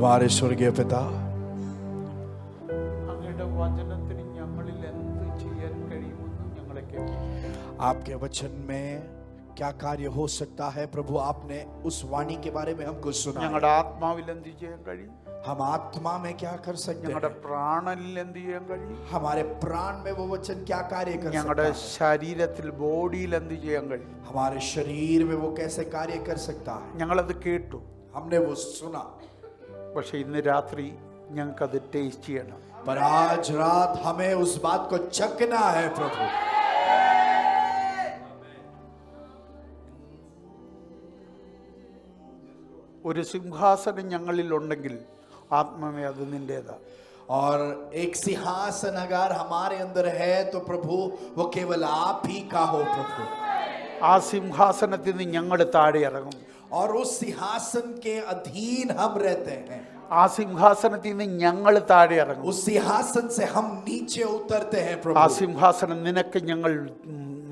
हमारे स्वर्गीय पिता, आपके वचन में क्या कार्य हो सकता है प्रभु, आपने उस वाणी के बारे में हमको सुना। हम आत्मा में क्या कर सकते हैं, हमारे प्राण में वो वचन क्या कार्य कर सकता है, हमारे शरीर में वो कैसे कार्य कर सकता है। हमने वो सुना, पर आज रात हमें उस बात को चखना है प्रभु। ഒരു സിംഹാസനം ഞങ്ങളിൽ ഉണ്ടെങ്കിൽ ആത്മാവേ അത് നിന്റേതാ. और एक सिंहासन अगर हमारे अंदर है तो प्रभु वो केवल आप ही का हो प्रभु। ആ സിംഹാസനത്തിൽ നിന്ന് ഞങ്ങൾ താഴെ ഇറങ്ങും. और उस सिंहासन के अधीन हम रहते हैं। ആ സിംഹാസനത്തിൽ നിന്ന് ഞങ്ങൾ താഴെ ഇറങ്ങും. उस सिंहासन से हम नीचे उतरते हैं प्रभु। ആ സിംഹാസനം നിനക്ക് ഞങ്ങൾ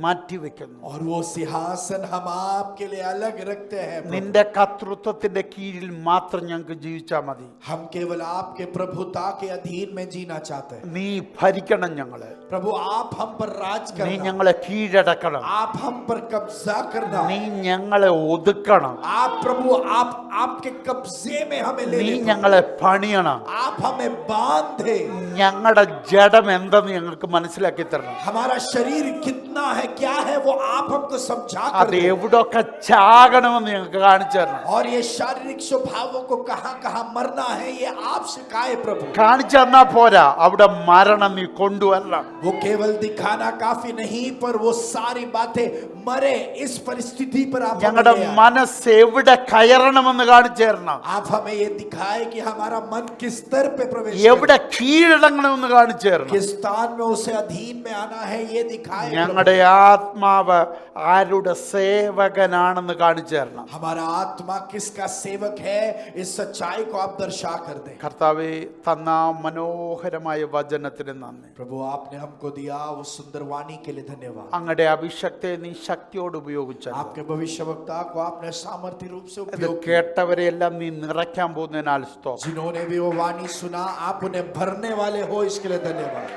മാറ്റി വെക്കുന്നു. और वो सिंहासन हम आपके लिए अलग रखते हैं। നിന്റെ കർത്തൃത്വത്തിന്റെ കീഴിൽ മാത്രം ഞങ്ങൾക്ക് ജീവിച്ചാൽ മതി. हम केवल आपके प्रभुता के अधीन में जीना चाहते हैं। നീ ഭരിക്കണം ഞങ്ങളെ. प्रभु आप हम पर राज നീ करना, ഞങ്ങളെ കീഴടക്കണം. आप हम पर कब्जा करना, നീ ഞങ്ങളെ ഒതുക്കണം. आप प्रभु आप आपके कब्जे में हमें ले നീ ले, ഞങ്ങളെ പണിയണം. आप हमें बांधे, ഞങ്ങളുടെ ജഡം എന്തെന്ന് ഞങ്ങൾക്ക് മനസ്സിലാക്കി തരണം. हमारा शरीर कितना है क्या है वो आप हमको समझा कर അത് दे। എവിടൊക്കെ ചാകണമെന്ന് ഞങ്ങൾക്ക് കാണിച്ചു തരണം. और ये शारीरिक स्वभावों को कहां कहां मरना है ये आप सिखाए प्रभु। കാണിച്ചു തന്നാ പോരാ, അവിടെ മരണം നീ കൊണ്ടുവരണം. वो केवल दिखाना काफी नहीं, पर वो सारी बातें मरे इस परिस्थिति पर आप ഞങ്ങളുടെ हमें ले आए। മനസ്സ് എവിടെ കയറണമെന്ന് കാണിച്ചു തരണം. आप हमें ये दिखाए कि हमारा मन किस स्तर पे प्रवेश എവിടെ करे, കീഴടങ്ങണമെന്ന് കാണിച്ചു തരണം. किस स्थान में उसे अधीन में आना है ये दिखाए प्रभु। ഞങ്ങളുടെ ആത്മാവ് ആരുടെ സേവകനാണെന്ന് കാണിച്ചു തരണം. हमारा आत्मा किसका सेवक है इस सच्चाई को आप दर्शा कर दे। കർത്താവേ, തന്ന മനോഹരമായ വചനത്തിന് നന്ദി. प्रभु आपने हमको दिया वो सुंदर वाणी के लिए धन्यवाद। അങ്ങയുടെ അഭിഷക്തെ നീ ശക്തിയോട് ഉപയോഗിച്ചു. आपके भविष्यवक्ता को आपने सामर्थ्य रूप से ഇത് उपयोग किया। കേട്ടവരെ എല്ലാം നീ നിറയ്ക്കാൻ പോകുന്നതിനാൽ സ്തോത്രം. जिन्होंने भी वो वाणी सुना आप उन्हें भरने वाले हो, इसके लिए धन्यवाद।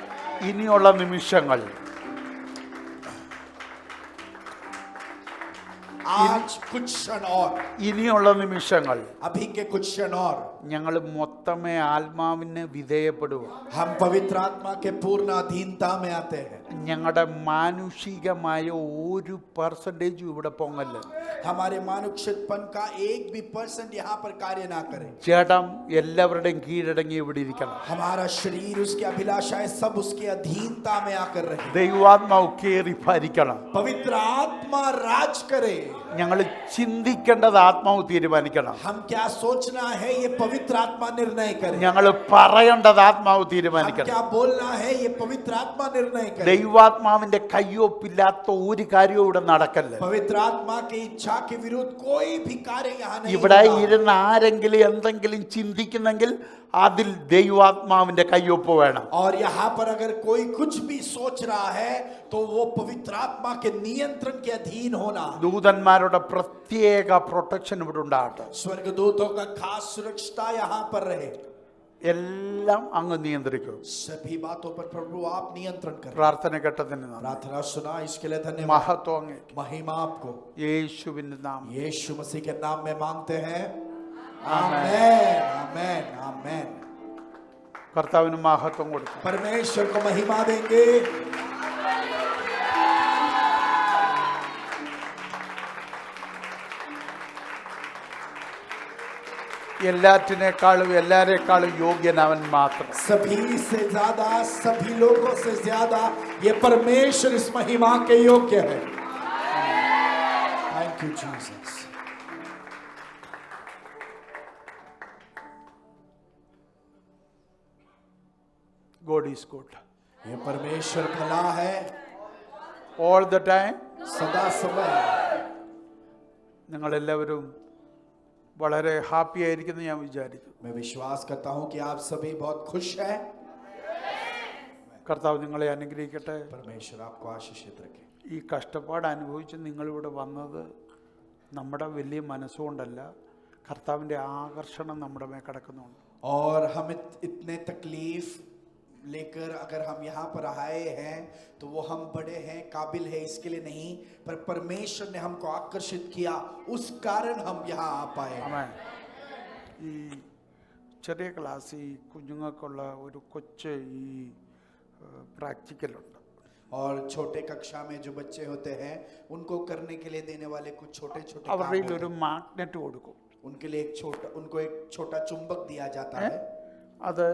ഇനിയുള്ള നിമിഷങ്ങൾ आज कुछ क्षण और, ഇനിയുള്ള നിമിഷങ്ങൾ अभी के कुछ क्षण और ഞങ്ങൾ മൊത്തമേ ആത്മാവിന് വിധേയപ്പെടുക. हम पवित्र आत्मा के पूर्ण अधीनता में आते हैं। ഞങ്ങളുടെ മാനുഷികമായ ഒരു പെർസെൻറ്റേജും ഇവിടെ പൊങ്ങല്ല. हमारे मानुषिकपन का 1% यहाँ पर कार्य ना करे। ജഡം എല്ലാവരുടെയും കീഴടങ്ങി ഇവിടെ ഇരിക്കണം. हमारा शरीर उसकी अभिलाषाएं सब उसकी अधीनता में आकर रहे। ദൈവാത്മാവ് കയറി ഭരിക്കണം. पवित्र आत्मा राज करे। ഞങ്ങൾ ചിന്തിക്കേണ്ടത് ആത്മാവ് തീരുമാനിക്കണം. हम क्या सोचना है ये पवित्र आत्मा निर्णय करे। ഞങ്ങൾ പറയേണ്ടത് ആത്മാവ് हम തീരുമാനിക്കണം. क्या बोलना है ये पवित्र आत्मा निर्णय करे। ദൈവാത്മാവിന്റെ കയ്യൊപ്പില്ലാത്ത ഒരു കാര്യവും ഇവിടെ നടക്കല്ല. पवित्र आत्मा की इच्छा के विरुद्ध कोई भी कार्य यहाँ नहीं ഇവിടെ होगा। ഇരുന്ന് ആരെങ്കിലും എന്തെങ്കിലും ചിന്തിക്കുന്നെങ്കിൽ അതിൽ ദൈവാത്മാവിന്റെ കയ്യൊപ്പ് വേണം. और यहाँ पर अगर कोई कुछ भी सोच रहा है तो वो पवित्र आत्मा के नियंत्रण के अधीन होना। ദൂതന്മാരുടെ പ്രത്യേക പ്രൊട്ടക്ഷൻ ഇവിടെ ഉണ്ടാകട്ടെ. स्वर्गदूतों का खास सुरक्षा यहाँ पर रहे। എല്ലാം അങ്ങ് നിയന്ത്രിക്കും. सभी बातों पर प्रभु आप नियंत्रण करें। പ്രാർത്ഥന ഘട്ടത്തിന് നന്ദി. प्रार्थना सुना इसके लिए धन्यवाद। മഹത്വം അങ്ങേക്ക്. महिमा आपको യേശുവിന്റെ നാമം. यीशु मसीह के नाम में मांगते हैं। आमेन। आमेन आमेन आमेन। കർത്താവിന് മഹത്വം കൊടുക്കും. परमेश्वर को महिमा देंगे। എല്ലാറ്റിനേക്കാളും എല്ലാരെക്കാളും യോഗ്യനവൻ മാത്രം. सभी से ज्यादा, सभी लोगों से ज्यादा ये परमेश्वर इस महिमा के योग्य है। Thank you Jesus. God is good. ये परमेश्वर भला है All the time. सदा समय। നിങ്ങളെല്ലാവരും വളരെ ഹാപ്പി ആയിരിക്കുന്നു ഞാൻ വിചാരിക്കുന്നു. मैं विश्वास करता हूं कि आप सभी बहुत खुश हैं। കർത്താവ് നിങ്ങളെ അനുഗ്രഹിക്കട്ടെ. परमेश्वर आपको आशीषित रखे। ഈ കഷ്ടപ്പാട് അനുഭവിച്ച് നിങ്ങളിവിടെ വന്നത് നമ്മുടെ വലിയ മനസ്സുകൊണ്ടല്ല, കർത്താവിൻ്റെ ആകർഷണം നമ്മുടെ മേൽ കിടക്കുന്നുണ്ട്. और हम इतने तकलीफ लेकर अगर हम यहाँ पर आए हैं तो वो हम बड़े हैं, काबिल है इसके लिए नहीं, पर परमेश्वर ने हमको आकर्षित किया, उस कारण हम यहाँ आ पाए। ആമേൻ. ഈ ചെറിയ ക്ലാസ്സിൽ കുഞ്ഞുങ്ങൾക്കുള്ള ഒരു കൊച്ചു ഈ പ്രാക്ടിക്കലുണ്ട്. और छोटे कक्षा में जो बच्चे होते हैं उनको करने के लिए देने वाले कुछ छोटे छोटे काम അവരുടെ होते ഒരു हैं। മാഗ്നറ്റ് കൊടുക്കും. उनके लिए उनको एक छोटा चुंबक दिया जाता है, അത്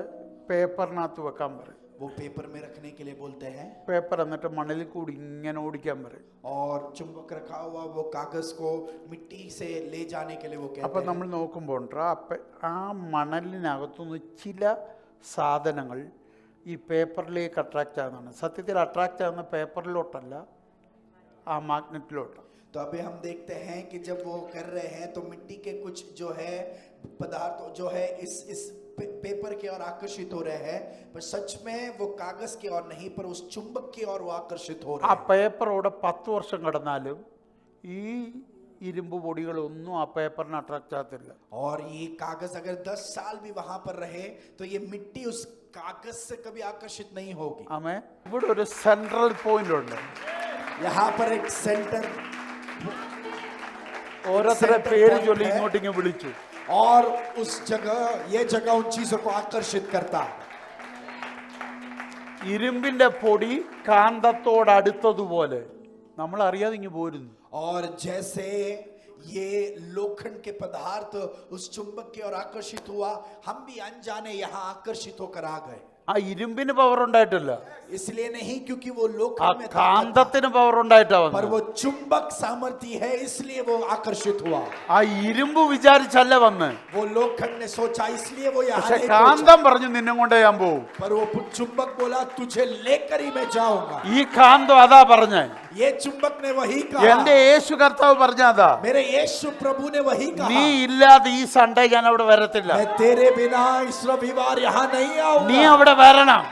പേപ്പറിനകത്ത് വെക്കാൻ പറയും. वो पेपर में रखने के लिए बोलते हैं, പേപ്പർ എന്നിട്ട് മണലിൽ കൂടി ഇങ്ങനെ ഓടിക്കാൻ പറയും. और चुंबक रखा हुआ वो कागज को मिट्टी से ले जाने के लिए वो അപ്പം कहते നമ്മൾ हैं। നോക്കുമ്പോൾ ആ മണലിനകത്തുനിന്ന് ചില സാധനങ്ങൾ ഈ പേപ്പറിലേക്ക് അട്രാക്റ്റ് ആകുന്നതാണ്. സത്യത്തിൽ അട്രാക്റ്റ് ആകുന്ന പേപ്പറിലോട്ടല്ല, ആ മാഗ്നറ്റിലോട്ട്. तो अभी हम देखते हैं कि जब वो कर रहे हैं तो मिट्टी के कुछ जो है पदार्थ जो है इस पेपर की ओर आकर्षित हो रहे हैं, पर सच में वो कागज की ओर नहीं, पर उस चुंबक की ओर वो आकर्षित हो ആ रहे हैं। പേപ്പറോടെ 10 വർഷം കടന്നാലും ഈ ഇരുമ്പ് പൊടികളൊന്നും ആ പേപ്പറിന് അട്രാക്റ്റ് ആകത്തില്ല. और ये कागज अगर 10 साल भी वहां पर रहे तो ये मिट्टी उस कागज से कभी आकर्षित नहीं होगी। ആമേ. ഇവിടെ ഒരു സെൻട്രൽ പോയിന്റ് ഉണ്ട്. यहाँ पर एक सेंटर, ഓരോരുത്തരെ പേര് ചൊല്ലി ഇങ്ങോട്ടിങ്ങ് വിളിച്ചു. और उस जगह ये जगह उन चीजों को आकर्षित करता है। ഇരുമ്പിന്റെ പൊടി കാന്തത്തോടടുത്തതുപോലെ നമ്മൾ അറിയാതെ ഇങ്ങ് പോരുന്നു. और जैसे ये लोखंड के पदार्थ उस चुंबक की ओर आकर्षित हुआ, हम भी अनजाने यहाँ आकर्षित होकर आ गए। ആ ഇരുമ്പിന് പവർ ഉണ്ടായിട്ടില്ല, इसलिए नहीं क्योंकि वो ആ लोखंड में ताकत था, കാന്തത്തിന് പവർ ഉണ്ടായിട്ടാ पर വന്നത്. वो चुंबक सामर्थ्य है इसलिए वो आकर्षित हुआ। ആ ഇരുമ്പ് വിചാരിച്ചല്ല വന്ന്, वो लोखंड ने सोचा इसलिए वो यहाँ പക്ഷെ नहीं पहुंचा। കാന്തം പറഞ്ഞു നിന്നെ കൊണ്ടേ ഞാൻ പോവും. पर वो चुंबक बोला तुझे लेकर ही मैं जाऊंगा। ഈ കാന്തം അതാ പറഞ്ഞേ. ये चुंबक ने वही എന്റെ कहा, യേശു കർത്താവ് പറഞ്ഞതാ, मेरे यीशु प्रभु ने वही നീ कहा, ഇല്ലാതെ ഈ സൺഡേ ഞാൻ അവിടെ വരത്തില്ല. मैं तेरे बिना इस रविवार यहाँ नहीं നീ आऊंगा। അവിടെ വരണം,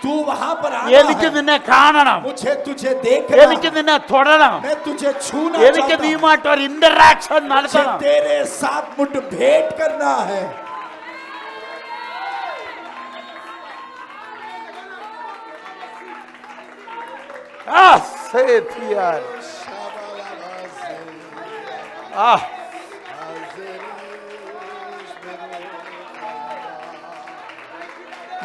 तू वहां पर എനിക്ക് आना है, നിന്നെ കാണണം, मुझे तुझे देखना എനിക്ക് है, നിന്നെ തൊടണം, मैं तुझे छूना എനിക്ക് चाहता हूं, നീയുമായിട്ട് ഒരു ഇന്ററാക്ഷൻ मुझे നടത്തണം. तेरे साथ मुठ भेंट करना है। ആ സേതിയാൽ ആ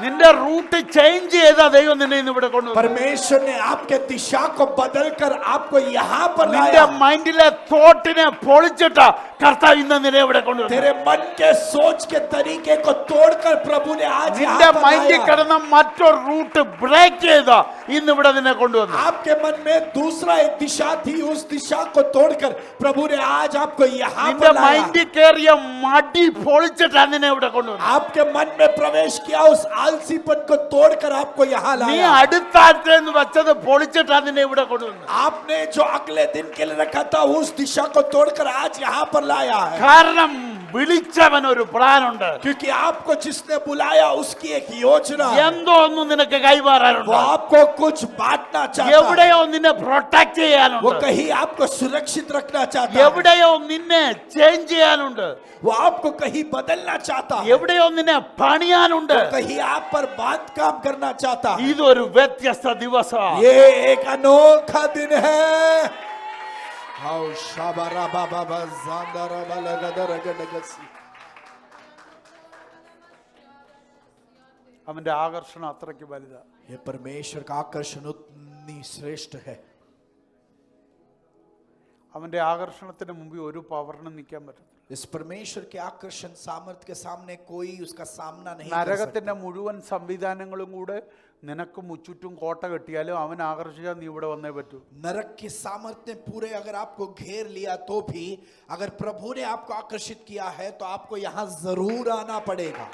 നിന്റെ റൂട്ട് ചേഞ്ച് ചെയ്താ ദൈവം നിന്നെ ഇന്ന് ഇവിടെ കൊണ്ടുവന്നു. परमेश्वर ने आपके दिशा को बदलकर आपको यहाँ पर നിന്റെ लाया। മൈൻഡിലെ തോട്ടിനെ പൊളിച്ചിട്ടാ കർത്താവ് ഇന്ന് നിന്നെ ഇവിടെ കൊണ്ടുവന്നു. तेरे मन के सोच के तरीके को तोड़कर प्रभु ने आज നിന്റെ यहाँ पर മൈൻഡിൽ लाया। കിടന്ന മറ്റൊരു റൂട്ട് ബ്രേക്ക് ചെയ്താ ഇന്ന് ഇവിടെ നിന്നെ കൊണ്ടുവന്നു. आपके मन में दूसरा एक दिशा थी, उस दिशा को तोड़कर प्रभु ने आज आपको यहाँ നിന്റെ पर लाया। മൈൻഡിൽ കയറിയ മടി പൊളിച്ചിട്ടാ നിന്നെ ഇവിടെ കൊണ്ടുവന്നു. आपके मन में प्रवेश किया, उस आलसीपन को तोड़कर आपको यहाँ നീ लाया। അടുത്ത ആഴ്ചയെന്ന് വെച്ചത് പൊളിച്ചിട്ടാ നിന്നെ ഇവിടെ കൊണ്ടുവന്നു. आपने जो अगले दिन के लिए रखा था उस दिशा को तोड़कर आज यहाँ पर लाया है। കാരണം വിളിച്ചവൻ ഒരു പ്ലാൻ ഉണ്ട്. क्योंकि आपको जिसने बुलाया उसकी एक योजना है। എന്തോ ഒന്നും നിനക്ക് वो കൈമാറാനുണ്ട്. आपको कुछ बांटना चाहता है। എവിടെയോ നിന്നെ പ്രൊട്ടക്ട് वो ചെയ്യാനുണ്ട്. कहीं आपको सुरक्षित रखना चाहता है। എവിടെയോ നിന്നെ ചേഞ്ച് ചെയ്യാനുണ്ട്. वो आपको कहीं बदलना चाहता है। എവിടെയോ നിന്നെ പണിയാനുണ്ട്. वो कहीं आप पर बात काम करना चाहता है। ഇതൊരു വ്യത്യസ്ത ദിവസമാണ്. ये एक अनोखा दिन है। हाउ शाबारा बाबा बजांदरा बलगदर गडगसी। അവന്റെ ആകർഷണം അത്രയ്ക്ക് വലുതാ. ये परमेश्वर का आकर्षण उतनी श्रेष्ठ है। അവന്റെ ആകർഷണത്തിന് മുമ്പിൽ ഒരു പവറിനും നിൽക്കാൻ പറ്റത്തില്ല. इस परमेश्वर के आकर्षण सामर्थ्य के सामने कोई उसका सामना नहीं कर നരകത്തിന്റെ सकता। മുഴുവൻ സംവിധാനങ്ങളും കൂടെ നിനക്ക് ചുറ്റും കോട്ട കെട്ടിയാലും അവൻ ആകർഷിക്കാൻ നീ ഇവിടെ വന്നേ പറ്റൂ. नरक के सामर्थ्य ने पूरे अगर आपको घेर लिया तो भी अगर प्रभु ने आपको आकर्षित किया है तो आपको यहाँ जरूर आना पड़ेगा।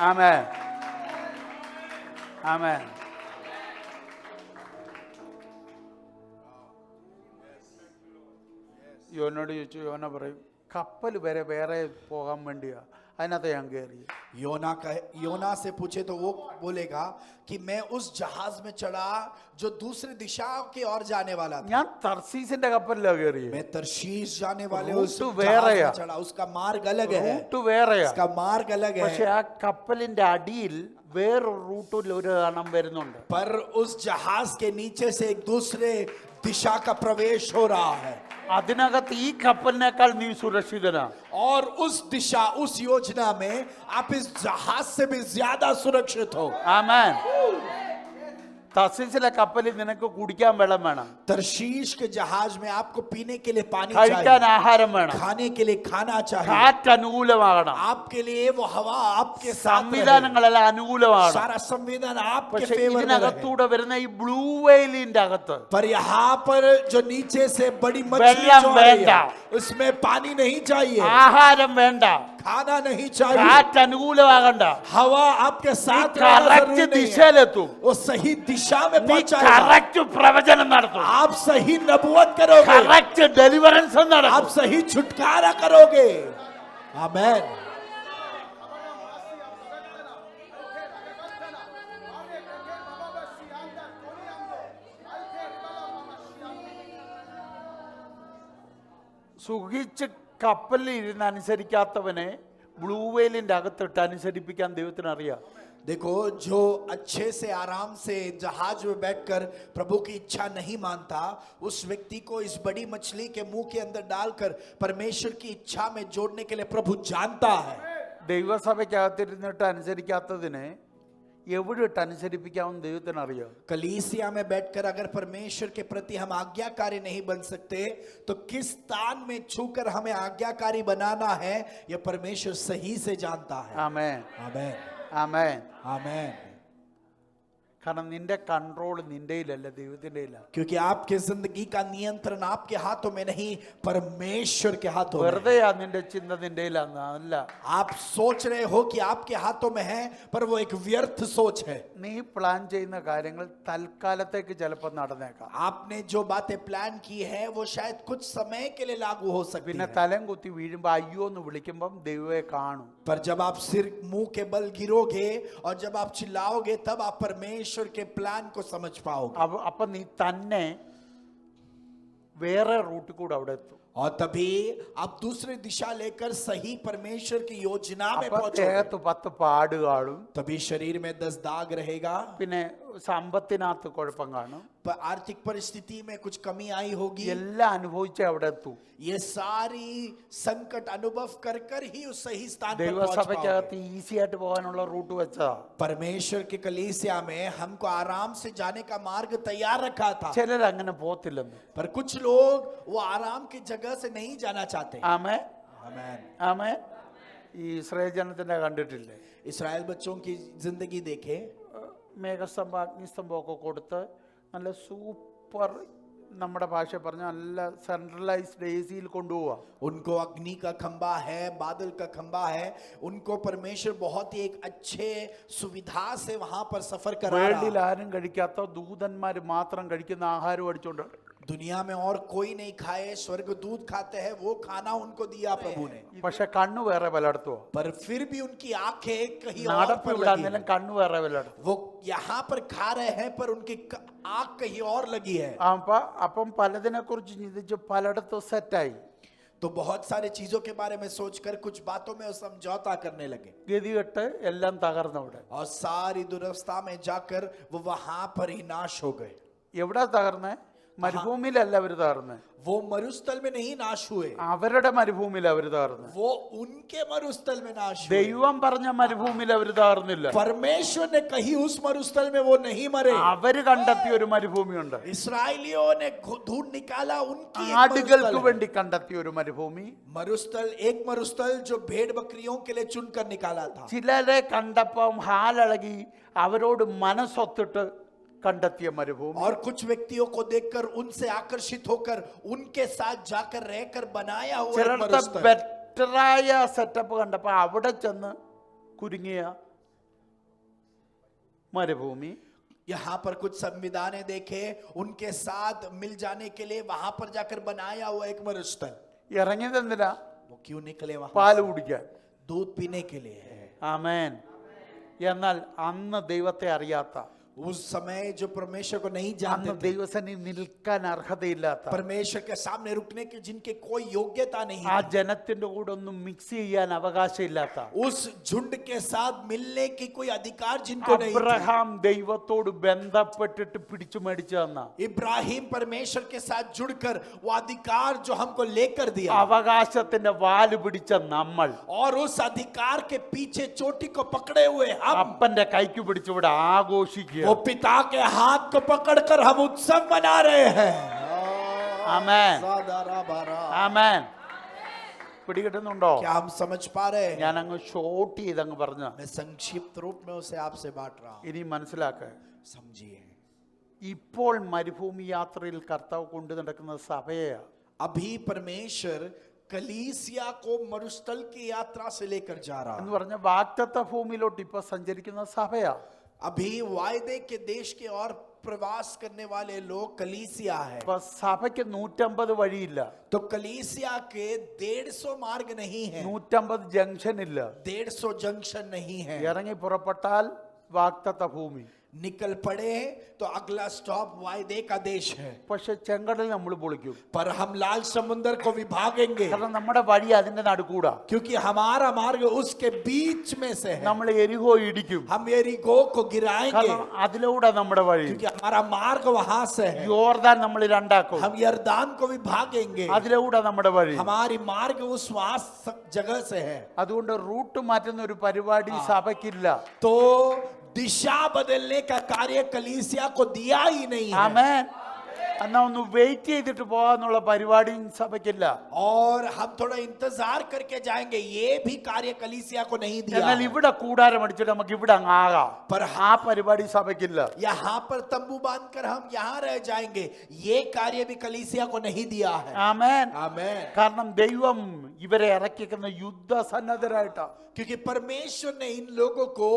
ആമേൻ ആമേൻ. യോനോട് ചോദിച്ചു, യോന പറയും കപ്പൽ വരെ വേറെ പോകാൻ വേണ്ടിയാ, അതിനകത്ത് ഞാൻ കയറി. योना से पूछे तो वो बोलेगा कि मैं उस जहाज में चढ़ा जो दूसरी दिशा की ओर जाने वाला था. ഞാൻ തർശീസിന്റെ കപ്പലിലാണ് കയറിയത്. मैं तरशीश जाने वाले रूट उस तो जहाज वेरया. में चढ़ा. उसका मार्ग अलग है. റൂട്ട് വേറെയാ. उसका मार्ग अलग പക്ഷെ है. ആ കപ്പലിന്റെ അടിയിൽ വേറൊരു റൂട്ടിൽ ഒരു എണ്ണം വരുന്നുണ്ട്. पर उस जहाज के नीचे से एक दूसरे दिशा का प्रवेश हो रहा है. അതിനകത്ത് ഈ കപ്പലിനേക്കാൾ നീ സുരക്ഷിതനാ. और उस दिशा उस योजना में आप इस जहाज से भी ज्यादा सुरक्षित हो. ആമേൻ. തർശീസിലെ കപ്പലിൽ നിനക്ക് കുടിക്കാൻ വെള്ളം വേണം, तरशीश के जहाज में आपको पीने के लिए पानी കഴിക്കാൻ चाहिए, ആഹാരം വേണം, खाने के लिए खाना चाहिए. കാറ്റ് അനുകൂലമാകണം, आपके लिए वो हवा आपके साथ रहे. സംവിധാനങ്ങളെല്ലാം അനുകൂലമാകണം. सारा संविधान आपके പക്ഷെ फेवर में रहे. ഇതിനകത്തൂടെ വരുന്ന ഈ ബ്ലൂ വെയിലിന്റെ അകത്ത് पर यहाँ पर जो नीचे से बड़ी मछली वेल्लम जो आ रही है, वेंडा. उसमें पानी नहीं चाहिए, ആഹാരം വേണ്ട, खाना नहीं चाहिए, കാറ്റ് അനുകൂലമാകണ്ട, हवा आपके നീ साथ रहना കറക്റ്റ് जरूरी नहीं है. ദിശയിലെത്തും, वो सही दिशा में നീ पहुंचाएगा. കറക്റ്റ് പ്രവചനം നടത്തും, आप सही नबूवत करोगे, കറക്റ്റ് ഡെലിവറൻസ് आप നടത്തും. सही छुटकारा करोगे. आमेन. സുഖിച്ച് കപ്പലിൽ ഇരുന്ന് അനുസരിക്കാത്തവനെ ബ്ലൂ വെയിലിന്റെ അകത്തിട്ട് അനുസരിപ്പിക്കാൻ ദൈവത്തിന് അറിയാം. देखो, जो अच्छे से आराम से जहाज में बैठकर प्रभु की इच्छा नहीं मानता, उस व्यक्ति को इस बड़ी मछली के मुंह के अंदर डालकर परमेश्वर की इच्छा में जोड़ने के लिए प्रभु जानता है. ദൈവസഭയ്ക്കകത്തിരുന്നിട്ട് അനുസരിക്കാത്തതിനെ എവിടെ ഇട്ട് അനുസരിപ്പിക്കാമെന്ന് ദൈവത്തിന് അറിയാം. कलीसिया में बैठकर अगर परमेश्वर के प्रति हम आज्ञाकारी नहीं बन सकते, तो किस स्थान में छूकर हमें आज्ञाकारी बनाना है, यह परमेश्वर सही से जानता है. ആമേൻ, आमेन. ആമേൻ. आमेन. കാരണം നിന്റെ കൺട്രോൾ നിന്റെയിലല്ല, ദൈവത്തിന്റെയില്ല. क्योंकि आपके जिंदगी का नियंत्रण आपके हाथों में नहीं, परमेश्वर के हाथों में. വെറുതെയാ നിന്റെ ചിന്ത നിന്റെയിലാന്ന് അല്ല. आप सोच रहे हो कि आपके हाथों में है, पर वो एक व्यर्थ सोच है. നീ പ്ലാൻ ചെയ്യുന്ന കാര്യങ്ങൾ തൽക്കാലത്തേക്ക് ചിലപ്പോൾ നടന്നേക്കാം. आपने जो बातें प्लान की है वो शायद कुछ समय के लिए लागू हो सकती പിന്നെ है, തലം കുത്തി വീഴുമ്പോ അയ്യോ എന്ന് വിളിക്കുമ്പം ദൈവമേ കാണും. पर जब आप सिर मुंह के बल गिरोगे और जब आप चिल्लाओगे, तब आप परमेश्वर के प्लान को समझ पाओगे. അപ്പൊ നീ തന്നെ വേറെ റൂട്ടിൽ കൂടെ അവിടെ എത്തും. और तभी आप दूसरी दिशा लेकर सही परमेश्वर की योजना में അപ്പൊ पहुंचोगे. ദേഹത്ത് 10 പാട് കാണും, तभी शरीर में 10 दाग रहेगा, പിന്നെ സമ്പത്തിനകത്ത് കുഴപ്പം കാണും, पर आर्थिक परिस्थिति में कुछ कमी आई होगी. എല്ലാം അനുഭവിച്ചേ അവിടെ എത്തും. ये सारी संकट अनुभव कर कर ही उस सही स्थान पर पहुंच ദൈവസഭയ്ക്കകത്ത് पाओगे. ഈസി ആയിട്ട് പോകാനുള്ള റൂട്ട് വെച്ചതാ. परमेश्वर के कलीसिया में हमको आराम से जाने का मार्ग तैयार रखा था, ചിലർ അങ്ങനെ പോത്തില്ലെന്ന്. पर कुछ लोग वो आराम की जगह से नहीं जाना चाहते. ആമേ, आमेन. ആമേ. ഈ ഇസ്രായേൽ ജനത്തിനെ കണ്ടിട്ടില്ലേ? इस्राएल बच्चों की जिंदगी देखे, മേഘസ്തംഭം അഗ്നിസ്തംഭമൊക്കെ കൊടുത്ത് നല്ല സൂപ്പർ, നമ്മുടെ ഭാഷ പറഞ്ഞ നല്ല സെൻട്രലൈസ്ഡ് എസിയിൽ കൊണ്ടുപോവാ. उनको अग्नि का खंबा है, बादल का खंबा है, उनको परमेश्वर बहुत ही एक अच्छे सुविधा से वहां पर सफर करा रहा വേൾഡിൽ है. ആരും കഴിക്കാത്ത ദൂതന്മാർ മാത്രം കഴിക്കുന്ന ആഹാരം അടിച്ചോണ്ട് दुनिया में और कोई नहीं खाए, स्वर्ग दूत खाते हैं, वो खाना उनको दिया प्रभु ने. പക്ഷെ കണ്ണു വേറെ പലയിടത്തുവാ. पर फिर भी उनकी आंखें कहीं और നടപ്പ് पर ഇവിടെ लगी അന്നേരം है. കണ്ണു വേറെ പലയിടത്തു. वो यहाँ पर खा रहे हैं, पर उनकी आंख कहीं और लगी है. അപ്പം പലതിനെ കുറിച്ച് ചിന്തിച്ച് പലയിടത്തും സെറ്റായി. तो बहुत सारी चीजों के बारे में सोचकर कुछ बातों में वो समझौता करने लगे, ഗതികെട്ട് എല്ലാം തകർന്നവിടെ. और सारी दुरवस्था में जाकर वो वहां पर ही नाश हो गए. എവിടാ തകർന്നേ? മരുഭൂമിയിലല്ല അവര് തകർന്നേ, वो मरुस्थल में नहीं नाश हुए, അവരുടെ മരുഭൂമിയിൽ അവര് തകർന്നേ. वो उनके मरुस्थल में नाश हुए. ദൈവം പറഞ്ഞ മരുഭൂമിയിൽ അവര് തകർന്നില്ല. परमेश्वर ने कही उस मरुस्थल में वो नहीं मरे. അവര് കണ്ടെത്തിയ ഒരു മരുഭൂമിയുണ്ട്. इसराइलियों ने ढूंढ निकाला उनकी एक ആടുകൾക്ക് मरुस्थल है. വേണ്ടി കണ്ടെത്തിയ ഒരു മരുഭൂമി. मरुस्थल, एक मरुस्थल जो भेड़ बकरियों के लिए चुनकर निकाला था. ചിലരെ കണ്ടപ്പം ഹാലളകി അവരോട് മനസ്സൊത്തിട്ട് കണ്ടെത്തിയ മരുഭൂമി. और कुछ व्यक्तियों को देखकर उनसे आकर्षित होकर उनके साथ जाकर रहकर बनाया हुआ एक ചിലരുടെ मरुस्थल. ബെറ്ററായ സെറ്റപ്പ് കണ്ടപ്പോ അവിടെ ചെന്ന് കുരുങ്ങിയ മരുഭൂമി. यहाँ पर कुछ संविधानें देखे, उनके साथ मिल जाने के लिए वहां पर जाकर बनाया हुआ एक मरुस्थल. ഇറങ്ങിയതെന്തിനാ? वो क्यों निकले वहां? പാല് കുടിക്കാൻ. दूध पीने के लिए है। ആമേൻ. എന്നാൽ അന്ന് ദൈവത്തെ അറിയാത്ത, उस समय जो परमेश्वर को नहीं അന്ന് जानते थे, ദൈവസന്നിധിയിൽ നിൽക്കാൻ അർഹതയില്ലാത്ത, परमेश्वर के सामने रुकने के जिनके कोई योग्यता नहीं ആ थी, ജനത്തിന്റെ കൂടെ ഒന്നും മിക്സ് ചെയ്യാൻ അവകാശമില്ലാത്ത, उस झुंड के साथ मिलने की कोई अधिकार जिनको नहीं था। അബ്രഹാം ദൈവത്തോട് ബന്ധപ്പെട്ടിട്ട് പിടിച്ചു മേടിച്ചു തന്ന, इब्राहिम परमेश्वर के साथ जुड़कर वो अधिकार जो हमको लेकर दिया, അവകാശത്തിന്റെ വാല് പിടിച്ച നമ്മൾ और उस अधिकार के पीछे चोटी को पकड़े हुए हम, അപ്പന്റെ കൈക്ക് പിടിച്ചിവിടെ ആഘോഷിക്കുക. वो पिता के हाथ को पकड़कर हम उत्सव मना रहे हैं। ആമേൻ. सादाराबारा। ആമേൻ. പിടികിട്ടുന്നുണ്ടോ? क्या हम समझ पा रहे हैं? ഞാൻ അങ്ങ് ഷോർട്ട് ചെയ്തങ്ങ് പറഞ്ഞു. मैं संक्षिप्त रूप में उसे आपसे बांट रहा हूं, ഇനി മനസ്സിലാക്ക, समझिए। ഇപ്പോൾ മരുഭൂമി യാത്രയിൽ കർത്താവ് കൊണ്ടു നടക്കുന്ന സഭയെ, अभी परमेश्वर कलीसिया को मरुस्थल की यात्रा से लेकर जा रहा എന്ന് है। പറഞ്ഞ വാഗ്ദത്ത ഭൂമിയിലോട്ട് ഇപ്പൊ സഞ്ചരിക്കുന്ന സഭയാ. अभी वायदे के देश के और प्रवास करने वाले लोग कलीसिया है। ഇപ്പൊ സഭയ്ക്ക് 150 വഴിയില്ല, तो कलीसिया के 150 मार्ग नहीं है, 150 ജംഗ്ഷൻ ഇല്ല. 150 जंक्शन नहीं है। ഇറങ്ങി പുറപ്പെട്ടാൽ വാഗ്ദത്ത ഭൂമി. निकल पड़े तो अगला स्टॉप वायदे का देश है। പക്ഷെ ചെങ്കടൽ നമ്മൾ പൊളിക്കും, पर हम लाल समुद्र को विभागेंगे, കാരണം നമ്മുടെ വഴി അതിന്റെ നടുക്കൂടാ. क्योंकि हमारा मार्ग उसके बीच में से है। നമ്മൾ എരിഹോ ഇടിക്കും, हम यरीको को गिराएंगे, കാരണം അതിലൂടെ നമ്മുടെ വഴി. क्योंकि हमारा मार्ग वहां से है। യോർദാൻ നമ്മൾ രണ്ടാക്കും, हम यरदान को विभागेंगे, അതിലൂടെ നമ്മുടെ വഴി. हमारी मार्ग उस वहां जगह से है। അതുകൊണ്ട് റൂട്ട് മാറ്റുന്ന ഒരു പരിപാടി സഭയ്ക്കില്ല. तो दिशा बदलने का कार्य कलीसिया को दिया ही नहीं है। ആമേൻ. എന്നാ ഒന്ന് വെയിറ്റ് ചെയ്തിട്ട് പോകാന്നുള്ള പരിപാടിയും സഭയ്ക്കില്ല. और हम थोड़ा इंतजार करके जाएंगे, ये भी कार्य कलीसिया को नहीं दिया എന്നാൽ है। ഇവിടെ കൂടാരം അടിച്ചിട്ട് നമുക്ക് ഇവിടെ അങ്ങ് ആകാം, पर ആ പരിപാടി സഭയ്ക്കില്ല. यहाँ पर तंबू बांधकर हम यहाँ रह जाएंगे, ये कार्य भी कलीसिया को नहीं दिया है। ആമേൻ. आमेन। കാരണം ദൈവം ഇവരെ ഇറക്കിക്കുന്ന യുദ്ധസന്നദ്ധരായിട്ടാ. क्योंकि परमेश्वर ने इन लोगों को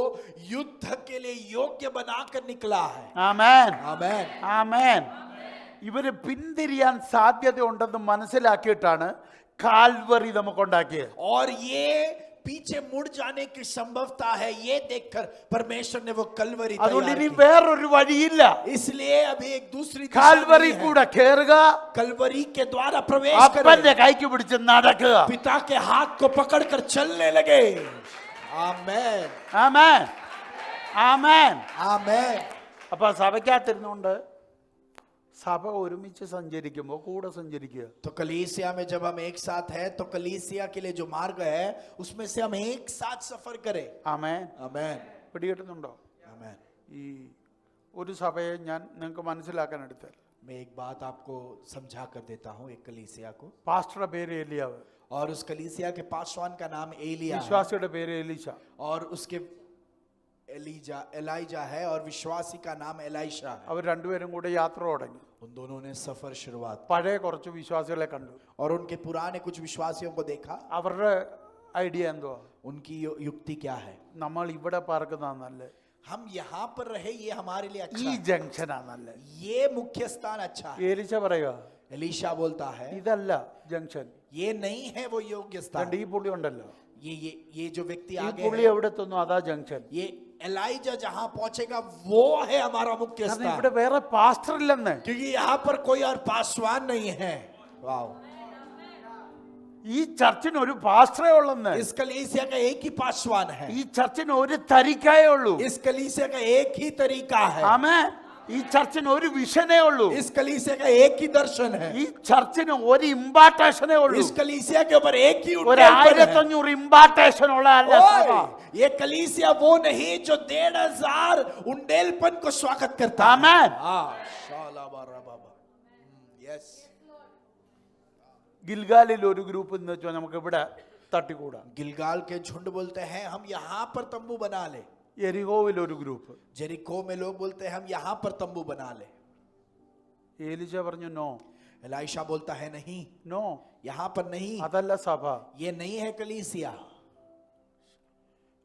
युद्ध के लिए योग्य बनाकर निकला है। ആമേൻ. आमेन। ആമേൻ. ഇവര് പിന്തിരിയാൻ സാധ്യതയുണ്ടെന്ന് മനസ്സിലാക്കിയിട്ടാണ് കാൽവറി നമുക്കുണ്ടാക്കിയത്. और ये पीछे मुड़ जाने की संभवता है, ये देखकर परमेश्वर ने वो कलवरी അതുകൊണ്ട് तैयार ഇനി की। വേറൊരു വഴിയില്ല. इसलिए अभी एक दूसरी दिशा കാൽവറി नहीं है। കൂടെ കേറുക, कलवरी के द्वारा प्रवेश അപ്പന്റെ करें, കൈക്ക് പിടിച്ച് നടക്കുക. पिता के हाथ को पकड़कर चलने लगे। आमेन। ആമേൻ. ആമേൻ. आमेन। അപ്പൊ സഭയ്ക്കകത്തിരുന്നുകൊണ്ട് സഭ ഒരുമിച്ച് സഞ്ചരിക്കുമ്പോൾ കൂടെ സഞ്ചരിക്കുക. तो कलीसिया में जब हम एक साथ हैं, तो कलीसिया के लिए जो मार्ग है उसमें से हम एक साथ सफर करें। ആമേൻ. आमेन। പിടികിട്ടുന്നുണ്ടോ? आमेन। ഈ ഒരു സഭയെ ഞാൻ നിങ്ങൾക്ക് മനസ്സിലാക്കാൻ എടുത്താൽ, मैं एक बात आपको समझा कर देता हूँ, एक कलीसिया को, പാസ്റ്ററുടെ പേര് ഏലിയാവ്, और उस कलीसिया के पासवान का नाम एलिया है, വിശ്വാസിയുടെ പേര് എലീശ. और उसके एलाइजा है, और विश्वासी का नाम एलाइशा है। അവർ രണ്ടുപേരും കൂടെ യാത്ര തുടങ്ങി. उन दोनों ने सफर शुरुआत, പഴയ കുറച്ച് വിശ്വാസികളെ കണ്ടു. और उनके पुराने कुछ विश्वासियों को देखा। അവരുടെ ഐഡിയ എന്തുവാ? उनकी युक्ति क्या है? നമ്മൾ ഇവിടെ പാർക്കുന്നതാണല്ലേ, हम यहाँ पर रहे, ये हमारे लिए ഈ अच्छा है, ജംഗ്ഷനാണല്ലേ. ये मुख्य स्थान अच्छा है। ഏലീശ പറയുക, एलीशा बोलता है ഇതല്ല ജംഗ്ഷൻ. ये नहीं है वो योग्य स्थान। ഈ പുള്ളി ഉണ്ടല്ലോ, ये जो व्यक्ति ഈ आगे പുള്ളി है, എവിടെ എത്തുന്നു അതാ ജംഗ്ഷൻ. ये एलाइजा जहां पहुंचेगा वो है हमारा मुख्य കാരണം स्थान, ഇവിടെ വേറെ പാസ്റ്റർ ഇല്ലെന്ന്. क्योंकि यहाँ पर कोई और पासवान नहीं है। वाओ। ഈ ചർച്ചിന് ഒരു പാസ്റ്ററേ ഉള്ളെന്ന്. इस कलीसिया का एक ही पासवान है, ഈ ചർച്ചിന് ഒരു തരിക്കായേ ഉള്ളൂ. इस कलीसिया का एक ही तरीका है, ആമേൻ. ഈ ചർച്ചിന് ഒരു വിഷനേ ഉള്ളൂ. इस कलीसिया का एक ही दर्शन है, ഈ ചർച്ചിന് ഒരു ഇമ്പാർട്ടേഷനേ ഉള്ളൂ. इस कलीसिया के ऊपर एक ही ഒരു उद्देश्य है। 1500 ഇമ്പാർട്ടേഷൻ ഉള്ള അല്ല സഭ. ओए, ये कलीसिया वो नहीं जो 1500 उंडेलपन को स्वागत करता है। ആമേൻ. यस। ഗിൽഗാലിൽ ഒരു ഗ്രൂപ്പ് എന്ന് വെച്ചാൽ നമുക്ക് ഇവിടെ തട്ടിക്കൂടാ. गिलगाल के झुंड बोलते हैं हम यहाँ पर तंबू बना ले। എരിഹോവിൽ ഒരു ഗ്രൂപ്പ്. जेरिको में लोग बोलते हैं हम यहाँ पर तंबू बना ले। ഏലീശ പറഞ്ഞു നോ, एलाइशा बोलता है नहीं, നോ, यहाँ पर नहीं, അതല്ല സഭ. ये नहीं है कलीसिया।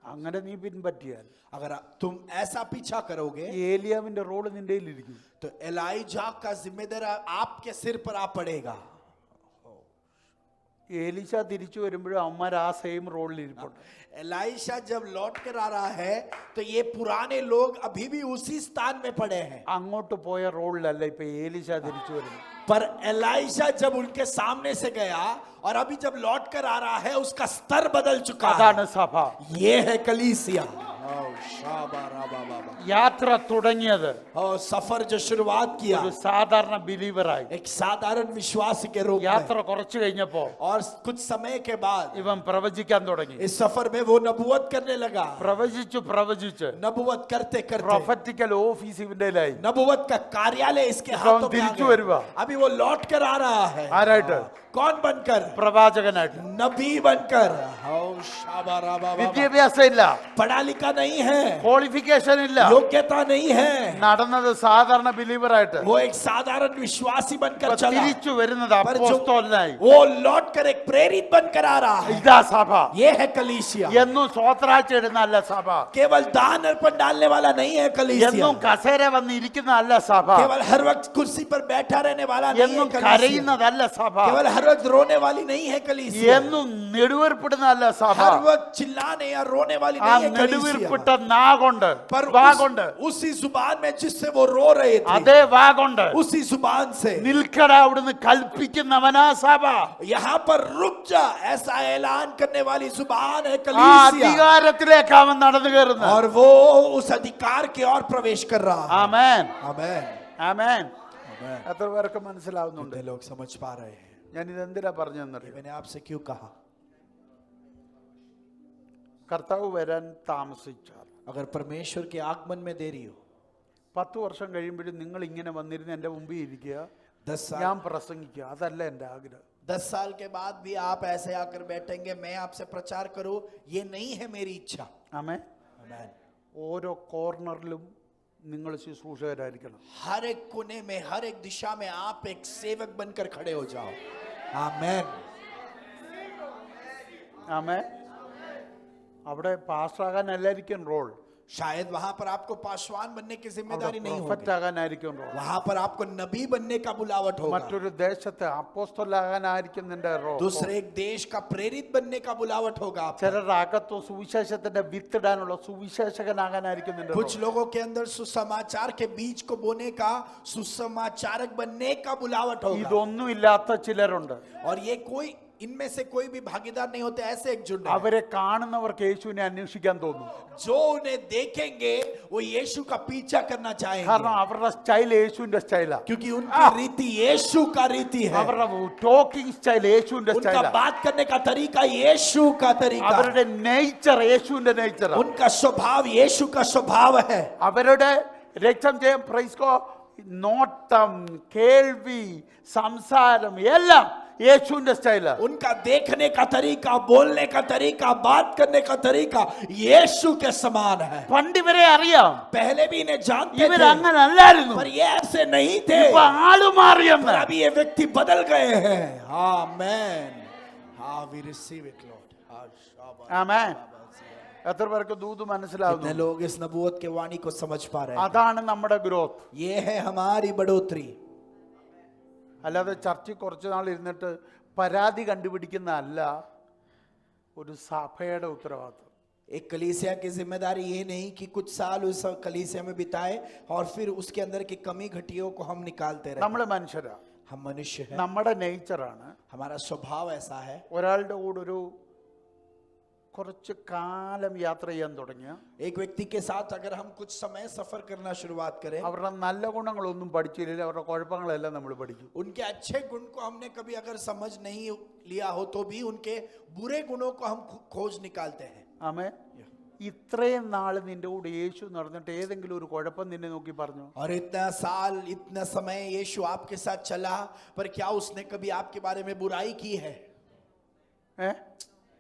അങ്ങനെ നീ പിൻപറ്റിയാൽ अगर तुम ऐसा पीछा करोगे ഏലിയാവിന്റെ റോള് നിന്റെ കയ്യിലിരിക്കും. तो एलाइजा का जिम्मेदार आपके सिर पर आ पड़ेगा। ഏലീശ തിരിച്ചു വരുമ്പോഴും അവന്മാർ ആ സെയിം റോളിൽ ഇരിപ്പുണ്ട്. एलाइशा जब लौट कर आ रहा है तो ये पुराने लोग अभी भी उसी स्थान में पड़े हैं. അങ്ങോട്ട് പോയ റോളിലല്ല ഇപ്പൊ ഏലീശ തിരിച്ചു വരുന്നത്. पर एलाइशा जब उनके सामने से गया और अभी जब लौट कर आ रहा है उसका स्तर बदल चुका है. അതാണ് സഭ. ये है कलीसिया. യാത്ര തുടങ്ങിയത് और सफर जो शुरुआत किया ഒരു സാധാരണ ബിലീവറായി. एक साधारण विश्वासी के रूप യാത്ര में, കുറച്ചു കഴിഞ്ഞപ്പോ और कुछ समय के बाद ഇവൻ പ്രവചിക്കാൻ തുടങ്ങി. इस सफर में वो नबूवत करने लगा. പ്രവചിച്ച് नबूवत करते करते പ്രൊഫറ്റിക്കൽ ഓഫീസ് ഇവന്റെ കയ്യിലായി. नबूवत का कार्यालय इसके तो हाथों में आ തിരിച്ചു गया. വരുവാ. अभी वो लौट कर आ रहा है. ആരായിട്ട്? कौन बनकर? പ്രവാചകനായിട്ട്. नबी बनकर. വിദ്യാഭ്യാസം ഇല്ല, पढ़ा लिखा नहीं है, ക്വാളിഫിക്കേഷൻ ഇല്ല, योग्यता नहीं है. നടന്നത് സാധാരണ ബിലീവറായിട്ട്. वो एक साधारण विश्वासी बनकर चला. തിരിച്ചു വരുന്നത് पर जो അപ്പോസ്തലനായി. वो लौट कर एक प्रेरित बनकर आ रहा है. ഇതാ സഭ. ये है कलीसिया. എന്നും സ്വത്രാഴ്ച ഇടുന്നല്ല സഭ. केवल दान अर्पण डालने वाला नहीं है कलीसिया. എന്നും കസേര വന്ന് ഇരിക്കുന്നതല്ല സഭ. केवल हर वक्त कुर्सी पर बैठा रहने वाला नहीं है എന്നും कलीसिया. കരയുന്നതല്ല സഭ. केवल हर वक्त रोने वाली नहीं है कलीसिया. എന്നും നെടുവേർപ്പെടുന്നതല്ല സഭ. हर वक्त चिल्लाने या रोने वाली ആ नहीं है നെടുവീർപ്പിട്ട कलीसिया. നാകൊണ്ട് पर വാഗുണ്ട്, उसी जुबान में जिससे वो रो रहे थे, അതേ വാഗുണ്ട് उसी जुबान से നിൽക്കട അവിടുന്ന് കൽപ്പിക്കുന്നവനാ സഭ. यहाँ पर रुक जा ऐसा ऐलान करने वाली जुबान है ആ कलीसिया. അധികാരത്തിലേക്ക് അവൻ നടന്നു കയറുന്നത്. और वो उस अधिकार की ओर प्रवेश कर रहा है. ആമേൻ, आमेन. ആമേൻ. आमेन. എത്ര പേർക്ക് മനസ്സിലാവുന്നുണ്ട്? कितने लोग समझ पा रहे हैं? ഞാൻ ഇതെന്തിനാ പറഞ്ഞെന്നറിയാം? मैंने आपसे क्यों कहा? കർത്താവ് വരാൻ താമസിച്ചാൽ, अगर परमेश्वर के आगमन में देरी हो, 10 വർഷം കഴിയുമ്പോഴും നിങ്ങൾ ഇങ്ങനെ വന്നിരുന്ന് എൻ്റെ മുമ്പിൽ ഇരിക്കുക, 10 ഞാൻ साल പ്രസംഗിക്കുക, അതല്ല എൻ്റെ ആഗ്രഹം. 10 साल के बाद भी आप ऐसे आकर बैठेंगे, मैं आपसे प्रचार करूं, ये नहीं है मेरी इच्छा. ആമേൻ. आमेन. ഓരോ കോർണറിലും നിങ്ങൾ ശുശ്രൂഷകരായിരിക്കണം. हर एक कोने में, हर एक दिशा में आप एक सेवक बनकर खड़े हो जाओ. आमेन. ആമേൻ. അവിടെ പാസ്റ്ററാകാൻ എല്ലായിരിക്കും റോൾ. शायद वहां पर आपको पासवान बनने की जिम्मेदारी नहीं പ്രൊഫറ്റ് होगी. ആകാനായിരിക്കും റോൾ. वहां पर आपको नबी बनने का बुलावट होगा. മറ്റൊരു ദേശത്ത് അപ്പോസ്തലനാകാനായിരിക്കും നിന്റെ റോൾ. दूसरे एक देश का प्रेरित बनने का बुलावट होगा आपको. ചിലരുടെ അകത്തോ സുവിശേഷത്തിന്റെ വിത്തിടാനുള്ള സുവിശേഷകനാകാനായിരിക്കും നിന്റെ कुछ लोगों के अंदर सुसमाचार के बीज को बोने का, सुसमाचारक बनने का बुलावट होगा. ഇതൊന്നും ഇല്ലാത്ത ചിലരുണ്ട്. और ये कोई, इनमें से कोई भी भागीदार नहीं होते, ऐसे एक झुंड है. അവരെ കാണുന്നവർക്ക് യേശുവിനെ അന്വേഷിക്കാൻ തോന്നും. जो उन्हें देखेंगे वो यीशु का पीछा करना चाहेंगे, കാരണം അവരുടെ സ്റ്റൈൽ യേശുവിന്റെ സ്റ്റൈലാ. क्योंकि उनकी रीति यीशु का रीति है. അവരുടെ ടോക്കിംഗ് സ്റ്റൈൽ യേശുവിന്റെ उनका സ്റ്റൈലാ. बात करने का तरीका यीशु का तरीका है. അവരുടെ നേച്ചർ യേശുവിന്റെ നേച്ചറാ. उनका स्वभाव यीशु का स्वभाव है. അവരുടെ രക്തം ചെയ്യാൻ പ്രൈസ്കോ നോട്ടം, കേൾവി, സംസാരം എല്ലാം യേശുവിന്റെ സ്റ്റൈലാ. उनका देखने का तरीका, बोलने का तरीका, बात करने का तरीका यीशु के समान है. പണ്ട് ഇവരെ അറിയാം, पहले भी इन्हें जानते ഇവർ थे, അങ്ങനെ അല്ലായിരുന്നു. पर ये ऐसे नहीं थे. ഇപ്പൊ ആള് മാറിയെന്ന്. पर अभी ये व्यक्ति बदल गए हैं. आमेन. हाँ, we receive it, Lord. हाँ, शाबाश. ആമേൻ. എത്ര പേർക്ക് ദൂത് कितने മനസ്സിലാവുന്നു? लोग इस नबूवत के वाणी को समझ पा रहे हैं? അതാണ് നമ്മുടെ ഗ്രോത്ത്. ये है हमारी बढ़ोतरी. അല്ലാതെ ചർച്ചിൽ കുറച്ച് നാൾ ഇരുന്നിട്ട് പരാതി കണ്ടുപിടിക്കുന്നതല്ല ഒരു സഭയുടെ ഉത്തരവാദിത്വം. एक कलीसिया की जिम्मेदारी ये नहीं कि कुछ साल उस कलीसिया में बिताए और फिर उसके अंदर की कमी घटियों को हम निकालते रहे. നമ്മൾ മനുഷ്യരാ, हम मनुष्य हैं. നമ്മുടെ നേച്ചറാണ്. हमारा स्वभाव ऐसा है. ഒരാളുടെ കൂടെ ഒരു കുറച്ച് കാലം യാത്ര ചെയ്യാൻ തുടങ്ങിയ एक व्यक्ति के साथ अगर हम कुछ समय सफर करना शुरुआत करें, അവരുടെ നല്ല ഗുണങ്ങളൊന്നും പഠിച്ചില്ലെങ്കിൽ അവരുടെ കുഴപ്പങ്ങളെല്ലാം നമ്മൾ പഠിക്കും. उनके अच्छे गुण को हमने कभी अगर समझ नहीं लिया हो तो भी उनके बुरे गुणों को हम खोज निकालते हैं. ആമേൻ. ഇത്രയും നാൾ നിന്റെ കൂടെ യേശു നടന്നിട്ട് ഏതെങ്കിലും ഒരു കുഴപ്പം നിന്നെ നോക്കി പറഞ്ഞു? और इतना साल, इतना समय यीशु आपके साथ चला, पर क्या उसने कभी आपके बारे में बुराई की है?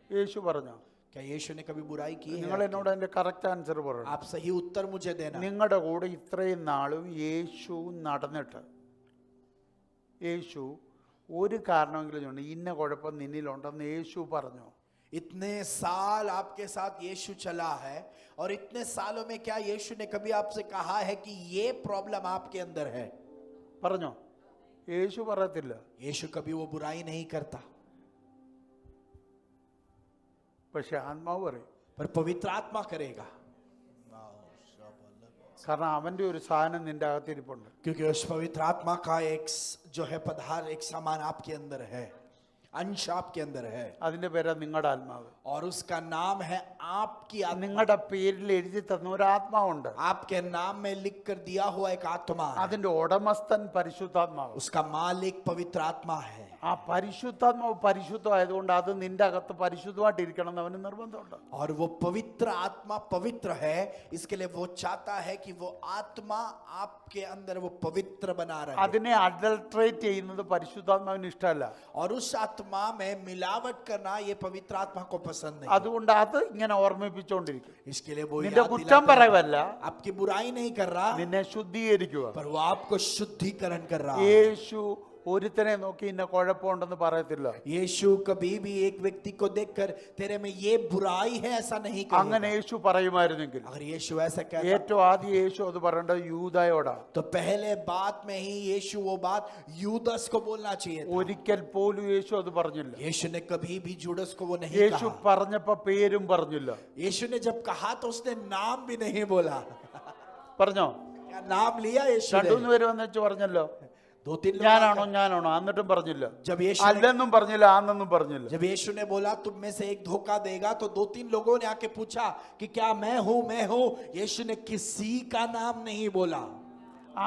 യേശു പറഞ്ഞോ? क्या यीशु ने कभी बुराई की നിങ്ങൾ है? എന്നോട് അതിന്റെ കറക്റ്റ് ആൻസർ പറയണം. आप सही उत्तर मुझे देना. നിങ്ങളുടെ കൂടെ ഇത്രയും നാളും യേശു നടന്നിട്ട് യേശു ഒരു കാരണമെങ്കിലും ഉണ്ട് ഇന്ന കുഴപ്പം നിന്നിലുണ്ടെന്ന് യേശു പറഞ്ഞു? इतने साल आपके साथ यीशु चला है और इतने सालों में क्या यीशु ने कभी आपसे कहा है कि ये प्रॉब्लम आपके अंदर है? പറഞ്ഞോ? യേശു പറയത്തില്ല. यीशु कभी वो बुराई नहीं करता. പക്ഷെ ആത്മാവ് പറയും. पर पवित्र आत्मा करेगा, കാരണം അവൻ്റെ ഒരു സാധനം നിന്റെ അകത്തിരിപ്പുണ്ട്. क्योंकि उस पवित्र आत्मा का एक जो है पदार्थ, एक सामान आपके अंदर है, अंश आपके अंदर है, അതിന്റെ പേരാ നിങ്ങളുടെ ആത്മാവ്. और उसका नाम है आपकी आत्मा. നിങ്ങളുടെ പേരിൽ എഴുതി തന്ന ഒരു ആത്മാവുണ്ട്. आपके नाम में लिख कर दिया हुआ एक आत्मा है. അതിന്റെ ഉടമസ്ഥൻ പരിശുദ്ധാത്മാവ്. उसका मालिक पवित्र आत्मा है. ആ പരിശുദ്ധാത്മാവ് പരിശുദ്ധമായതുകൊണ്ട് അത് നിന്റെ അകത്ത് പരിശുദ്ധമായിട്ടിരിക്കണം എന്ന് അവന് നിർബന്ധമുണ്ട്. और वो पवित्र आत्मा पवित्र है, इसके लिए वो चाहता है कि वो आत्मा आपके अंदर वो पवित्र बना रहे. അതിനെ അഡൾട്രേറ്റ് ചെയ്യുന്നത് പരിശുദ്ധാത്മാവിന് ഇഷ്ടമല്ല. और उस आत्मा में मिलावट करना ये पवित्र आत्मा को पसंद नहीं. അതുകൊണ്ട് അത് ഇങ്ങനെ ഓർമ്മിപ്പിച്ചുകൊണ്ടിരിക്കും. इसके लिए वो നിന്റെ याद കുറ്റം दिलाता है. പറയവല്ല, आपकी बुराई नहीं कर रहा, നിന്നെ ശുദ്ധീകരിക്കുക. पर वो आपको शुद्धिकरण कर रहा है. യേശു ഒരുത്തനെ നോക്കി ഇന്ന കുഴപ്പമുണ്ടെന്ന് പറയത്തില്ല. यीशु कभी भी एक व्यक्ति को देखकर तेरे में ये बुराई है ऐसा नहीं അങ്ങനെ कहेगा. യേശു പറയുമായിരുന്നെങ്കിൽ अगर यीशु ऐसा कहता ഏറ്റവും ആദ്യം യേശു അത് പറയേണ്ടത് യൂദായോടാ. तो पहले बात में ही यीशु वो बात यूदस को बोलना चाहिए था. ഒരിക്കൽ പോലും യേശു അത് പറഞ്ഞില്ല. यीशु ने कभी भी जुडस को वो नहीं യേശു कहा. പറഞ്ഞപ്പോ പേരും പറഞ്ഞില്ല. यीशु ने जब कहा तो उसने नाम भी नहीं बोला. പറഞ്ഞോ? क्या नाम लिया यीशु രണ്ടു ने? പേര് വന്നു പറഞ്ഞല്ലോ, दो तीन लोग ഞാനാണോ आकर- ഞാനാണോ, എന്നിട്ടും പറഞ്ഞില്ല. जब यीशु ने അല്ലെന്നും പറഞ്ഞില്ല, ആന്നെന്നും പറഞ്ഞില്ല. जब यीशु ने बोला तुम में से एक धोखा देगा, तो दो तीन लोगों ने आके पूछा कि क्या मैं हूं. यीशु ने किसी का नाम नहीं बोला.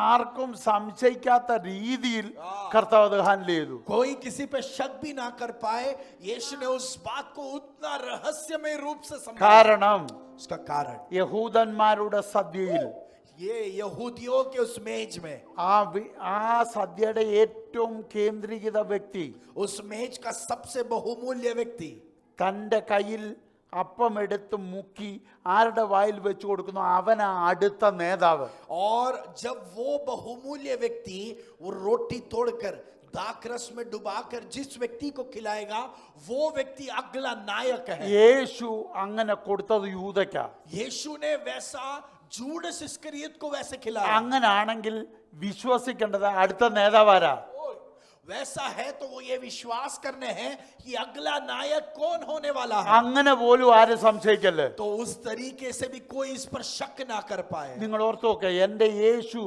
ആർക്കും സംശയിക്കാത്ത രീതിയിൽ കർത്താവ് അത് ഹാൻഡിൽ ചെയ്തു. कोई किसी पे शक भी ना कर पाए. यीशु ने उस बात को उतना रहस्यमय रूप से संभाला. കാരണം उसका कारण യഹൂദന്മാരുടെ സദ്യയിൽ ये यहूदियों के उस मेज में, ആ സദ്യയുടെ ഏറ്റവും കേന്ദ്രീകൃത വ്യക്തി, उस मेज का सबसे बहुमूल्य व्यक्ति തൻ്റെ കയ്യിൽ അപ്പം എടുത്ത് മുക്കി ആരുടെ വായിൽ വെച്ച് കൊടുക്കുന്നു അവനാ അടുത്ത നേതാവ്. और जब वो बहुमूल्य व्यक्ति वो रोटी तोड़कर दाखरस में डुबाकर जिस व्यक्ति को खिलाएगा वो व्यक्ति अगला नायक है. യേശു അങ്ങനെ കൊടുത്തത് യൂദയ്ക്കാ. यीशु ने वैसा जूडस इस्करियत को वैसे खिलाया. അങ്ങനാണെങ്കിൽ വിശ്വസിക്കേണ്ടത് അടുത്ത നേതാവാരാ? वैसा है तो वो ये विश्वास करने हैं कि अगला नायक कौन होने वाला है. അങ്ങനെ പോലും ആരും സംശയിക്കല്ലേ. तो उस तरीके से भी कोई इस पर शक ना कर पाए. നിങ്ങൾ ഓർത്തു നോക്കുക, എൻ്റെ യേശു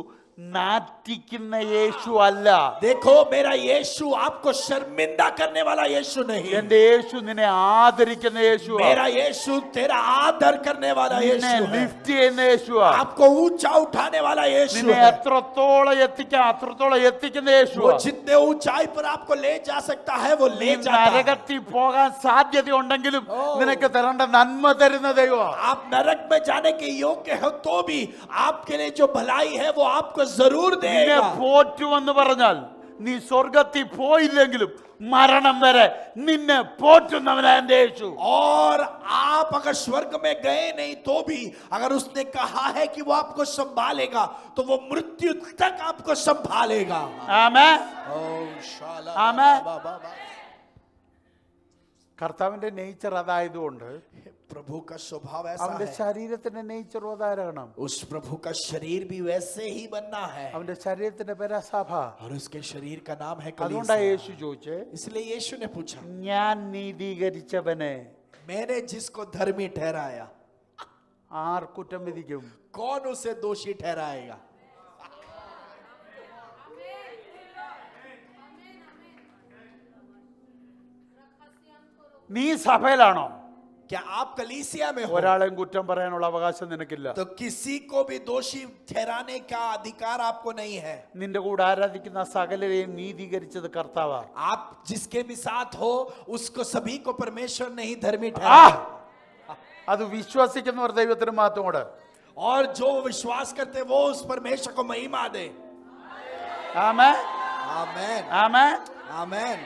നാറ്റിക്കുന്ന യേശു അല്ല. देखो मेरा यीशु आपको शर्मिंदा करने वाला यीशु नहीं. എൻ്റെ യേശു നിന്നെ ആദരിക്കുന്ന യേശുവാ. मेरा यीशु तेरा आदर करने वाला നിന്നെ यीशु है. ലിഫ്റ്റ് ചെയ്യുന്ന യേശുവാ. आपको ऊंचा उठाने वाला यीशु നിന്നെ है. എത്രത്തോളം എത്തിക്കാം അത്രത്തോളം എത്തിക്കുന്ന वो യേശുവാ. जितने ऊंचाई पर आपको ले जा सकता है वो നീ ले जाता है. നരകത്തിൽ പോകാൻ സാധ്യതയുണ്ടെങ്കിലും നിനക്ക് തരേണ്ട നന്മ തരുന്ന ദൈവം. आप नरक में जाने के योग्य हो तो भी आपके लिए जो भलाई है वो आपको जरूर നിന്നെ देगा. പോറ്റുമെന്ന് പറഞ്ഞാൽ നീ സ്വർഗത്തിൽ പോയില്ലെങ്കിലും മരണം വരെ നിന്നെ പോറ്റുന്നവനാ എൻ്റെ യേശു. और आप अगर स्वर्ग में गए नहीं तो भी अगर उसने कहा है कि वो आपको संभालेगा तो वो मृत्यु तक आपको संभालेगा. ആമേൻ. ആമേൻ. आमेन. കർത്താവിന്റെ നേച്ചർ അതായതുകൊണ്ട് प्रभु का स्वभाव ऐसा അവന്റെ है. ശരീരത്തിന്റെ നേച്ചറും അതാരണം. उस प्रभु का शरीर भी वैसे ही बनना है. അവന്റെ ശരീരത്തിന്റെ പേരാ സഭ. और उसके शरीर का नाम है അതുകൊണ്ടാ कलीसिया. യേശു ചോദിച്ചേ, इसलिए यीशु ने पूछा ഞാൻ നീതീകരിച്ചവനെ मैंने जिसको धर्मी ठहराया ആർ കുറ്റം വിധിക്കും? कौन उसे दोषी ठहराएगा. നീ സഭയിലാണോ? क्या आप कलीसिया में हो ഒരാളെയും കുറ്റം പറയാനുള്ള അവകാശം നിനക്കില്ല. तो किसी को भी दोषी ठहराने का अधिकार आपको नहीं है. നിന്റെ കൂടെ ആരാധിക്കുന്ന സകലരെയും നീതീകരിച്ചത് കർത്താവാ. आप जिसके भी साथ हो उसको सभी को परमेश्वर नहीं धर्मी ആ ठहराया. അത് വിശ്വസിക്കുന്നവർ ദൈവത്തിന് മാത്രമോട്. और जो विश्वास करते वो उस परमेश्वर को महिमा दे. ആമേൻ. आमेन. ആമേൻ. आमेन.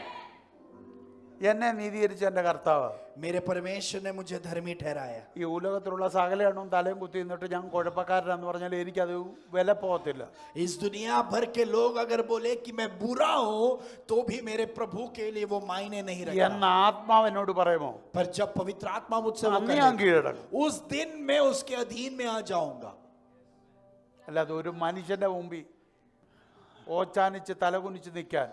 എന്നെ നീതീകരിച്ച എൻ്റെ കർത്താവ്. मेरे परमेश्वर ने मुझे धर्मी ठहराया. ഈ ഉലകത്തിലുള്ള സകലയെണ്ണവും തലയും കുത്തി നിന്നിട്ട് ഞാൻ കുഴപ്പക്കാരനാന്ന് പറഞ്ഞാൽ എനിക്കത് വില പോകത്തില്ല. इस दुनिया भर के लोग अगर बोले कि मैं बुरा हूं तो भी मेरे प्रभु के लिए वो मायने नहीं रखता. എന്ന ആത്മാവ് എന്നോട് പറയുമോ, पर जब पवित्र आत्मा मुझसे वो അന്ന് ഞാൻ कहेगा, കീഴടങ്ങും. उस दिन मैं उसके अधीन में आ जाऊंगा. അല്ലാതെ ഒരു മനുഷ്യന്റെ മുമ്പിൽ ഓച്ചാനിച്ച് തലകുനിച്ച് നിൽക്കാൻ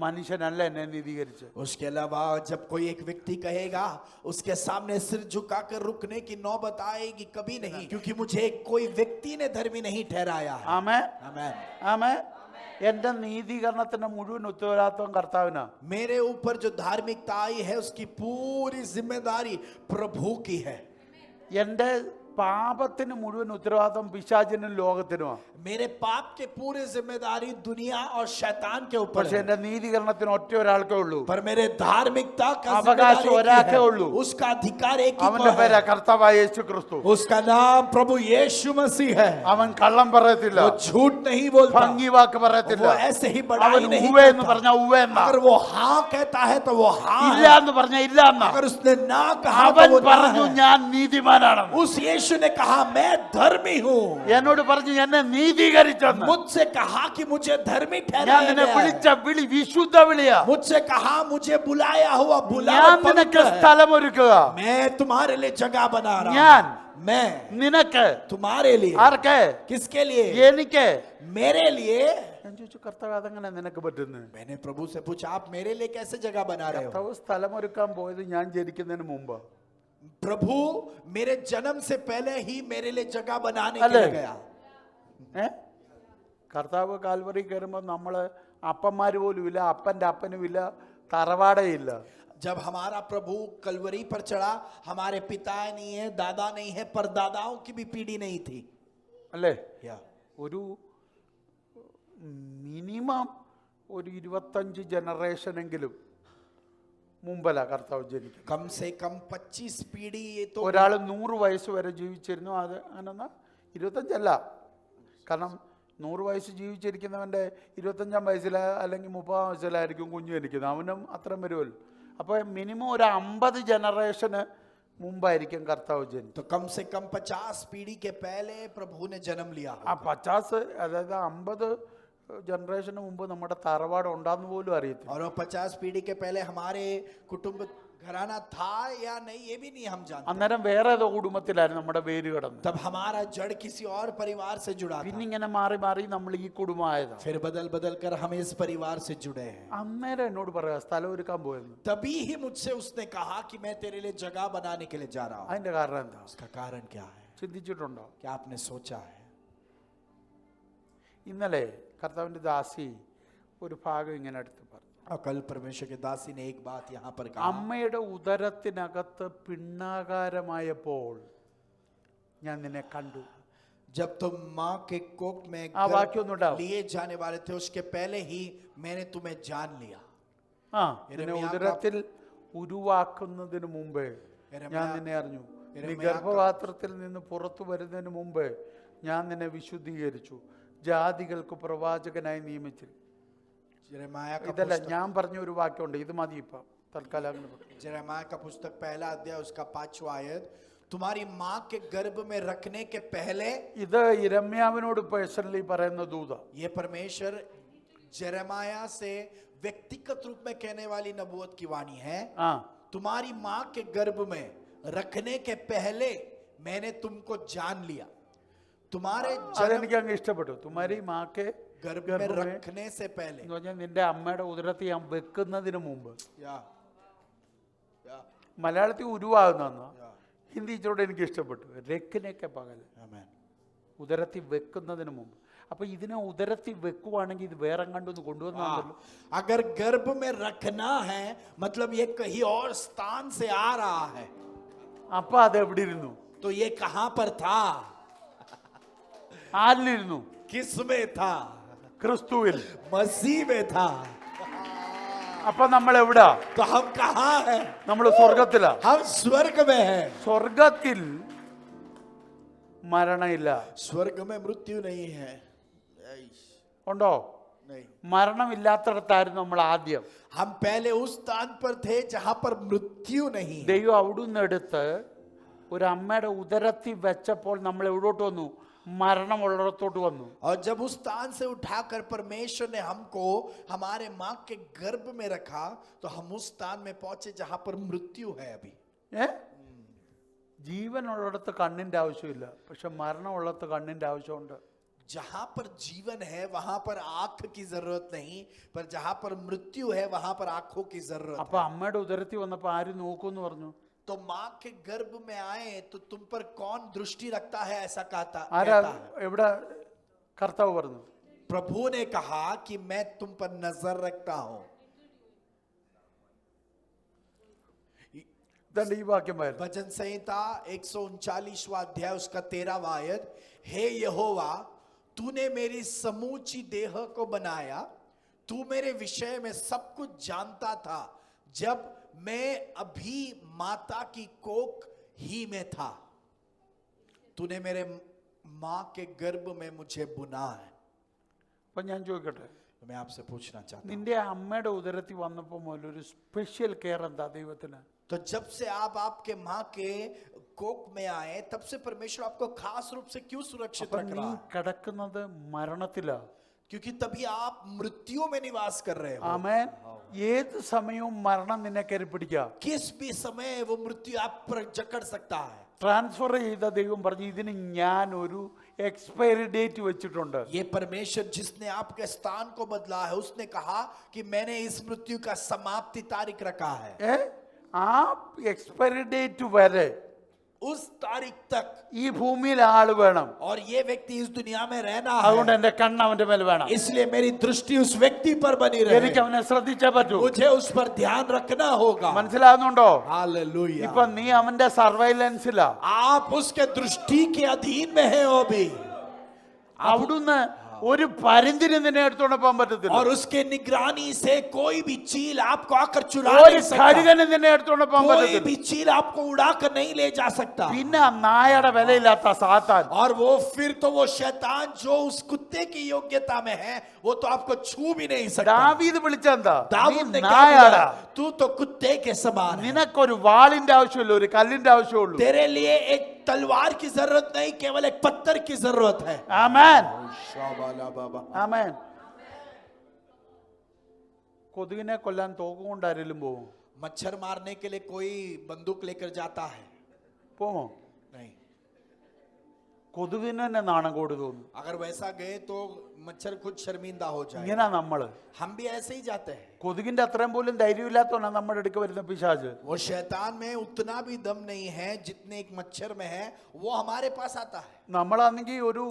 മനുഷ്യനല്ല എന്നെ നീതീകരിച്ച്. उसके अलावा जब कोई एक व्यक्ति कहेगा उसके सामने सिर झुकाकर रुकने की नौबत आएगी कभी नहीं, क्योंकि मुझे कोई व्यक्ति ने धर्मी नहीं ठहराया है. ആമേൻ आमेन. ആമേൻ. എന്റെ നീതീകരണത്തിന്റെ മുഴുവൻ ഉത്തരവാദിത്വം കർത്താവിനാ. मेरे ऊपर जो धार्मिकता आई है उसकी पूरी जिम्मेदारी प्रभु की है. എന്റെ പാപത്തിന് മുഴുവൻ ഉത്തരവാദിത്വം പിശാചിനും ലോകത്തിനുമാണ്. मेरे पाप के पूरे जिम्मेदारी दुनिया और शैतान के ऊपर പക്ഷെ है. എന്റെ നീതീകരണത്തിന് ഒറ്റ ഒരാൾക്കേ ഉള്ളൂ. पर मेरे धार्मिकता का अवकाश जिम्मेदारी ഒരാൾക്കേ एक ही ഉള്ളൂ. है. उसका अधिकार एक ही അവന്റെ को പേരാ है. കർത്താവായ യേശു ക്രിസ്തു. उसका नाम प्रभु यीशु मसीह है. അവൻ കള്ളം പറയത്തില്ല, वो झूठ नहीं बोलता, ഭംഗി വാക്ക് പറയത്തില്ല. वो ऐसे ही बड़ाई അവൻ नहीं ഉവ്വ എന്ന് करता. പറഞ്ഞാൽ ഉവ്വ എന്നാ, अगर वो हाँ कहता है तो वो हाँ ഇല്ല है. എന്ന് പറഞ്ഞാൽ ഇല്ല എന്നാ. अगर उसने ना कहा तो അവൻ वो ना പറഞ്ഞു है. ഞാൻ നീതിമാനാണെന്ന്. उस यीशु ने कहा मैं धर्मी हूँ. എന്നോട് പറഞ്ഞു എന്നെ നീതീകരിച്ചെന്ന്. मुझसे कहा कि मुझे धर्मी ഞാൻ ठहराया നിന്നെ गया है. വിളിച്ച വിളി വിശുദ്ധ വിളിയാ. मुझसे कहा मुझे बुलाया हुआ ഞാൻ बुलावा നിനക്ക് पवित्र है. സ്ഥലമൊരുക്കുക. मैं तुम्हारे लिए जगह बना रहा ഞാൻ हूं. मैं നിനക്ക് तुम्हारे लिए. ആർക്ക്? किसके लिए? എനിക്ക്. मेरे लिए. ഞാൻ ചോദിച്ചു കർത്താവ് അതെങ്ങനെ നിനക്ക് പറ്റുന്നത്? मैंने प्रभु से पूछा आप मेरे लिए कैसे जगह बना रहे हो? കർത്താവ് സ്ഥലമൊരുക്കാൻ പോയത് ഞാൻ ജനിക്കുന്നതിന് മുമ്പ്. प्रभु मेरे जन्म से पहले ही मेरे लिए जगह बनाने के अले। लिए गया. കർത്താവ് കാൽവറി കയറുമ്പോൾ നമ്മള് അപ്പന്മാര് പോലും ഇല്ല, അപ്പന്റെ അപ്പനും ഇല്ല, തറവാടേ ഇല്ല. जब हमारा प्रभु कलवरी पर चढ़ा हमारे पिता नहीं है, दादा नहीं है, परदादाओं की भी पीढ़ी नहीं थी. അല്ലേ? या ഒരു മിനിമം ഒരു 25 ജനറേഷനെങ്കിലും മുമ്പല്ല കർത്താവ് ജനിക്കും. कम से कम 25 पीढ़ी. ये तो ഒരാൾ 100 വയസ്സ് വരെ ജീവിച്ചിരുന്നു. അത് അങ്ങനെ 25 അല്ല, കാരണം 100 വയസ്സ് ജീവിച്ചിരിക്കുന്നവൻ്റെ 25-ാം വയസ്സിൽ അല്ലെങ്കിൽ 30-ാം വയസ്സിലായിരിക്കും കുഞ്ഞു ജനിക്കുന്നത്. അവനും അത്രയും വരുമല്ലോ. അപ്പോൾ മിനിമം ഒരു 50 ജനറേഷന് മുമ്പായിരിക്കും കർത്താവ് ജനിച്ചത്. तो कम से कम 50 पीढ़ी के पहले प्रभु ने जन्म लिया. ആ 50 അതായത് 50 ജനറേഷന് മുമ്പ് നമ്മുടെ തറവാട് ഉണ്ടാകുന്ന പോലും അറിയത്തില്ല. और वो 50 पीढ़ी के पहले हमारे कुटुंब घराना था या नहीं ये भी नहीं हम जानते. അന്നേരം വേറെ ഏതോ കുടുംബത്തിലായിരുന്നു നമ്മുടെ പേര് കിടന്നത്. तब हमारा जड़ किसी और परिवार से जुड़ा था. പിന്നെ ഇങ്ങനെ മാറി മാറി നമ്മൾ ഈ കുടുംബമായതാണ്. फिर बदल बदल कर हम इस परिवार से जुड़े हैं. അന്നേരം എന്നോട് പറയാ സ്ഥലം ഒരുക്കാൻ പോയെന്ന്. तभी ही मुझसे उसने कहा कि मैं तेरे लिए जगह बनाने के लिए जा रहा हूँ. അതിന്റെ കാരണം എന്താ उसका कारण क्या है? ചിന്തിച്ചിട്ടുണ്ടോ? क्या आपने सोचा है? ഇന്നലെ കർത്താവിന്റെ ദാസി ഒരു ഭാഗം ഇങ്ങനെ എടുത്ത് പറഞ്ഞു. और कल परमेश्वर के दासी ने एक बात यहाँ पर कहा. അമ്മയുടെ ഉദരത്തിനകത്ത് പിണ്ണാകാരമായപ്പോൾ ഞാൻ നിന്നെ കണ്ടു. जब तुम माँ के कोख में ആ വാക്യം ഒന്നുണ്ടാവും. लिए जाने वाले थे उसके पहले ही मैंने तुम्हें जान लिया. ആ നിന്നെ ഉദരത്തിൽ ഉരുവാക്കുന്നതിന് മുമ്പേ ഞാൻ നിന്നെ അറിഞ്ഞു. നീ ഗർഭപാത്രത്തിൽ നിന്ന് പുറത്തു വരുന്നതിന് മുമ്പേ ഞാൻ നിന്നെ വിശുദ്ധീകരിച്ചു, ജാതികൾക്ക് പ്രവാചകനായി നിയമിച്ചു. ഇതല്ല ഞാൻ പറഞ്ഞ ഒരു വാക്യമുണ്ട്, ഇത് മതി ഇപ്പം തൽക്കാലം അങ്ങനെ പറയും. यिर्मयाह का पुस्तक पहला अध्याय उसका 5वां आयत. तुम्हारी माँ के गर्भ में रखने के पहले. ഇത് യിരെമ്യാവിനോട് പേഴ്സണലി പറയുന്ന ദൂത. ये परमेश्वर यिर्मयाह से व्यक्तिगत रूप में कहने वाली नबूवत की वाणी है. ആ तुम्हारी माँ के गर्भ में रखने के पहले मैंने तुमको जान लिया. तुम्हारे जन्म അതെനിക്ക് അങ്ങ് ഇഷ്ടപ്പെട്ടു. തുമാരി മാക്കെ गर्भ में रखने से पहले. എന്ന് പറഞ്ഞാൽ നിന്റെ അമ്മയുടെ ഉദരത്തിൽ ഞാൻ വെക്കുന്നതിന് മുമ്പ്. या या മലയാളത്തിൽ ഉരുവാകുന്ന, ഹിന്ദി ഇച്ചിലൂടെ എനിക്ക് ഇഷ്ടപ്പെട്ടു. രക്കിനൊക്കെ പകല് आमेन. ഉദരത്തിൽ വെക്കുന്നതിന് മുമ്പ്. അപ്പൊ ഇതിനെ ഉദരത്തിൽ വെക്കുവാണെങ്കിൽ ഇത് വേറെ കണ്ടൊന്ന് കൊണ്ടുവന്നല്ലോ. अगर गर्भ में रखना है मतलब ये कहीं और स्थान से आ रहा है. അപ്പൊ അത് എവിടെ ഇരുന്നു? तो ये कहां पर था? ആരിലിരുന്നു? किस में था? ക്രിസ്തുവിൽ. मसीह में था. അപ്പൊ നമ്മൾ എവിടാ? तो हम कहां हैं? നമ്മൾ സ്വർഗത്തിലാ. हम स्वर्ग में हैं. സ്വർഗത്തിൽ മരണമില്ല. स्वर्ग में मृत्यु नहीं है. ഉണ്ടോ? नहीं. മരണമില്ലാത്തടത്തായിരുന്നു നമ്മൾ ആദ്യം. हम पहले उस स्थान पर थे जहां पर मृत्यु नहीं. ദൈവം അവിടുന്ന് എടുത്ത് ഒരു അമ്മയുടെ ഉദരത്തിൽ വെച്ചപ്പോൾ നമ്മൾ എവിടോട്ട് വന്നു? മരണമുള്ളിടത്തോട്ട് വന്നു. और जब उस स्थान से उठाकर परमेश्वर ने हमको हमारे माँ के गर्भ में रखा तो हम उस स्थान में पहुंचे जहां पर मृत्यु है. अभी ജീവനുള്ളിടത്ത് കണ്ണിന്റെ ആവശ്യമില്ല, പക്ഷെ മരണമുള്ളിടത്ത് കണ്ണിന്റെ ആവശ്യമുണ്ട്. जहां पर जीवन है वहां पर आंख की जरूरत नहीं, पर जहां पर मृत्यु है वहां पर आंखों की जरूरत അപ്പൊ है। അമ്മയുടെ ഉദരത്തിൽ വന്നപ്പോ ആര് നോക്കൂന്ന് പറഞ്ഞു? तो माँ के गर्भ में आए तो तुम पर कौन दृष्टि रखता है, ऐसा ആരാ? कहता है। എവിടെ കർത്താവ് പറഞ്ഞു? प्रभु ने कहा कि मैं तुम पर नजर रखता हूं। ഇതാണ് ഈ വാക്യം വരുന്നത്. भजन संहिता 139वां अध्याय उसका 13वां आयत, हे यहोवा तूने मेरी समूची देह को बनाया, तू मेरे विषय में सब कुछ जानता था जब मैं अभी माता की कोख ही में था, तूने मेरे मां के गर्भ में मुझे बुना है। അപ്പൊ ഞാൻ ചോദിക്കട്ടെ, मैं आपसे पूछना चाहता हूं, നിന്റെ അമ്മയുടെ ഉദരത്തിൽ വന്നപ്പോ മുതൽ ഒരു സ്പെഷ്യൽ കെയർ എന്താ ദൈവത്തിന്? तो जब से आप आपके मां के कोख में आए तब से परमेश्वर आपको खास रूप से क्यों सुरक्षित അപ്പൊ रख നീ रहा है? കിടക്കുന്നത് മരണത്തിലാ. क्योंकि तभी आप मृत्यु में निवास कर रहे हो। ആമേൻ. ഏത് സമയവും മരണം നിന്നെ കയറി പിടിക്കാം. किस भी समय वो मृत्यु आप पर जकड़ सकता है। ട്രാൻസ്ഫർ ചെയ്ത ദൈവം പറഞ്ഞു, ഇതിന് ഞാൻ ഒരു എക്സ്പയറി ഡേറ്റ് വെച്ചിട്ടുണ്ട്. ये परमेश्वर जिसने आपके स्थान को बदला है उसने कहा कि मैंने इस मृत्यु का समाप्ति तारीख रखा है। ആ എക്സ്പയറി ഡേറ്റ് വരെ उस तारीख तक ഈ ഭൂമിയിൽ ആള് വേണം. और ये व्यक्ति इस दुनिया में रहना അതുകൊണ്ട് है, എന്റെ കണ്ണ് അവന്റെ മേൽ വേണം. इसलिए मेरी दृष्टि उस व्यक्ति पर बनी എനിക്ക് रहे, അവനെ ശ്രദ്ധിച്ചേ പറ്റൂ. मुझे उस पर ध्यान रखना होगा। മനസ്സിലാകുന്നുണ്ടോ? हालेलुया। ഇപ്പൊ നീ അവന്റെ സർവൈലൻസിലാ. आप उसके दृष्टि के अधीन में है अभी, അവിടുന്ന് ഒരു പരിന്തിന് നിന്നെ എടുത്തോണ്ട് പോകാൻ പറ്റത്തില്ല. और उसके निगरानी से कोई भी चील आपको आकर चुरा ഒരു नहीं सकता, കഴുകന് നിന്നെ എടുത്തോണ്ട് പോകാൻ कोई പറ്റത്തില്ല. भी चील आपको उड़ाकर नहीं ले जा सकता। പിന്നെ ആ നായയുടെ വിലയില്ലാത്ത സാത്താൻ, और वो फिर तो वो शैतान जो उस कुत्ते की योग्यता में है वो तो आपको छू भी नहीं सकता। ദാവീദ് വിളിച്ചെന്താ? നീ दाऊद ने क्या നായാടാ. बोला? तू तो कुत्ते के समान है, നിനക്കൊരു വാളിന്റെ ആവശ്യമില്ല, ഒരു കല്ലിന്റെ ആവശ്യമുള്ളൂ. तेरे लिए एक तलवार की जरूरत नहीं, केवल एक पत्थर की जरूरत है। ആമേൻ. शाबाला बाबा। ആമേൻ. കൊതുകിനെ കൊല്ലാൻ തോക്ക് കൊണ്ട് ആരെങ്കിലും പോവും? मच्छर मारने के लिए कोई बंदूक लेकर जाता है? പോമോ? नहीं। കൊതുകിന് തന്നെ നാണം കൂടി തോന്നും. अगर वैसा गए तो मच्छर खुद शर्मिंदा हो जाए। ഇങ്ങനെ നമ്മള് हम भी ऐसे ही जाते हैं। കൊതുകിന്റെ അത്രയും പോലും ധൈര്യമില്ലാത്തതാണ് നമ്മുടെ അടുക്ക് വരുന്ന പിശാച്. वो शैतान में उतना भी दम नहीं है जितने एक मच्छर में है, वो हमारे पास आता है। നമ്മളാണെങ്കിൽ ഒരു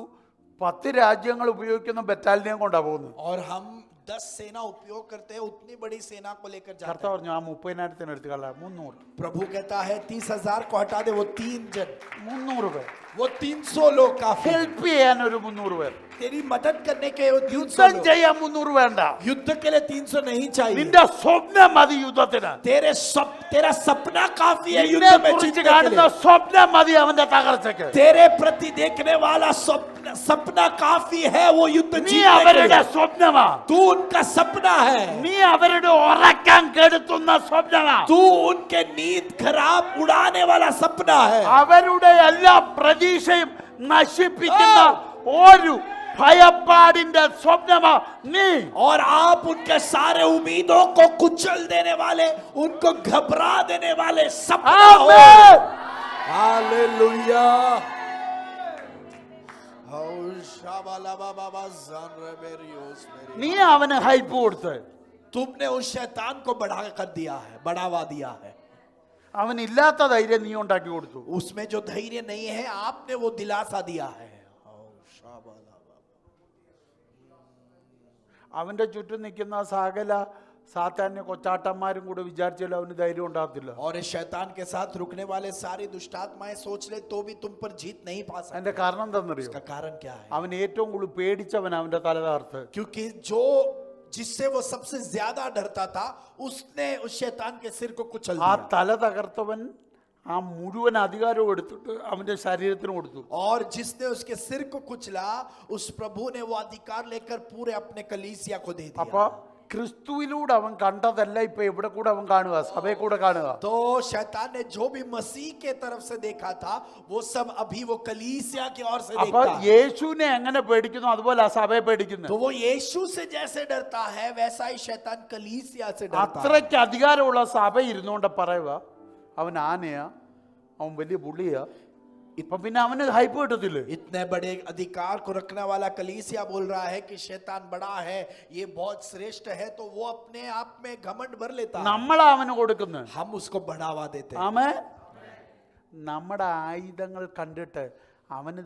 10 രാജ്യങ്ങൾ ഉപയോഗിക്കുന്ന ബറ്റാലിയൻ കൊണ്ടാ പോകുന്നത്. और हम 10 सेना उपयोग करते हैं, उतनी बड़ी सेना को लेकर जाते കർത്താവ് हैं। പറഞ്ഞു, ആ 30,000 എടുത്ത് കളയാ. 300 प्रभु कहता है 30,000 को हटा दे, वो 3 जन, 300 പേർ. वो 300 लोग काफी हैं। ഹെൽപ്പ് ചെയ്യാൻ ഒരു 300 പേർ. तेरी मदद करने के वो 300 യുദ്ധം लोग। ചെയ്യാൻ 300 വേണ്ട. युद्ध के लिए 300 नहीं चाहिए, നിന്റെ സ്വപ്നം മതി യുദ്ധത്തിന്. तेरा सपना काफी है നിന്നെ युद्ध में കുറിച്ച് जीतने के കാണുന്ന लिए। സ്വപ്നം മതി അവന്റെ തകർച്ചയ്ക്ക്. तेरे प्रति देखने वाला सपना काफी है वो युद्ध നീ जीतने के അവരുടെ लिए। സ്വപ്നമാ. तू उनका सपना है, നീ അവരുടെ ഉറക്കം കെടുത്തുന്ന സ്വപ്നമാ. तू उनके नींद खराब उड़ाने वाला सपना है। അവരുടെ എല്ലാ പ്രതീക്ഷയും നശിപ്പിക്കുന്ന ഒരു ഭയപ്പാടിന്റെ സ്വപ്നമാ നീ. और आप उनके सारे उम्मीदों को कुचल देने वाले, उनको घबरा देने वाले सपना हो। ആമേൻ. हालेलुया। നീ അവന് ഹൈപ്പ് കൊടുത്ത് तुमने उस शैतान को बढ़ा कर दिया है, बढ़ावा दिया है। അവൻ ഇല്ലാത്ത ധൈര്യം നീ ഉണ്ടാക്കി കൊടുത്തു. उसमें जो धैर्य नहीं है आपने वो दिलासा दिया है। അവന്റെ ചുറ്റും നിൽക്കുന്ന സകല സാത്താന്യ കൊച്ചാട്ടന്മാരും കൂടെ വിചാരിച്ചാലും അവന് ധൈര്യം ഉണ്ടാകത്തില്ല. और इस शैतान के साथ रुकने वाले सारी दुष्टात्माएं सोच ले तो भी तुम पर जीत नहीं पा सकते। അതിന്റെ കാരണം എന്താണെന്നറിയോ? इसका कारण क्या है? അവൻ ഏറ്റവും കൂടുതൽ പേടിച്ചവൻ അവന്റെ തല തകർത്ത്. क्योंकि जो जिससे वो सबसे ज्यादा डरता था उसने उस शैतान के सिर को कुचल ആ दिया। തല തകർത്തവൻ ആ മുഴുവൻ അധികാരവും എടുത്തിട്ട് അവന്റെ ശരീരത്തിന് കൊടുത്തു. और जिसने उसके सिर को कुचला उस प्रभु ने वो अधिकार लेकर पूरे अपने कलीसिया को दे അപ്പൊ दिया। ക്രിസ്തുവിലൂടെ അവൻ കണ്ടതല്ല ഇപ്പൊ ഇവിടെ കൂടെ അവൻ കാണുക, സഭയെ കൂടെ കാണുക. तो शैतान ने जो भी मसीह के तरफ से देखा था वो सब अभी वो कलीसिया की ओर से അപ്പൊ देखता है। യേശുവിനെ എങ്ങനെ പേടിക്കുന്നു അതുപോലെ ആ സഭയെ പേടിക്കുന്നു. तो वो यीशु से जैसे डरता है वैसा ही शैतान कलीसिया से डरता है। അത്രയ്ക്ക് അധികാരമുള്ള സഭ ഇരുന്നുകൊണ്ട് പറയുക അവൻ ആനയാ, അവൻ വലിയ പുള്ളിയാ, ഇപ്പൊ പിന്നെ അവന് ഹൈപ്പ് കിട്ടത്തില്ലേ? इतने बड़े अधिकार को रखने वाला कलीसिया बोल रहा है कि शैतान बड़ा है, ये बहुत श्रेष्ठ है, तो वो अपने आप में घमंड भर लेता है। നമ്മളാ അവന് കൊടുക്കുന്നത്. हम उसको बढ़ावा देते हैं। ആമേൻ. നമ്മുടെ ആയുധങ്ങൾ കണ്ടിട്ട് അവന്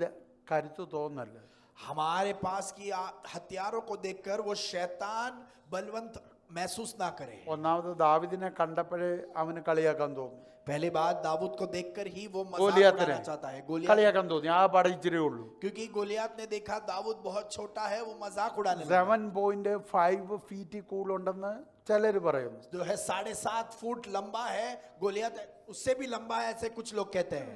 കരുത്ത് തോന്നല്ല. हमारे पास की हथियारों को देखकर वो शैतान बलवंत महसूस ना करे। ഒന്നാമത് ദാവീദിനെ കണ്ടപ്പോഴേ അവന് കളിയാക്കാൻ തോന്നി. पहली बात, दाऊद को देखकर ही वो मजाक गोलियत उड़ाना ने चाहता है। गोलियत, കളിയാക്കാൻ തോന്നി. ആ പട ഇച്ചിരി ഉള്ളൂ. क्योंकि गोलियत ने देखा दाऊद बहुत छोटा है, वो मजाक उड़ाने लगा। 7.5 ഫീറ്റ് കൂടുണ്ടെന്ന് ചിലര് പറയുന്നു. जो है 7.5 फुट लंबा है, गोलियत उससे भी लंबा है, ऐसे कुछ लोग कहते हैं।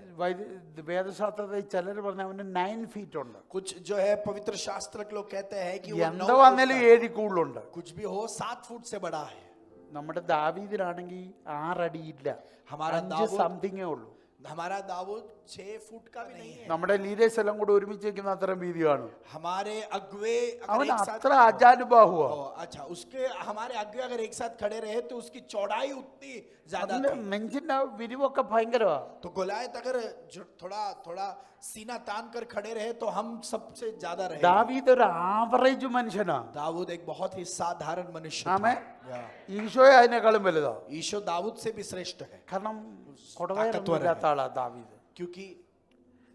വേദശാസ്ത്രത്തിൽ ചിലര് പറഞ്ഞ അവന് 9 ഫീറ്റ് ഉണ്ട്. कुछ जो है पवित्र शास्त्र के लोग कहते हैं कि वो എന്താ വന്നാലും 7 കൂടുതലുണ്ട്. कुछ भी हो 7 फुट से बड़ा है। നമ്മുടെ ദാവീദിനാണെങ്കിൽ 6 അടി ഇല്ല, हमारा 5 दाऊद സംതിങ്ങേ ഉള്ളൂ. हमारा दाऊद 6 फुट का भी नहीं है। നമ്മുടെ ലീഡേഴ്സ് എല്ലാം കൂടെ ഒരുമിച്ച് നിൽക്കുന്ന അത്രയും വീതി കാണും. हमारे अगुवे अगर അവൻ एक साथ, അത്ര അജാനുബാഹുവാ. अच्छा, उसके हमारे अगुवे अगर एक साथ खड़े रहे तो उसकी चौड़ाई उतनी ज्यादा അതിന്റെ थी। നെഞ്ചിന്റെ വിരിവൊക്കെ ഭയങ്കരമാ. तो गोलायत अगर थोड़ा थोड़ा सीना तान कर खड़े रहे तो हम सबसे ज्यादा रहे। ദാവീദ് ഒരു ആവറേജ് മനുഷ്യനാ. दाऊद एक बहुत ही साधारण मनुष्य ആമേൻ. था। ഈശോയെ അതിനേക്കാളും വലുതാ. ईशो दाऊद से भी श्रेष्ठ है, കാരണം കൊടവയറില്ലാത്ത ആളാ ദാവീദ്. क्योंकि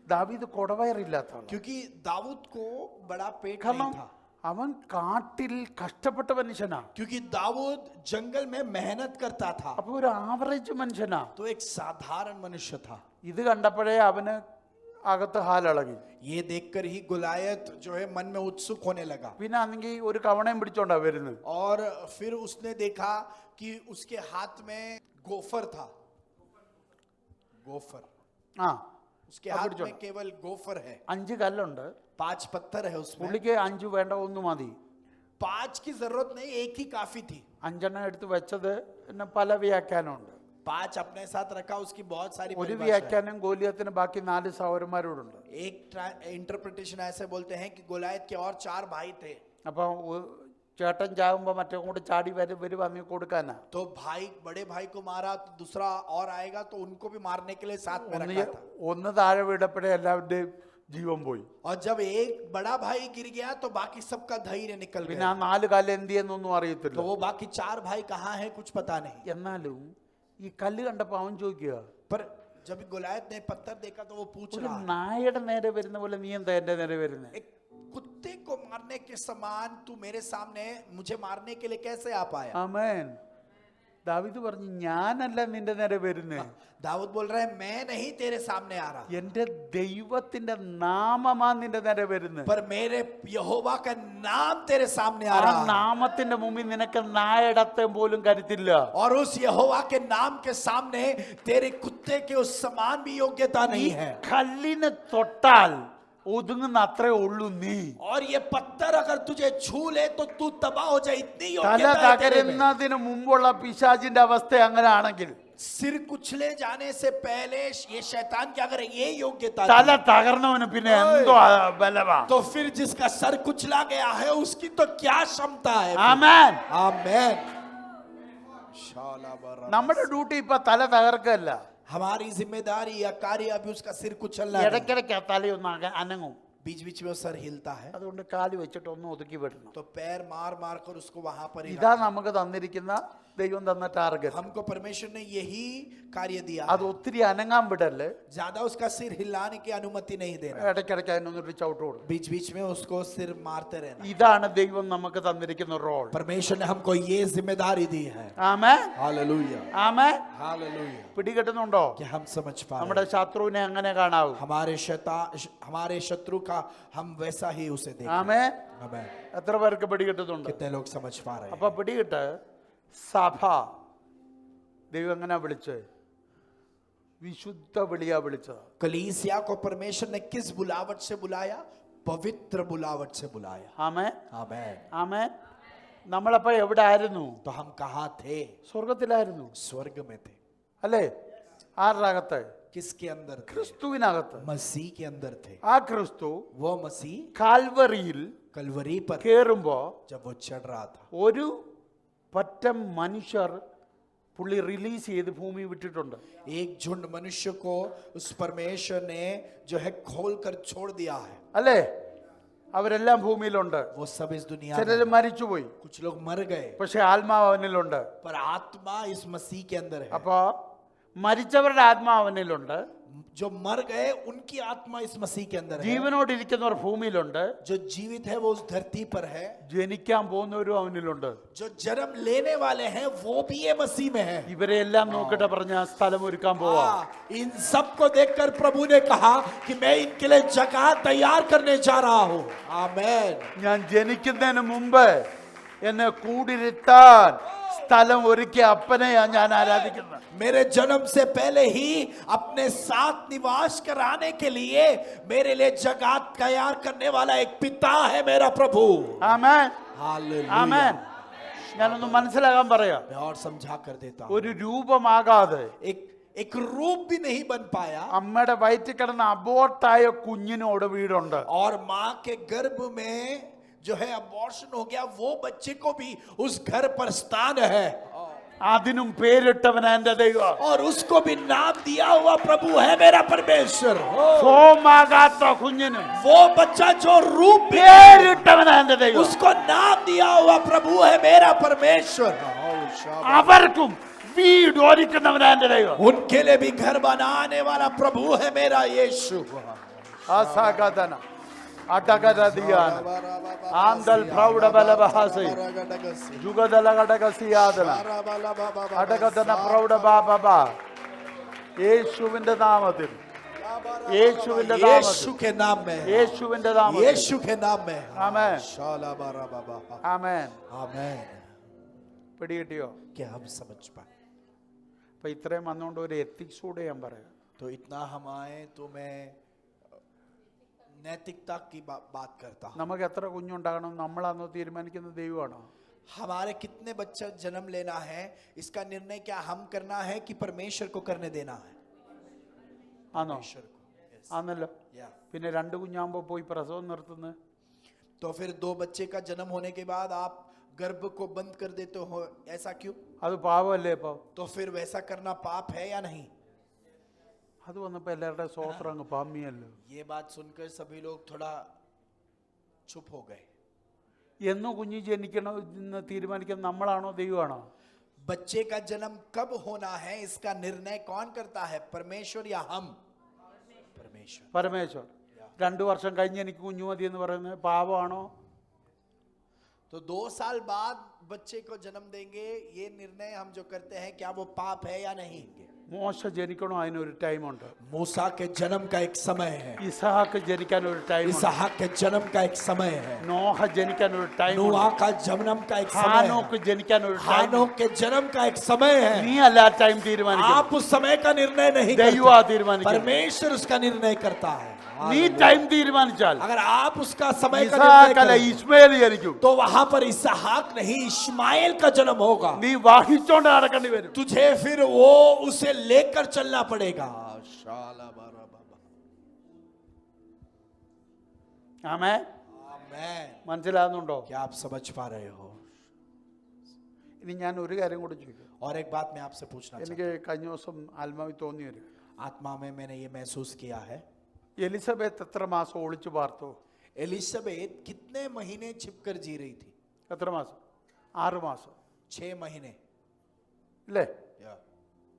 ദാവീദ് കൊടവയറില്ലാത്ത ആളാ. क्योंकि दाऊद को बड़ा पेट കാരണം नहीं था। അവൻ കാട്ടിൽ കഷ്ടപ്പെട്ട മനുഷ്യനാ. क्योंकि दाऊद जंगल में मेहनत करता था, അപ്പൊ ഒരു ആവറേജ് മനുഷ്യനാ. तो एक साधारण मनुष्य था। ഇത് കണ്ടപ്പോഴേ അവന് അകത്ത് ഹാലിളകി. ये देखकर ही गुलायत जो है मन में उत्सुक होने लगा। പിന്നെ ആണെങ്കിൽ ഒരു കവണയും പിടിച്ചോണ്ടാ വരുന്നത്. और फिर उसने देखा कि उसके हाथ में गोफर था। गोफर, ആ उसके हाथ में केवल गोफर है। 5 കല്ലുണ്ട്. 5 पत्थर है उसमें। പുള്ളിക്ക് 5 വേണ്ട, 1 മതി. 5 की जरूरत नहीं, एक ही काफी थी। 5 എടുത്ത് വെച്ചത് പിന്നെ പല വ്യാഖ്യാനമുണ്ട്. 5 अपने साथ रखा, उसकी बहुत सारी ഒരു परिभाषा है। വ്യാഖ്യാനം ഗോലിയത്തിന് ബാക്കി 4 സഹോദരന്മാരോടുണ്ട്. एक इंटरप्रिटेशन ऐसे बोलते हैं कि गोलायत के और 4 भाई थे। അപ്പൊ ചേട്ടൻ ചാകുമ്പോ മറ്റേ കൂടെ ചാടി വരും അങ്ങ് കൊടുക്കാനാ. तो भाई, बड़े भाई को मारा तो दूसरा और आएगा, तो उनको भी मारने के लिए साथ में रखा था। ഒന്ന് താഴെ വീടപ്പോഴേ എല്ലാവരുടെയും ജീവൻ പോയി. और जब एक बड़ा भाई गिर गया तो बाकी सबका धैर्य निकल പിന്നെ गया। ആ 4 കാലം എന്ത് ചെയ്യുന്നൊന്നും അറിയത്തില്ല. तो वो बाकी 4 भाई कहाँ हैं कुछ पता नहीं। എന്നാലും ഈ കല്ല് കണ്ടപ്പോ അവൻ ചോദിക്കുക, पर जब गोलायत ने पत्थर देखा तो वो पूछ ഒരു रहा, നായയുടെ നേരെ വരുന്ന പോലെ നീ എന്താ എന്റെ നേരെ വരുന്നത്? एक कुत्ते को मारने के समान तू मेरे सामने मुझे मारने के लिए कैसे आ पाया? ആമേൻ. ദാവീദ് പറഞ്ഞു, ഞാനല്ല നിന്റെ നേരെ വരുന്നേ, दाऊद बोल रहा है, मैं नहीं तेरे सामने आ रहा, എന്റെ ദൈവത്തിന്റെ നാമമാ നിന്റെ നേരെ വരുന്നത്. पर मेरे यहोवा का नाम तेरे सामने आ ആ रहा है। നാമത്തിന്റെ മുമ്പിൽ നിനക്ക് നായടത്തെ പോലും കരുത്തില്ല. और उस यहोवा के नाम के सामने तेरे कुत्ते के उस समान भी योग्यता ഈ नहीं है। കല്ലിനെ തൊട്ടാൽ ഒതുങ്ങുന്ന അത്രേ ഉള്ളൂ നീ. और ये पत्थर अगर तुझे छू ले तो तू तबाह हो जाए, इतनी തല योग्यता है तेरे में। തകരുന്നതിന് മുമ്പുള്ള പിശാചിന്റെ അവസ്ഥ അങ്ങനെ ആണെങ്കിൽ, सिर कुचले जाने से पहले ये शैतान की अगर ये योग्यता തല थी, തകർന്നവന് പിന്നെ എന്തോ ബലവാ. तो फिर जिसका सर कुचला गया है उसकी तो क्या क्षमता है? ആമേൻ. आमेन। നമ്മുടെ ഡ്യൂട്ടി ഇപ്പൊ തല തകർക്കല്ല. हमारी जिम्मेदारी या कार्य अभी उसका सिर कुचलना है। ഇടയ്ക്കിടയ്ക്ക് ആ തലയൊന്ന് അനങ്ങും. बीच बीच में वो सर हिलता है, അതുകൊണ്ട് കാല് വെച്ചിട്ട് ഒന്ന് ഒതുക്കി വിടണം. तो पैर मार मार कर उसको वहां पर ही ഇതാ നമുക്ക് തന്നിരിക്കുന്ന ദൈവം തന്ന ടാർഗറ്റ്. हमको परमेश्वर ने यही कार्य दिया। അത് ഒത്തിരി അനങ്ങാൻ വിടല്ലേ. ज्यादा उसका सिर हिलाने की अनुमति नहीं देना, ഇടയ്ക്കിടയ്ക്ക് അതിനൊന്നൊരു ചവിട്ട് കൊടുക്കും. बीच बीच में उसको सिर मारते रहना। ഇതാണ് ദൈവം നമുക്ക് തന്നിരിക്കുന്ന റോൾ. परमेश्वर ने हमको ये जिम्मेदारी दी है। ആമേൻ. हालेलुया, ആമേൻ. हालेलुया। പിടികിട്ടുന്നുണ്ടോ? कि हम समझ पा रहे നമ്മുടെ हैं, ശത്രുവിനെ അങ്ങനെ കാണാവൂ. हमारे शत्रु का हम वैसा ही उसे देखें। ആമേൻ. आमेन। എത്ര പേർക്ക് പിടികിട്ടുന്നുണ്ട്? कितने लोग समझ पा रहे हैं? അപ്പൊ പിടികിട്ട് സഭ ദൈവം എങ്ങനെ വിളിച്ചത്? വിശുദ്ധ വിളിയാ വിളിച്ചത്. कलीसिया को परमेश्वर ने किस बुलावट से बुलाया? पवित्र बुलावट से बुलाया। ആമേൻ. आमेन। ആമേൻ. നമ്മളപ്പോ എവിടെ ആയിരുന്നു? तो हम कहाँ थे? സ്വർഗത്തിലായിരുന്നു स्वर्ग में थे। അല്ലേ? ആരുടെ അകത്ത്? किसके अंदर थे? ക്രിസ്തുവിനകത്ത്. मसीह के अंदर थे। ആ ക്രിസ്തു वो मसीह കാൽവറിയിൽ कलवरी पर കേറുമ്പോ जब वो चढ़ रहा था, ഒരു പറ്റം മനുഷ്യർ പുള്ളി റിലീസ് ചെയ്ത് ഭൂമി വിട്ടിട്ടുണ്ട്. एक झुंड मनुष्य को उस परमेश्वर ने जो है खोल कर छोड़ दिया है. അല്ലേ? അവരെല്ലാം ഭൂമിയിലുണ്ട്. वो सब इस दुनिया ചിലർ में, മരിച്ചുപോയി, कुछ लोग मर गए, പക്ഷെ ആത്മാവ് അവനിലുണ്ട്. पर आत्मा इस मसीह के अंदर है. അപ്പോ മരിച്ചവരുടെ ആത്മാവ് അവനിലുണ്ട്, जो मर गए उनकी आत्मा इस मसीह के अंदर है. ജീവനോടിരിക്കുന്നവർ ഭൂമിയിലുണ്ട്, जो जीवित है वो उस धरती पर है. ജനിക്കാൻ പോകുന്നവരും അവനിലുണ്ട്. जो जन्म लेने वाले हैं वो भी ये मसीह में है. ഇവരെ എല്ലാം നോക്കട്ടെ പറഞ്ഞ സ്ഥലം ഒരുക്കാൻ പോവാ. इन सबको देखकर प्रभु ने कहा कि मैं इनके लिए जगह तैयार करने जा रहा हूं. आमीन. ഞാൻ ജനിക്കുന്നതിന് മുമ്പ് എന്നെ കൂടിരുത്താൻ സ്ഥലം ഒരുക്കിയ അപ്പനെയാ ഞാൻ ആരാധിക്കുന്നത്. मेरे जन्म से पहले ही अपने साथ निवास कराने के लिए मेरे लिए जगह तैयार करने वाला एक पिता है मेरा प्रभु. ആമേൻ, हालेलुया. ആമേൻ. ഞാനൊന്ന് മനസ്സിലാകാൻ പറയാ. मैं और समझा कर देता हूं. ഒരു രൂപമാകാതെ एक रूप भी नहीं बन पाया അമ്മയുടെ വയറ്റിൽ കിടന്ന അബോർട്ടായ കുഞ്ഞിനോട് വീടുണ്ട്. और मां के गर्भ में जो है अबॉर्शन हो गया वो बच्चे को भी उस घर पर स्थान है. അതിനും പേരിട്ടവൻ എന്റെ ദൈവം. और उसको भी नाम दिया हुआ प्रभु है मेरा परमेश्वर. ഫോമാകാത്ത കുഞ്ഞിനും वो बच्चा जो रूप भी പേരിട്ടവൻ എന്റെ ദൈവം. उसको नाम दिया हुआ प्रभु है मेरा परमेश्वर. അവർക്കും വീട് ഒരുക്കുന്നവൻ എന്റെ ദൈവം. उनके लिए भी घर बनाने वाला प्रभु है मेरा यीशु. ആസാഗതന അടഗദദിയാന ആന്തൽ പ്രൗഢ ബലബഹാസി ജുഗദല ഗടഗസിയാദന അടഗദന പ്രൗഢ ബാബബ. യേശുവിന്റെ നാമത്തിൽ, യേശുവിന്റെ यीशु നാമത്തിൽ, के नाम में, യേശുവിന്റെ നാമത്തിൽ. यीशु के नाम में. ആമേൻ, शालाबाराबाबा. ആമേൻ. आमीन. പിടികിട്ടിയോ? क्या हम समझ पाए? അപ്പൊ ഇത്രയും വന്നുകൊണ്ട് ഒരു എത്തിക്സ് കൂടെ ഞാൻ പറയാം. तो इतना हम आए तो मैं नैतिकता की बात करता हूं. നമുക്ക് എത്ര കുഞ്ഞുണ്ടാകണം നമ്മളാണോ തീരുമാനിക്കുന്ന ദൈവമാണോ? हमारे कितने बच्चे जन्म लेना है इसका निर्णय क्या हम करना है कि परमेश्वर को करने देना है? ആണോ? परमेश्वर को. Yes. ആണല്ലോ. Yeah. പിന്നെ രണ്ട് കുഞ്ഞാകുമ്പോ പോയി പ്രസവം നിർത്തുന്നത്. तो फिर दो बच्चे का जन्म होने के बाद आप गर्भ को बंद कर देते हो, ऐसा क्यों? അത് പാവമല്ലേ? ഇപ്പൊ तो फिर वैसा करना पाप है या नहीं? അത് വന്നപ്പോ എല്ലാവരുടെ സ്വോത്രം അങ്ങ് പാമ്മിയല്ലോ. ये बात सुनकर सभी लोग थोड़ा चुप हो गए. എന്നോ കുഞ്ഞ് ജനിക്കണോ എന്ന് തീരുമാനിക്കാൻ നമ്മളാണോ ദൈവമാണോ? बच्चे का जन्म कब होना है इसका निर्णय कौन करता है, परमेश्वर या हम? परमेश्वर. പരമേശ്വർ. 2 വർഷം കഴിഞ്ഞ് എനിക്ക് കുഞ്ഞു മതി എന്ന് പറയുന്നത് പാപമാണോ? तो 2 साल बाद बच्चे को जन्म देंगे ये निर्णय हम जो करते हैं क्या वो पाप है या नहीं? മോശ ജനിക്കണോ? അതിനൊരു ടൈമുണ്ട്. मूसा के जन्म का एक समय है. ഇസഹാക്ക് ജനിക്കാൻ ഒരു ടൈം. इसहाक के जन्म का एक समय है. നോഹ ജനിക്കാൻ ഒരു ടൈം. नूह का जन्म का एक समय ഹാനോക്ക് है. ജനിക്കാൻ ഒരു ടൈം. हानोक के जन्म का एक समय है. നീ അല്ല ആ ടൈം തീരുമാനിക്കുന്നത്. आप उस समय का निर्णय नहीं ദൈവമാ करते, തീരുമാനിക്കുന്നത്. परमेश्वर उसका निर्णय करता है. നീ ടൈം തീരുമാനിച്ചാൽ अगर आप उसका समय का ഇസഹാക്ക് निर्णय അല്ല करें, ഇസ്മായേൽ ജനിക്കും. तो वहां पर इसहाक नहीं इश्माएल का जन्म होगा. നീ വാഹിച്ചോണ്ട് നടക്കേണ്ടി വരും. तुझे फिर वो उसे लेकर चलना पड़ेगा. ആമേൻ. आमीन. മനസ്സിലാകുന്നുണ്ടോ? क्या आप समझ पा रहे हो? ഇനി ഞാൻ ഒരു കാര്യം കൂടി ചോദിക്കും. और एक बात मैं आपसे पूछना चाहता എനിക്ക് കഴിഞ്ഞ ദിവസം ആത്മാവിൽ തോന്നിയൊരു हूं. आत्मा में मैंने ये महसूस किया है. എലിസബത്ത് എത്ര മാസം ഒളിച്ചു പാർത്തു? एलिजाबेथ कितने महीने छिपकर जी रही थी? എത്ര മാസം? 6 മാസം 6 महीने. അല്ലേ?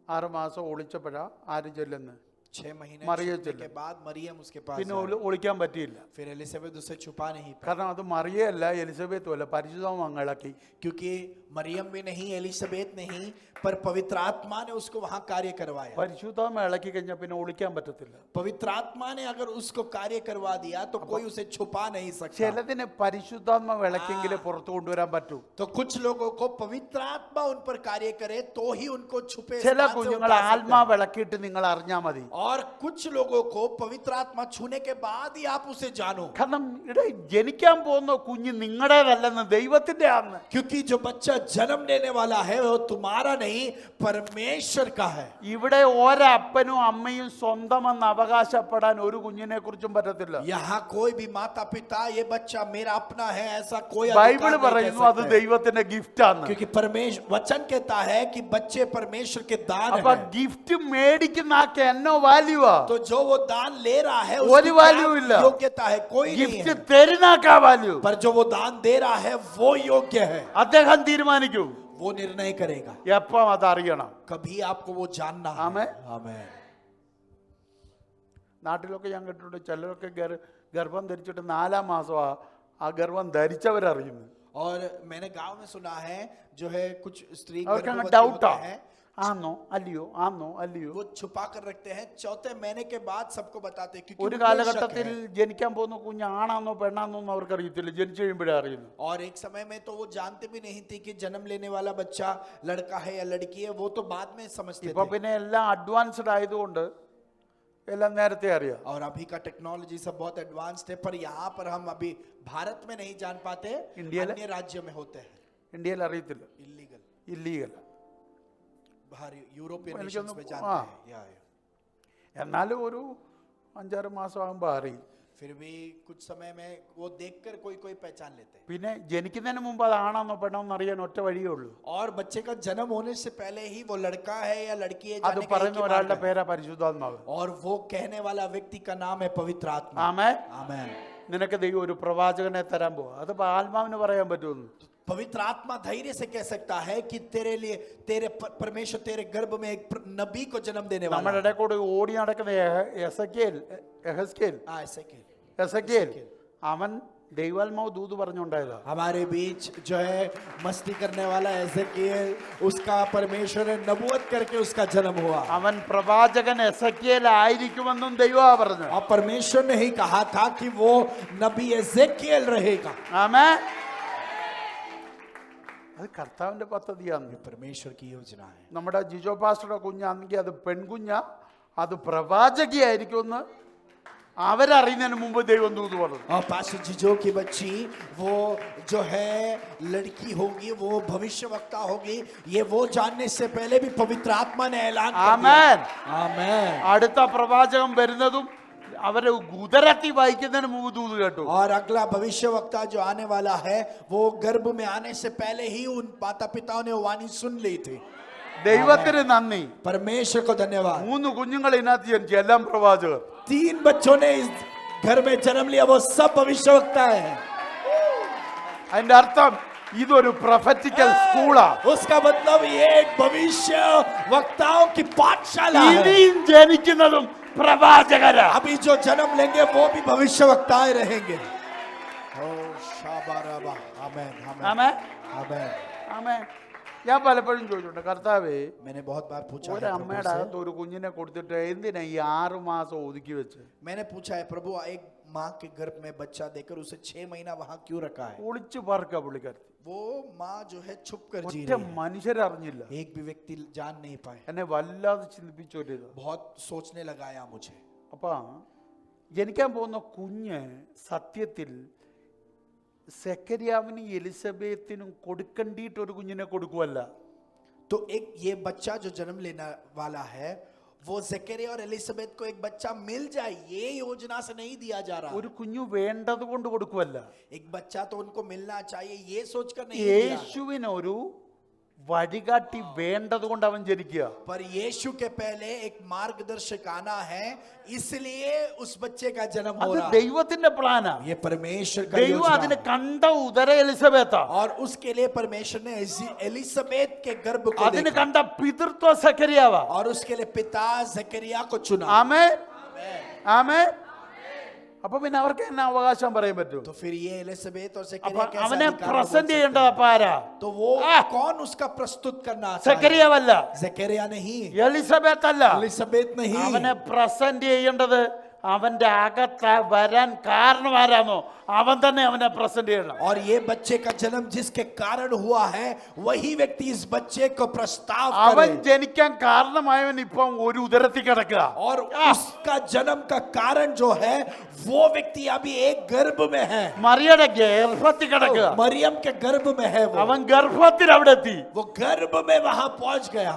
6 മാസം ഒളിച്ചപ്പോഴാ ആര് ചെല്ലുന്നു? 6 महीने मरियम छिपने चले. के बाद मरियम उसके पास പിന്നെ आई. ഒളിക്കാൻ പറ്റിയില്ല. फिर एलिजाबेथ उसे छुपा नहीं पाई, കാരണം അത് മറിയല്ല എലിസബത്തും അല്ല, പരിശുദ്ധവും ഇളക്കി. क्योंकि मरियम भी नहीं एलिजाबेथ नहीं, पर पवित्र आत्मा ने उसको वहां कार्य करवाया. പരിശുദ്ധവും ഇളക്കി കഴിഞ്ഞാൽ പിന്നെ ഒളിക്കാൻ പറ്റത്തില്ല. पवित्र आत्मा ने अगर उसको कार्य करवा दिया तो कोई उसे छुपा नहीं सकता. ചിലതിനെ പരിശുദ്ധാത്മ വിളക്കെങ്കിലേ പുറത്തു കൊണ്ടുവരാൻ പറ്റൂ. तो कुछ लोगों को पवित्र आत्मा उन पर कार्य करे तो ही उनको छुपे ചില स्थान से കുഞ്ഞുങ്ങൾ उतार सकते ആത്മാ हैं. വിളക്കിയിട്ട് നിങ്ങൾ അറിഞ്ഞാൽ മതി. और कुछ लोगों को पवित्र आत्मा छूने के बाद ही आप उसे जानो, കാരണം ഇവിടെ ജനിക്കാൻ പോകുന്ന കുഞ്ഞ് നിങ്ങളുടേതല്ലെന്ന് ദൈവത്തിന്റെ ആണ്. क्योंकि जो बच्चा जन्म लेने वाला है वो तुम्हारा नहीं परमेश्वर का है. ഇവിടെ ഒരപ്പനും അമ്മയും സ്വന്തമെന്ന് അവകാശപ്പെടാൻ ഒരു കുഞ്ഞിനെ കുറിച്ചും പറ്റത്തില്ല. यहाँ कोई भी माता पिता ये बच्चा मेरा अपना है ऐसा कोई ബൈബിൾ अधिकार नहीं പറയുന്നു कह അത് सकते. ദൈവത്തിന്റെ ഗിഫ്റ്റ് ആണ്. क्योंकि परमेश्वर वचन कहता है कि बच्चे परमेश्वर के दान അപ്പൊ हैं. ഗിഫ്റ്റ് മേടിക്കുന്ന ആൾക്ക് എന്നോ വാല്യൂവാ, तो जो वो दान ले रहा है कोई उसकी value क्या इल्ला. योग्यता है, कोई नहीं ഗിഫ്റ്റ് है. തരുന്നാക്കാ വാല്യൂ. पर जो वो दान दे रहा है वो योग्य है, അദ്ദേഹം തീരുമാനിക്കൂ वो निर्णय करेगा. എപ്പം അതറിയണം. कभी आपको वो जानना है. ആമേൻ. आमेन. നാട്ടിലൊക്കെ ഞാൻ കേട്ടിട്ടുണ്ട് ചിലരൊക്കെ ഗർഭം ധരിച്ചിട്ട് 4 മാസമാ ആ ഗർഭം ധരിച്ചവരറിയുന്നു. और मैंने गांव में सुना है जो है कुछ स्त्री അവർക്ക് गर्भवती ഡൗട്ടാ, होते हैं, ആന്നോ അല്ലയോ ആന്നോ അല്ലയോ. वो छुपा कर रखते हैं, चौथे महीने के बाद सबको बताते हैं क्योंकि ഒരു उनको शक കാലഘട്ടത്തിൽ है. ജനിക്കാൻ പോകുന്ന കുഞ്ഞ് ആണാന്നോ പെണ്ണാന്നോ എന്ന് അവർക്ക് അറിയത്തില്ല, ജനിച്ചു കഴിയുമ്പോഴേ അറിയുന്നു. और एक समय में तो वो जानते भी नहीं थे कि जन्म लेने वाला बच्चा लड़का है या लड़की है, वो तो बाद में समझते ഇപ്പൊ थे. പിന്നെ എല്ലാം അഡ്വാൻസ്ഡ് ആയതുകൊണ്ട് എല്ലാം നേരത്തെ അറിയാം. और अभी का टेक्नोलॉजी सब बहुत एडवांस्ड है, पर यहाँ पर हम अभी भारत में नहीं जान पाते, इंडिया अन्य राज्य में होते हैं ഇന്ത്യയിൽ അറിയത്തില്ല, इलीगल. ഇല്ലീഗൽ. बाहर यूरोपियन मैंने नेशंस कहा, में जानते हाँ. हैं. या. എന്നാലും ഒരു 5-6 മാസം ആകുമ്പോൾ അറിയും. फिर भी कुछ समय में वो देखकर कोई कोई पहचान लेते हैं. പിന്നെ ജനിക്കുന്നതിന് മുമ്പ് അത് ആണാന്നോ പെണ്ണാന്നോ അറിയാൻ ഒറ്റ വഴിയേ ഉള്ളൂ. और बच्चे का जन्म होने से पहले ही वो लड़का है या लड़की है അത് जानने का एक പറയുന്ന ही ഒരാളുടെ मार्ग है. പേരാ പരിശുദ്ധാത്മാവ്. और वो कहने वाला व्यक्ति का नाम है पवित्र आत्मा. ആമേൻ. आमेन. നിനക്ക് ദൈവം ഒരു പ്രവാചകനെ തരാൻ പോവാ. അത് ആത്മാവിന് പറയാൻ പറ്റുമെന്ന്. पवित्र आत्मा धैर्य से कह सकता है कि तेरे लिए तेरे परमेश्वर तेरे गर्भ में एक नबी को जन्म देने वाला നമ്മുടെ है. ഇടയിൽ കൂടെ ഓടി നടക്കുന്ന എഹെസ്കേൽ അവൻ ദൈവാത്മാവ് ദൂത് പറഞ്ഞുണ്ടായതാ. हमारे बीच जो है मस्ती करने वाला एजेकिएल, उसका परमेश्वर ने नबूवत करके उसका जन्म हुआ. അവൻ പ്രവാചകൻ എസെക്കിയേൽ ആയിരിക്കുമെന്നും ദൈവമാ പറഞ്ഞു. और परमेश्वर ने ही कहा था कि वो नबी एजेकिएल रहेगा. ആമേൻ. അത് കർത്താവിന്റെ പദ്ധതിയാണ്. ये परमेश्वर की योजना है. നമ്മുടെ ജിജോ പാസ്റ്ററുടെ കുഞ്ഞാണെങ്കിൽ അത് പെൺകുഞ്ഞ, അത് പ്രവാചകിയായിരിക്കുമെന്ന് അവരറിയുന്നതിന് മുമ്പ് ദൈവം ദൂത് പറഞ്ഞു. और पास्टर जिजो की बच्ची वो जो है लड़की होगी, वो भविष्यवक्ता होगी, ये वो जानने से पहले भी पवित्र आत्मा ने ऐलान कर दिया. ആമേൻ. आमेन. അടുത്ത പ്രവാചകൻ വരുന്നതും അവരെ ഉദരത്തിൽ വായിക്കുന്നതിന് മുമ്പ് ദൂത് കേട്ടു. और अगला भविष्यवक्ता जो आने वाला है वो गर्भ में आने से पहले ही उन माता पिताओं ने वाणी सुन ली थी. ദൈവത്തിന് നന്ദി. परमेश्वर को धन्यवाद. 3 കുഞ്ഞുങ്ങൾ ഇതിനകത്ത് ജനിച്ചു, എല്ലാം പ്രവാചകർ. 3 बच्चों ने इस घर में जन्म लिया, वो सब भविष्यवक्ता है. അതിന്റെ അർത്ഥം ഇതൊരു പ്രൊഫറ്റിക്കൽ സ്കൂളാ. उसका मतलब ये एक भविष्य वक्ताओं की पाठशाला है. ഇനിയും ജനിക്കുന്നതും പ്രവാചകരാ. अभी जो जन्म लेंगे वो भी भविष्यवक्ताएं रहेंगे. ओ शाबाराबा. आमेन. आमेन. ആമേൻ. आमेन. ആമേൻ. ഞാൻ പലപ്പോഴും ചോദിച്ചിട്ടുണ്ട്, കർത്താവേ मैंने बहुत बार पूछा ഒരു है प्रभु അമ്മയുടെ से. അകത്ത് ഒരു കുഞ്ഞിനെ കൊടുത്തിട്ട് എന്തിനാ ഈ 6 മാസം ഒതുക്കി വെച്ച്? मैंने पूछा है प्रभु, एक माँ के गर्भ में बच्चा देकर उसे 6 महीना वहां क्यों रखा है? ഒളിച്ചു പാർക്ക പുള്ളിക്കാരത്തി. वो माँ जो है छुप कर जी ഒറ്റ रही है. മനുഷ്യരറിഞ്ഞില്ല. एक भी व्यक्ति जान नहीं पाए. എന്നെ വല്ലാതെ ചിന്തിപ്പിച്ചോരിത്. बहुत सोचने लगाया मुझे. അപ്പൊ ജനിക്കാൻ പോകുന്ന കുഞ്ഞ് സത്യത്തിൽ സെക്കരിയാവിനും എലിസബത്തിനും കൊടുക്കേണ്ടിയിട്ട് ഒരു കുഞ്ഞിനെ കൊടുക്കുവല്ല. तो एक ये बच्चा जो जन्म लेने वाला है वो जकरिया और एलिजाबेथ को एक बच्चा मिल जाए, ये योजना से नहीं दिया जा रहा. ഒരു കുഞ്ഞു വേണ്ടത് കൊണ്ട് കൊടുക്കുവല്ല. एक बच्चा तो उनको मिलना चाहिए ये सोचकर नहीं दिया. യേശുവിന് ഒരു വഴികാട്ടി വേണ്ടത് കൊണ്ട് അവൻ ജനിക്കുക. पर यीशु के पहले एक मार्गदर्शक आना है, इसलिए उस बच्चे का जन्म हो അത് रहा है. ദൈവത്തിന്റെ പ്ലാനാ. ये परमेश्वर का ദൈവം योजना അതിന് है. കണ്ട ഉദര എലിസബത്താ. और उसके लिए परमेश्वर ने एलिजाबेथ के गर्भ को അതിന് देखा കണ്ട പിതൃത്വ സെക്കരിയാവാ. और उसके लिए पिता जकरिया को चुना. ആമേൻ. ആമേൻ. അപ്പൊ പിന്നെ അവർക്ക് എന്നാ അവകാശം പറയാൻ പറ്റും? तो फिर ये एलिजाबेथ और അപ്പൊ जकरिया कैसे അവനെ अधिकार बोल പ്രസന്റ് सकते ചെയ്യേണ്ടത് हैं? അപ്പൊ ആരാ? तो वो कौन उसका प्रस्तुत करना चाहिए? സെക്കരിയാവല്ല, जकरिया नहीं, എലിസബത്ത് അല്ല. एलिजाबेथ नहीं, അവനെ പ്രസന്റ് ചെയ്യേണ്ടത് അവന്റെ അകത്ത് വരാൻ കാരണമാരാണോ അവൻ തന്നെ അവനെ പ്രസന്റ് ചെയ്യണം. और ये बच्चे का जन्म जिसके कारण हुआ है वही व्यक्ति इस बच्चे को प्रस्ताव അവൻ करे ജനിക്കാൻ കാരണമായവൻ ഇപ്പം ഒരു ഉദരത്തിൽ കിടക്കുക. और उसका जन्म का कारण जो है वो व्यक्ति अभी एक गर्भ में है, മറിയയുടെ ഗർഭത്തിൽ കിടക്കുക. मरियम के गर्भ में है वो അവൻ ഗർഭത്തിൽ അവിടെ എത്തി. वो गर्भ में वहां पहुंच गया,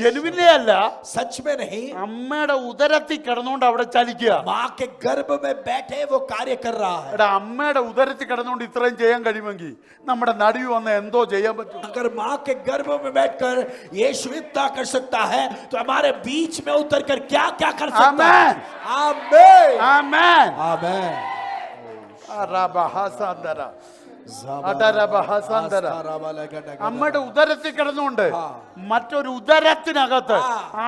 ജനുവിനെ അല്ല, सच में नहीं, അമ്മയുടെ ഉദരത്തിൽ കിടന്നുകൊണ്ട് അവിടെ ചലിക്കുക. माँ के गर्भ में बैठे वो कार्य कर रहा है. എടാ, അമ്മയുടെ ഉദരത്തിൽ കിടന്നുകൊണ്ട് ഇത്രയും ചെയ്യാൻ കഴിയുമെങ്കിൽ നമ്മുടെ നടുവ് വന്ന് എന്തോ ചെയ്യാൻ പറ്റും. अगर माँ के गर्भ में बैठकर यीशु इतना कर सकता है तो हमारे बीच में उतरकर क्या क्या कर सकता है. आमीन ആമേൻ. आमीन. അറബഹസന്തര അടരബഹസന്തര. അമ്മയുടെ ഉദരത്തിൽ കിടന്നുകൊണ്ട് മറ്റൊരു ഉദരത്തിനകത്ത്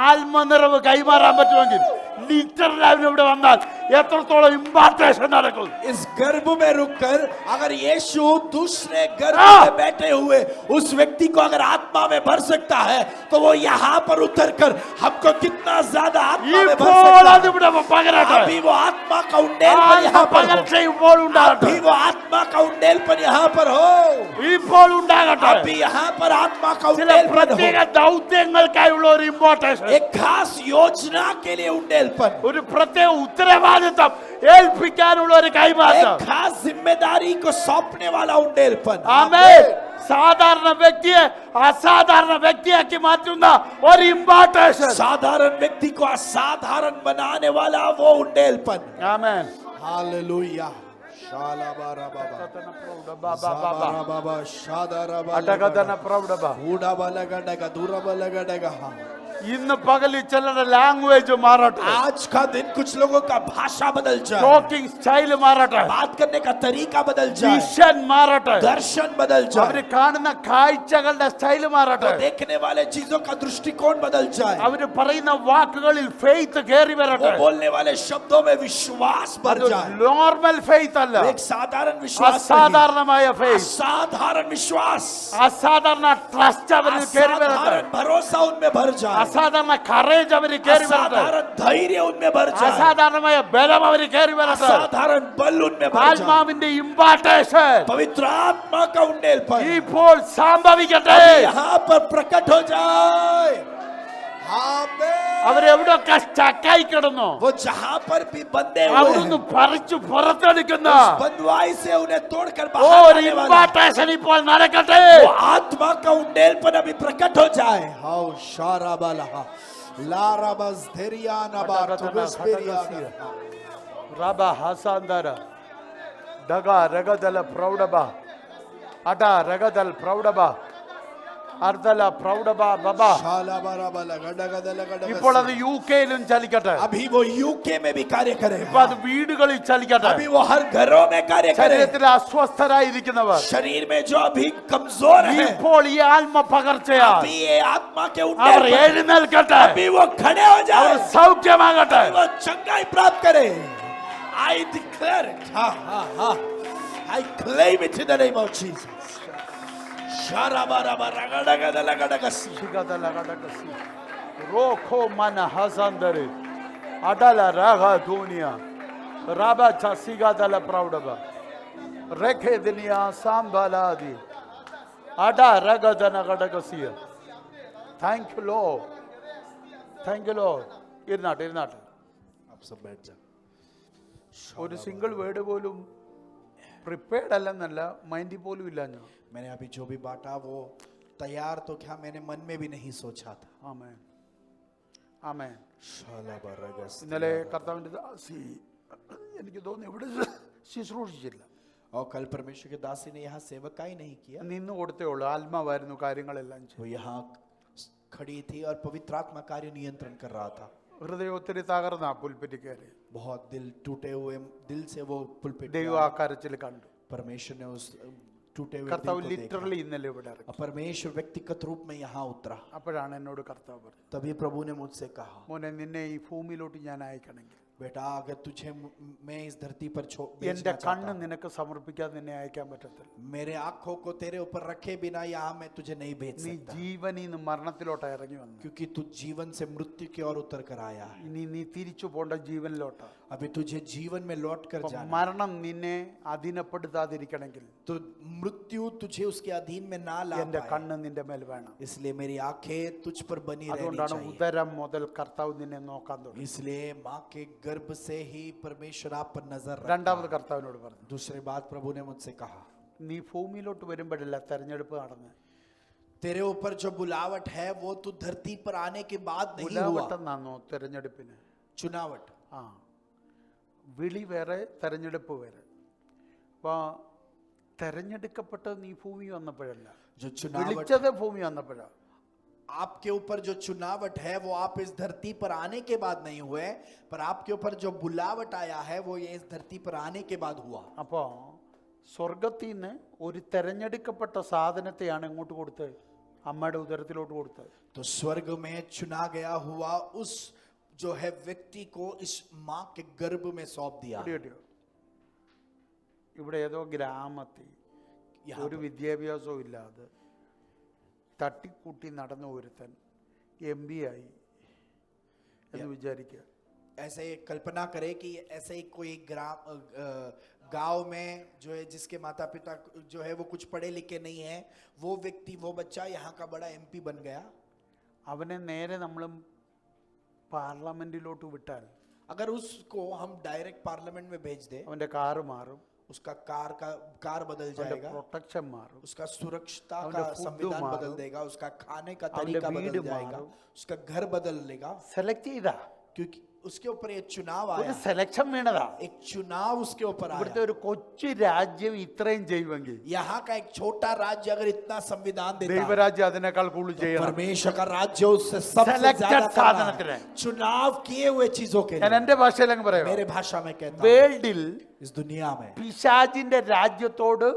ആത്മനിറവ് കൈമാറാൻ പറ്റുമെങ്കിൽ ലിറ്ററൽ ഇവിടെ വന്നാൽ എത്രത്തോളം ഇമ്പാർട്ടേഷൻ നടക്കും. इस गर्भ में रुककर अगर यीशु दूसरे गर्भ में बैठे हुए उस व्यक्ति को अगर आत्मा में भर सकता है तो वो यहाँ पर उतरकर हमको कितना ज्यादा आत्मा में भर ഇപ്പോൾ सकता അതിവിടെ പകരട്ടെ. है. अभी वो आत्मा का उंडेलपन यहाँ पर हो. പകർച്ച ഇപ്പോൾ ഉണ്ടാകട്ടെ. अभी वो आत्मा का उंडेलपन यहाँ पर हो. ഇപ്പോൾ ഉണ്ടാകട്ടെ. अभी यहाँ पर आत्मा का ചില उंडेलपन പ്രത്യേക हो. ദൗത്യങ്ങൾക്കായുള്ള ഒരു ഇമ്പോർട്ടേഷൻ, एक खास योजना के लिए उंडेलपन, ഒരു പ്രത്യേക ഉത്തരവാദിത്തം ഏൽപ്പിക്കാനുള്ള ഒരു കൈമാറ്റം. एक खास जिम्मेदारी को सौंपने वाला उंडेलपन. ആമേൻ. സാധാരണ വ്യക്തിയെ അസാധാരണ വ്യക്തിയാക്കി മാറ്റുന്ന ഒരു ഇമ്പോർട്ടേഷൻ. साधारण व्यक्ति को असाधारण बनाने वाला वो उंडेलपन. ആമേൻ. हालेलुया. शालाबारा बाबा साबारा बाबा शादारा അടകദന പ്രൗഢബ. ऊडा बालगडगा दूरा बालगडगा. ഇന്ന് പകൽ ചിലരുടെ ലാംഗ്വേജ് മാറട്ടെ. आज का दिन कुछ लोगों का भाषा बदल जाए, ടോക്കിംഗ് സ്റ്റൈൽ മാറട്ടെ. बात करने का तरीका बदल जाए, വിഷൻ മാറട്ടെ. दर्शन बदल അവര് जाए, കാണുന്ന കാഴ്ചകളുടെ സ്റ്റൈൽ മാറട്ടെ. वो देखने वाले चीजों का दृष्टिकोण बदल जाए, അവര് പറയുന്ന വാക്കുകളിൽ ഫെയ്ത്ത് കയറി वो വരട്ടെ. बोलने वाले शब्दों में विश्वास बढ़ जाए. നോർമൽ ഫെയ്ത്ത് അല്ല, एक साधारण विश्वास नहीं, അസാധാരണമായ ഫെയ്ത്ത്, असाधारण विश्वास, അസാധാരണ ട്രസ്റ്റ് അവരിൽ കയറി വരട്ടെ. असाधारण भरोसा उनमें भर जाए, അസാധാരണ കറേജ് അവരിൽ കയറി വരട്ടെ. असाधारण धैर्य उनमें भर जाए, അസാധാരണമായ ബലം അവരിൽ കയറി വരട്ടെ. असाधारण बल उनमें भर जाए. ആത്മാവിന്റെ ഇമ്പാർട്ടേഷൻ पवित्र आत्मा का उंडेलपन ഇപ്പോൾ സംഭവിക്കട്ടെ. यहाँ पर प्रकट हो जाए. आमीन. അവരെവിടൊക്കെ സ്റ്റക്കായി കിടന്നു वो जहाँ पर भी बंधे हुए അവിടുന്ന് हैं, പറിച്ചു പുറത്തെടുക്കുന്ന उस बंधुआई से उन्हें तोड़कर ഒരു बाहर लाने वाला ഇമ്പാർട്ടേഷൻ ഇപ്പോൾ നടക്കട്ടെ. वो आत्मा का उंडेलपन अभी प्रकट हो जाए. हाउ शारा बाला लारा बस धैर्याना बा तुगस्पेरिया. റബ ഹസാന്തര ഡഗ രഗദല പ്രൗഢബ അട രഗദൽ പ്രൗഢബ അർദല പ്രൗഢബ ബബ. शाला बारा बाला गडगदल ഇപ്പോൾ गडगस. അത് യു കെയിലും ചലിക്കട്ടെ. अभी वो यूके में भी कार्य ഇപ്പൊ करेगा. അത് വീടുകളിൽ ചലിക്കട്ടെ. अभी वो हर घरों में कार्य करे. ശരീരത്തിൽ അസ്വസ്ഥരായിരിക്കുന്നവർ शरीर में जो अभी कमजोर है, ഇപ്പോൾ ഈ ആത്മ പകർച്ചയാ अभी ये आत्मा के അവർ उंडेलपन, എഴുന്നേൽക്കട്ടെ. अभी वो खड़े हो അവർ जाए, സൗഖ്യമാകട്ടെ. वो चंगाई प्राप्त करे. I declare it. I claim it in the name of Jesus. Sharabarabaragadagadagadagasi. ശിഖതലകടകസി. റോഖോ മന ഹസന്തരെ അടല രാഗ ധൂനിയ റബ ചസിഗതല പ്രൗഢബ രഖേ ദിനിയ സാംബലാദി അട രഗദന ഗടകസിയ. Thank you Lord, thank you Lord. ഇരുന്നാട്ടെ ഇരുന്നാട്ടെ. आप सब बैठ जाओ. ഒരു സിംഗിൾ വേർഡ് പോലും പ്രിപ്പയർഡ് അല്ലെന്നല്ല, മൈൻഡിൽ പോലും ഇല്ല ഞാൻ. मैंने अभी जो भी बांटा वो तैयार तो क्या मैंने मन में भी नहीं सोचा था. ആമേൻ ആമേൻ. शालाबरगस. ഇന്നലെ കർത്താവിൻ്റെ ദാസി എനിക്ക് തോന്നുന്നു ഇവിടെ ശുശ്രൂഷിച്ചില്ല. और कल परमेश्वर के दासी ने यहाँ सेवकाई नहीं किया, നിന്ന് കൊടുത്തേ ഉള്ളൂ. ആത്മാവായിരുന്നു കാര്യങ്ങളെല്ലാം वो ചെയ്തു. यहाँ खड़ी थी और पवित्र आत्मा कार्य नियंत्रण कर रहा था. ഹൃദയം ഒത്തിരി തകർന്ന പുൽപ്പറ്റി കയറി. बहुत दिल टूटे हुए दिल से वो पुलपिट ദൈവം ആ കരച്ചിൽ കണ്ടു. परमेश्वर ने उस टूटे हुए കർത്താവ് दिल को देखा. ലിറ്ററലി ഇന്നലെ ഇവിടെ ഇറങ്ങി. और परमेश्वर व्यक्तिगत रूप में यहाँ उतरा. അപ്പോഴാണ് എന്നോട് കർത്താവ് പറഞ്ഞത്, तभी प्रभु ने मुझसे कहा, മോനെ നിന്നെ ഈ ഭൂമിയിലോട്ട് ഞാൻ അയക്കണമെങ്കിൽ बेटा अगर तुझे मैं इस धरती पर എന്റെ भेजना കണ്ണ് चाहता हूं, നിനക്ക് സമർപ്പിക്കാതെ നിന്നെ അയക്കാൻ പറ്റത്തില്ല. मेरे आंखों को तेरे ऊपर रखे बिना यहाँ मैं तुझे नहीं भेज നീ सकता, ജീവനിൽ നിന്ന് മരണത്തിലോട്ട് ഇറങ്ങി വന്നു. क्योंकि तू जीवन से मृत्यु की ओर उतर कर आया है. ഇനി നീ തിരിച്ചു പോണ്ട ജീവനിലോട്ട്. अभी तुझे जीवन में लौट कर जाना, മരണം നിന്നെ അധീനപ്പെടുത്താതിരിക്കണമെങ്കിൽ तो मृत्यु तुझे उसके अधीन में ना ला എന്റെ पाए, കണ്ണ് നിന്റെ മേൽ വേണം. इसलिए मेरी आंखें तुझ पर बनी रहनी അതുകൊണ്ടാണ് चाहिए. ഉദരം മുതൽ കർത്താവ് നിന്നെ നോക്കാൻ തുടങ്ങി. इसलिए माँ के गर्भ से ही परमेश्वर आप पर नजर रखता രണ്ടാമത് है. കർത്താവിനോട് പറഞ്ഞു, दूसरी बात प्रभु ने मुझसे कहा, നീ ഭൂമിയിലോട്ട് വരുമ്പോഴല്ല തെരഞ്ഞെടുപ്പ് നടന്ന്. तेरे ऊपर जो बुलावट है वो तू धरती पर आने के बाद नहीं हुआ. ബുലാവട്ടെന്നാണോ തെരഞ്ഞെടുപ്പിന്? चुनावट, ആ, വിളി വേറെ തെരഞ്ഞെടുപ്പ് വേറെ. അപ്പോൾ തെരഞ്ഞെടുക്കപ്പെട്ടത് നീ ഭൂമി വന്നപ്പോഴല്ല, जो चुनावट വിളിച്ചത് ഭൂമി വന്നപ്പോഴാണ്. आपके ऊपर जो चुनावट है वो आप इस धरती पर आने के बाद नहीं हुए, पर आपके ऊपर जो बुलावट आया है वो ये इस धरती पर आने के बाद हुआ. അപ്പോൾ സ്വർഗത്തിൽ നിന്ന് ഒരു തെരഞ്ഞെടുക്കപ്പെട്ട സാധനത്തെയാണ് എങ്ങോട്ട് കൊടുത്തത്? അമ്മയുടെ ഉദരത്തിലോട്ട് കൊടുത്തത്. तो स्वर्ग में चुना गया हुआ उस जो है व्यक्ति को इस माँ के गर्भ में सौंप दिया. കിട്ടിയോ? ഇവിടെ ഏതോ ഗ്രാമത്തിൽ यहाँ ഒരു വിദ്യാഭ്യാസവും ഇല്ലാതെ തട്ടിക്കൂട്ടി നടന്ന ഒരുത്തൻ MP ആയി എന്ന് വിചാരിക്കുക. ऐसे कल्पना करे कि ऐसे ही कोई गांव में जो है जिसके माता पिता जो है वो कुछ पढ़े लिखे नहीं है, वो व्यक्ति वो बच्चा यहाँ का बड़ा MP बन गया. അവനെ നേരെ നമ്മൾ പാർലമെന്റിലോട്ട് വിട്ടാൽ अगर उसको हम डायरेक्ट पार्लियामेंट में भेज दे, അവന്റെ കാറ് മാറും, उसका कार बदल അവന്റെ जाएगा, പ്രൊട്ടക്ഷൻ മാറും, उसका सुरक्षा അവന്റെ का food संविधान मारो, बदल देगा, उसका खाने का അവന്റെ तरीका വീട് बदल जाएगा, मारो. उसका घर बदल लेगा, സെലക്ട് ചെയ്താ. क्योंकि उसके ऊपर ये चुनाव ഒരു आया, സെലക്ഷൻ വീണതാ. एक चुनाव उसके ऊपर ഇവിടുത്തെ आया. ഒരു കൊച്ചു രാജ്യം ഇത്രയും ചെയ്യുമെങ്കിൽ यहाँ का एक छोटा राज्य अगर इतना संविधान देता है, ദൈവരാജ്യം അതിനേക്കാൾ കൂടുതൽ ചെയ്യണം. परमेश्वर का राज्य उससे सबसे Selected ज्यादा कर रहा साधनത്തിന്. है. चुनाव किए हुए चीजों के ഞാൻ लिए. എന്റെ ഭാഷയിലങ്ങ് പറയാം, मेरे भाषा में कहता हूं, വേൾഡിൽ इस दुनिया में പിശാചിന്റെ രാജ്യത്തോട്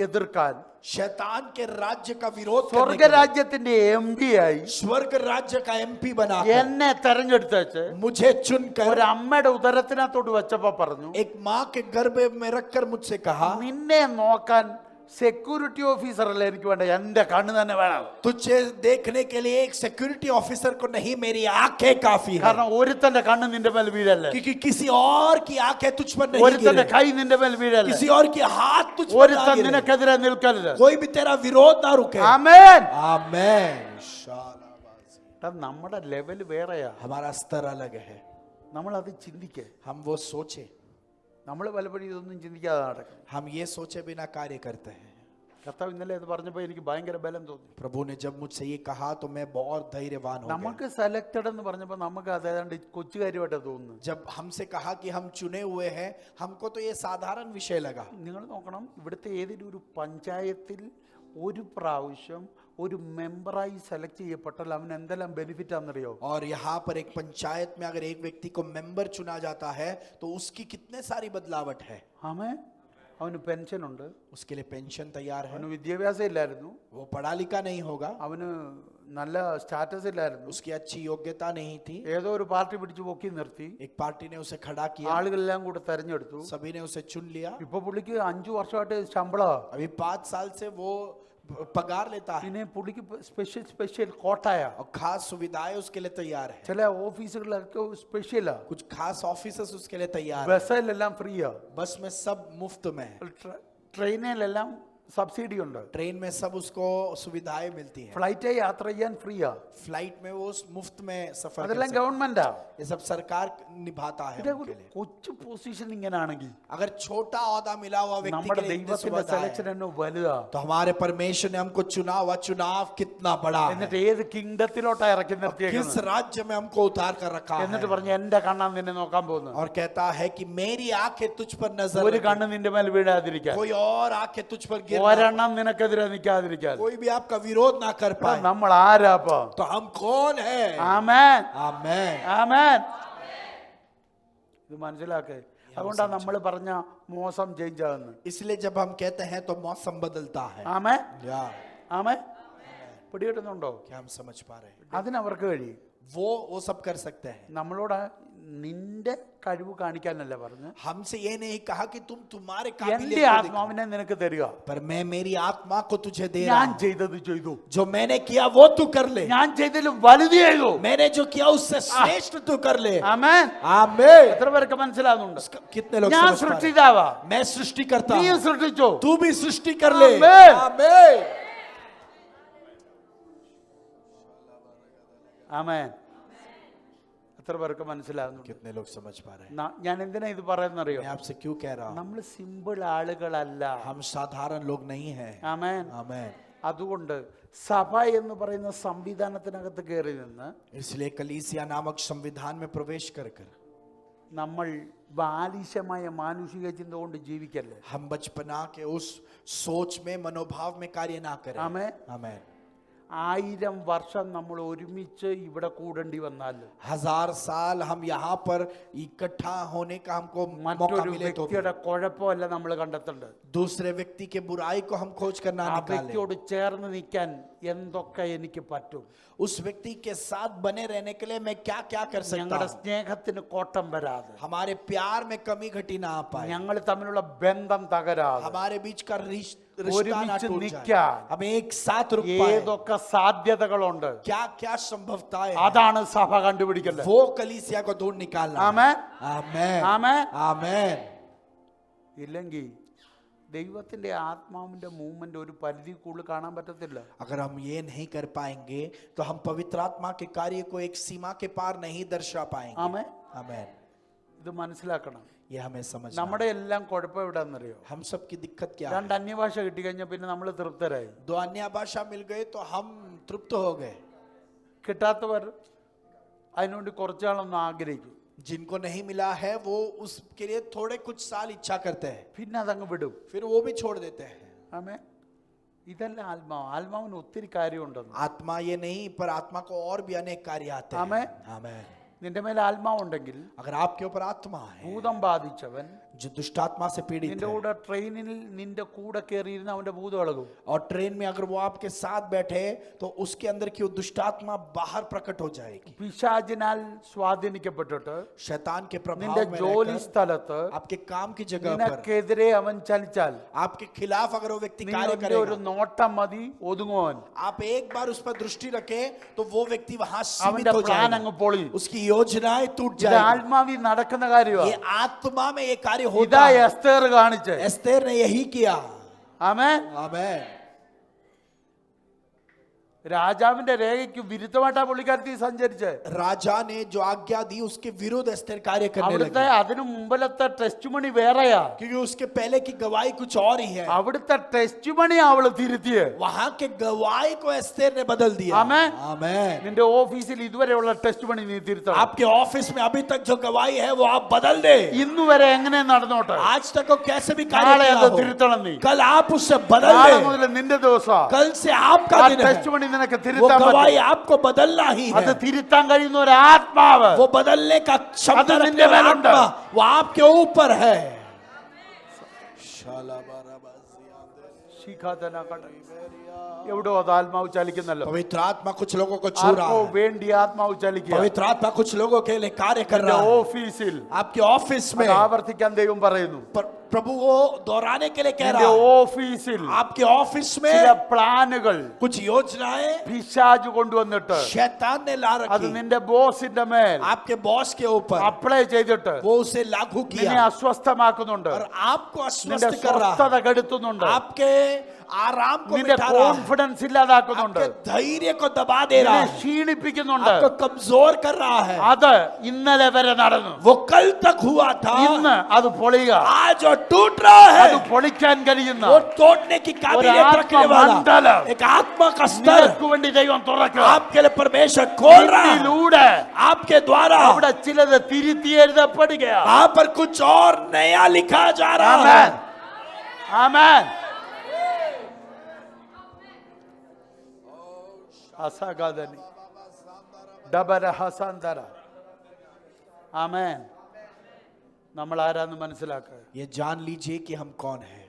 എതിർക്കാൻ शैतान के राज्य का विरोध करने के लिए സ്വർഗരാജ്യത്തിന്റെ MP ആയി स्वर्ग राज्य का MP बना എന്നെ തെരഞ്ഞെടുത്തേച്ച് मुझे चुनकर ഒരു അമ്മയുടെ ഉദരത്തിനകത്തോട്ട് വെച്ചപ്പോ പറഞ്ഞു, एक माँ के गर्भ में रखकर मुझसे कहा, നിന്നെ നോക്കാൻ സെക്യൂരിറ്റി ഓഫീസർ അല്ല എനിക്ക് വേണ്ട, എന്റെ കണ്ണ് തന്നെ വേണം. तुझे देखने के लिए एक सिक्योरिटी ऑफिसर को नहीं, मेरी आंखें काफी है. കാരണം ഒരുത്തന്റെ കണ്ണ് നിന്റെ മേൽ വീഴല്ലേ, क्योंकि किसी और की आंखें तुझ पर नहीं ഒരുത്തന്റെ गिरे, കൈ നിന്റെ മേൽ വീഴല്ലേ, किसी और की हाथ तुझ पर ना ഒരുത്തൻ गिरे, നിനക്കെതിരെ നിൽക്കരുത്. कोई भी तेरा विरोध ना रुके. ആമേൻ. आमेन. शाबाश. നമ്മുടെ ലെവൽ വേറെയാ, हमारा स्तर अलग है, നമ്മൾ അത് ചിന്തിക്കേ. हम वो सोचे, നമ്മൾ പലപ്പോഴും ഇതൊന്നും ചിന്തിക്കാതെ നടക്കും. हम ये सोचे बिना कार्य करते हैं. കർത്താവ് ഇന്നലെ അത് പറഞ്ഞപ്പോൾ എനിക്ക് ഭയങ്കര ബലം തോന്നി. प्रभु ने जब मुझसे ये कहा तो मैं बहुत धैर्यवान हो गया. നമുക്ക് സെലക്റ്റഡ് എന്ന് പറഞ്ഞപ്പോൾ നമുക്ക് അതേതാണ്ട് കൊച്ചു കാര്യമായിട്ടാണ് തോന്നുന്നത്. जब हमसे कहा कि हम चुने हुए हैं, हमको तो ये साधारण विषय लगा. നിങ്ങൾ നോക്കണം, ഇവിടുത്തെ ഏതെങ്കിലും ഒരു പഞ്ചായത്തിൽ ഒരു പ്രാവശ്യം ഒരു മെമ്പറായി സെലക്ട് ചെയ്യപ്പെട്ടാൽ അവന് എന്തെല്ലാം ബെനിഫിറ്റ് ആണെന്നറിയോ? और यहाँ पर एक पंचायत में अगर एक व्यक्ति को मेंबर चुना जाता है तो उसकी कितने सारी बदलावट है. ആമേൻ. അവന് പെൻഷൻ ഉണ്ട്, उसके लिए पेंशन तैयार है, അവന് വിദ്യാഭ്യാസം ഇല്ലായിരുന്നു, वो पढ़ा लिखा नहीं होगा, അവന് നല്ല സ്റ്റാറ്റസ് ഇല്ലായിരുന്നു, उसकी अच्छी योग्यता नहीं थी, ഏതോ ഒരു പാർട്ടി പിടിച്ച് പൊക്കി നിർത്തി, एक पार्टी ने उसे खड़ा किया, ആളുകളെല്ലാം കൂടെ തെരഞ്ഞെടുത്തു. सभी ने उसे चुन लिया. ഇപ്പൊ പുള്ളിക്ക് 5 വർഷമായിട്ട് ശമ്പളമാ. अभी 5 साल से वो पगार लेता है പിന്നെ പുള്ളിക്ക് സ്പെഷ്യൽ കോട്ടായ और खास सुविधाएं उसके लिए तैयार है. ചില ഓഫീസുകളിലൊക്കെ സ്പെഷ്യലാ. कुछ खास ऑफिसर्स उसके लिए तैयार है. ബസ്സിലെല്ലാം ഫ്രീയാ, बस में सब मुफ्त में है, ട്രെയിനിലെല്ലാം സബ്സിഡി ഉണ്ട്, ट्रेन में सब उसको सुविधाएं मिलती हैं, ഫ്ലൈറ്റ് യാത്ര ചെയ്യാൻ ഫ്രീയാ. फ्लाइट में वो मुफ्त में सफर कर അതെല്ലാം सकता ഗവൺമെന്റാ. है. ये सब सरकार निभाता है उनके लिए. കൊച്ചു പൊസിഷൻ ഇങ്ങനാണെങ്കിൽ अगर छोटा ओहदा मिला हुआ व्यक्ति നമ്മുടെ के लिए इतनी ദൈവത്തിന്റെ सुविधाएं സെലക്ഷൻ हैं, എന്നോ വലുതാ. तो हमारे परमेश्वर ने हमको चुना हुआ चुनाव कितना बड़ा है, എന്നിട്ട് ഏത് കിങ്ഡത്തിലോട്ടാ ഇറക്കി किस നിർത്തിയേക്കുന്നത്. राज्य में हमको उतार कर रखा എന്നിട്ട് है, പറഞ്ഞു എന്റെ കണ്ണാൻ നിന്നെ നോക്കാൻ പോകുന്നു. और कहता है कि मेरी आंखें तुझ पर नजर ഒരു रखें, കണ്ണ് നിന്റെ മേൽ വീഴാതിരിക്കാൻ, कोई और आंखें तुझ पर गिर ना, ഒരെണ്ണം നിനക്കെതിരെ നിൽക്കാതിരിക്കാൻ. कोई भी आपका विरोध ना कर पाए. നമ്മൾ ആരാപ്പാ? तो हम कौन है? ആമേൻ. आमेन. ആമേൻ. ഇത് മനസ്സിലാക്കേ. അതുകൊണ്ടാണ് നമ്മൾ പറഞ്ഞ മോശം ചേഞ്ച് ആകുന്നത്. इसलिए जब हम कहते हैं तो मौसम बदलता है. ആമേൻ. या ആമേൻ. പിടികിട്ടുന്നുണ്ടോ? क्या हम समझ पा रहे हैं? അതിനവർക്ക് കഴിയും. वो सब कर सकते हैं. നമ്മളോട് നിന്റെ കഴിവ് കാണിക്കാനല്ല പറഞ്ഞു, हमसे ये नहीं कहा कि तुम तुम्हारे എന്റെ काबिलियत को दिखाओ, ആത്മാവിനെ നിനക്ക് തരിക, पर मैं मेरी आत्मा को तुझे दे रहा ഞാൻ हूं। ചെയ്തത് ചെയ്തു, जो मैंने किया वो तू कर ले, ഞാൻ ചെയ്തതിലും വലുത് ചെയ്തു. मैंने जो किया उससे श्रेष्ठ तू कर ले। ആമേൻ. आमीन। എത്ര പേർക്ക് മനസ്സിലാവുന്നുണ്ട്? कितने लोग ഞാൻ समझ पा रहे हैं? സൃഷ്ടിതാവാ, मैं सृष्टि करता നീ हूं, സൃഷ്ടിച്ചോ. तू भी सृष्टि कर ले। आमीन। आमीन। ആമേൻ. എത്ര പേർക്ക് മനസ്സിലാവുന്നുണ്ട്? कितने लोग समझ पा रहे हैं? ഞാൻ എന്തിനാ ഇത് പറയുന്നറിയോ? मैं आपसे क्यों कह रहा हूं? നമ്മൾ സിമ്പിൾ ആളുകളല്ല. हम साधारण लोग नहीं हैं। ആമേൻ. आमीन। അതുകൊണ്ട് സഭ എന്ന് പറയുന്ന സംവിധാനത്തിനകത്ത് കയറി നിന്ന് इसलिए कलीसिया नामक संविधान में प्रवेश कर നമ്മൾ ബാലിശമായ മാനുഷിക ചിന്ത കൊണ്ട് ജീവിക്കല്ലേ. हम बचपना के उस सोच में मनोभाव में कार्य ना करें। ആമേൻ. आमीन। 1000 വർഷം നമ്മൾ ഒരുമിച്ച് ഇവിടെ കൂടേണ്ടി വന്നാൽ 1000 साल हम यहाँ पर इकट्ठा होने का हमको मौका മറ്റൊരു मिले तो വ്യക്തിയുടെ കുഴപ്പമല്ല നമ്മൾ കണ്ടെത്തേണ്ടത്. दूसरे व्यक्ति के बुराई को हम खोज करना ആ निकालें। വ്യക്തിയോട് ചേർന്ന് നിൽക്കാൻ എന്തൊക്കെ എനിക്ക് പറ്റും, उस व्यक्ति के साथ बने रहने के लिए मैं क्या क्या कर सकता ഞങ്ങളുടെ हूँ, സ്നേഹത്തിന് കോട്ടം വരാതെ, हमारे प्यार में कमी घटी ना आ पाए, ഞങ്ങൾ തമ്മിലുള്ള ബന്ധം തകരാതെ, हमारे बीच का रिश्ता ना ഒരുമിച്ച് टूट നിൽക്കാൻ जाए, हम एक साथ रुक पाए। ഏതൊക്കെ സാധ്യതകളുണ്ട് क्या क्या संभवताएं हैं, അതാണ് സഭ കണ്ടുപിടിക്കുന്നത്. वो कलीसिया को ढूंढ निकालना। ആമേൻ. आमीन। ആമേൻ. आमीन। ഇല്ലെങ്കിൽ ദൈവത്തിന്റെ ആത്മാവിന്റെ മൂവ്മെന്റ് ഒരു പരിധി കൂടുതൽ കാണാൻ പറ്റത്തില്ല. अगर हम ये नहीं कर पाएंगे तो हम पवित्र आत्मा के कार्य को एक सीमा के पार नहीं दर्शा पाएंगे। ആമേൻ. आमीन। ഇത് മനസ്സിലാക്കണം. ये हमें समझना। നമ്മുടെ എല്ലാം കുഴപ്പം എവിടെയാണെന്നറിയോ? हम सबकी दिक्कत क्या है? 2 അന്യഭാഷ കിട്ടിക്കഴിഞ്ഞാൽ പിന്നെ നമ്മൾ തൃപ്തരായി. 2 अन्य भाषा मिल गए तो हम तृप्त हो गए। കിട്ടാത്തവർ അതിനുവേണ്ടി കുറച്ചാളൊന്നും ആഗ്രഹിക്കും, जिनको नहीं मिला है वो उसके लिए थोड़े कुछ साल इच्छा करते हैं, പിന്നെ അതങ്ങ് വിടും. फिर वो भी छोड़ देते हैं। ആമേൻ. ഇതല്ല ആത്മാവ്. ആത്മാവിന് ഒത്തിരി കാര്യമുണ്ടെന്ന്. आत्मा ये नहीं, पर आत्मा को और भी अनेक कार्य आते हैं। आमीन। आमीन। നിന്റെ മേലെ ആത്മാവുണ്ടെങ്കിൽ अगर आपके ऊपर आत्मा है, ഭൂതം ബാധിച്ചവൻ जो दुष्ट आत्मा से पीड़ित നിന്റെ है, കൂടെ ട്രെയിനിൽ നിന്റെ കൂടെ കയറിയിരുന്ന അവന്റെ ഭൂതം ഇളകും. और ट्रेन में अगर वो आपके साथ बैठे तो उसके अंदर की वो दुष्ट आत्मा बाहर प्रकट हो जाएगी। പിശാചിനാൽ സ്വാധീനിക്കപ്പെട്ടിട്ട് शैतान के प्रभाव നിന്റെ में ജോലി रहकर സ്ഥലത്ത് आपके काम की जगह पर നിനക്കെതിരെ അവൻ ചലിച്ചാൽ आपके खिलाफ अगर वो व्यक्ति कार्य നിന്റെ ഒരു करेगा, നോട്ടം മതി ഒതുങ്ങുവാൻ. आप एक बार उस पर दृष्टि रखें तो वो व्यक्ति वहां सीमित അവന്റെ हो പ്ലാൻ जाएगा, അങ്ങ് പൊളി. उसकी योजनाएं टूट ഇത് जाएगी। ആത്മാവിൽ നടക്കുന്ന കാര്യമാണ്. ये आत्मा में ये कार्य ഇതാ होता है। എസ്തേർ കാണിച്ചേ. एस्तेर ने यही किया। ആമേൻ. आमीन। രാജാവിന്റെ രേഖയ്ക്ക് വിരുദ്ധമായിട്ടാ പുള്ളിക്കാരത്തി സഞ്ചരിച്ച്. राजा ने जो आज्ञा दी उसके विरुद्ध एस्तेर कार्य करने അവിടുത്തെ लगी, അതിനു മുമ്പിലത്തെ ടെസ്റ്റ് മണി വേറെയാ. क्योंकि उसके पहले की गवाही कुछ और ही है। അവിടുത്തെ ടെസ്റ്റ് മണി അവള് തിരുത്തിയേ. वहां के गवाही को एस्तेर ने बदल दिया। आमीन। आमीन। നിന്റെ ഓഫീസിൽ ഇതുവരെയുള്ള ടെസ്റ്റ് മണി നീ തിരുത്തണം. आपके ऑफिस में अभी तक जो गवाही है वो आप बदल दे। ഇന്നു വരെ എങ്ങനെ നടന്നോട്ടെ, आज तक वो कैसे भी कार्य നാളെ किया അത് हो, തിരുത്തണം നീ. कल आप उससे बदल നാളെ दे। മുതൽ നിന്റെ ദിവസം कल से आपका ആ दिन है, ടെസ്റ്റ് മണി നിനക്ക് वो തിരുത്താൻ പറ്റും. गवाही आपको बदलना ही അത് है। തിരുത്താൻ കഴിയുന്ന ഒരു ആത്മാവ് वो बदलने का क्षमता അത് रखने നിന്റെ वाला മേലുണ്ട്. आत्मा वो आपके ऊपर है। എവിടോ അത് ആത്മാവ് ചലിക്കുന്നല്ലോ. पवित्र आत्मा कुछ लोगों को छू रहा ആർക്കോ है। വേണ്ടി ആത്മാവ് ചലിക്കുക. पवित्र आत्मा कुछ लोगों के लिए कार्य कर रहा है। ഓഫീസിൽ आपके ऑफिस में അത് ആവർത്തിക്കാൻ ദൈവം പറയുന്നു. प्रभु वो दोहराने के लिए कह നിന്റെ रहा है। ഓഫീസിൽ आपके ऑफिस ചില में പ്ലാനുകൾ कुछ योजनाएं പിശാച് കൊണ്ടുവന്നിട്ട് शैतान ने ला അത് रखी, നിന്റെ ബോസിന്റെ മേൽ आपके बॉस के ऊपर അപ്ലൈ ചെയ്തിട്ട് वो उसे लागू നിന്നെ किया അസ്വസ്ഥമാക്കുന്നുണ്ട്, और आपको നിന്റെ अस्वस्थ कर रहा है, സ്വസ്ഥത കെടുത്തുന്നുണ്ട്, आपके आराम को നിന്റെ मिटा रहा है, കോൺഫിഡൻസ് ഇല്ലാതാക്കുന്നുണ്ട്, आपके धैर्य को दबा दे रहा നിന്നെ है, ക്ഷീണിപ്പിക്കുന്നുണ്ട്. आपको कमजोर कर रहा है। അത് ഇന്നലെ വരെ നടന്നു, वो कल तक हुआ था, ഇന്ന് അത് പൊളിയുക. आज और टूट रहा है। അത് പൊളിക്കാൻ കഴിയുന്ന वो तोड़ने की काबिलियत रखने वाला मंडल, एक आत्मा का स्तर നിനക്ക് വേണ്ടി ദൈവം തുറക്കുക. आपके लिए परमेश्वर खोल रहा है। നിന്നിലൂടെ आपके द्वारा അവിടെ ചിലത് തിരുത്തി എഴുതപ്പെടുകയാ. वहां पर कुछ और नया लिखा जा रहा ആമേൻ. है। ആമേൻ. അസഗദനി ഡബര ഹസാന്തര. ആമേൻ. നമ്മൾ ആരാന്ന് മനസ്സിലാക്കുക. ये जान लीजिए कि हम कौन है।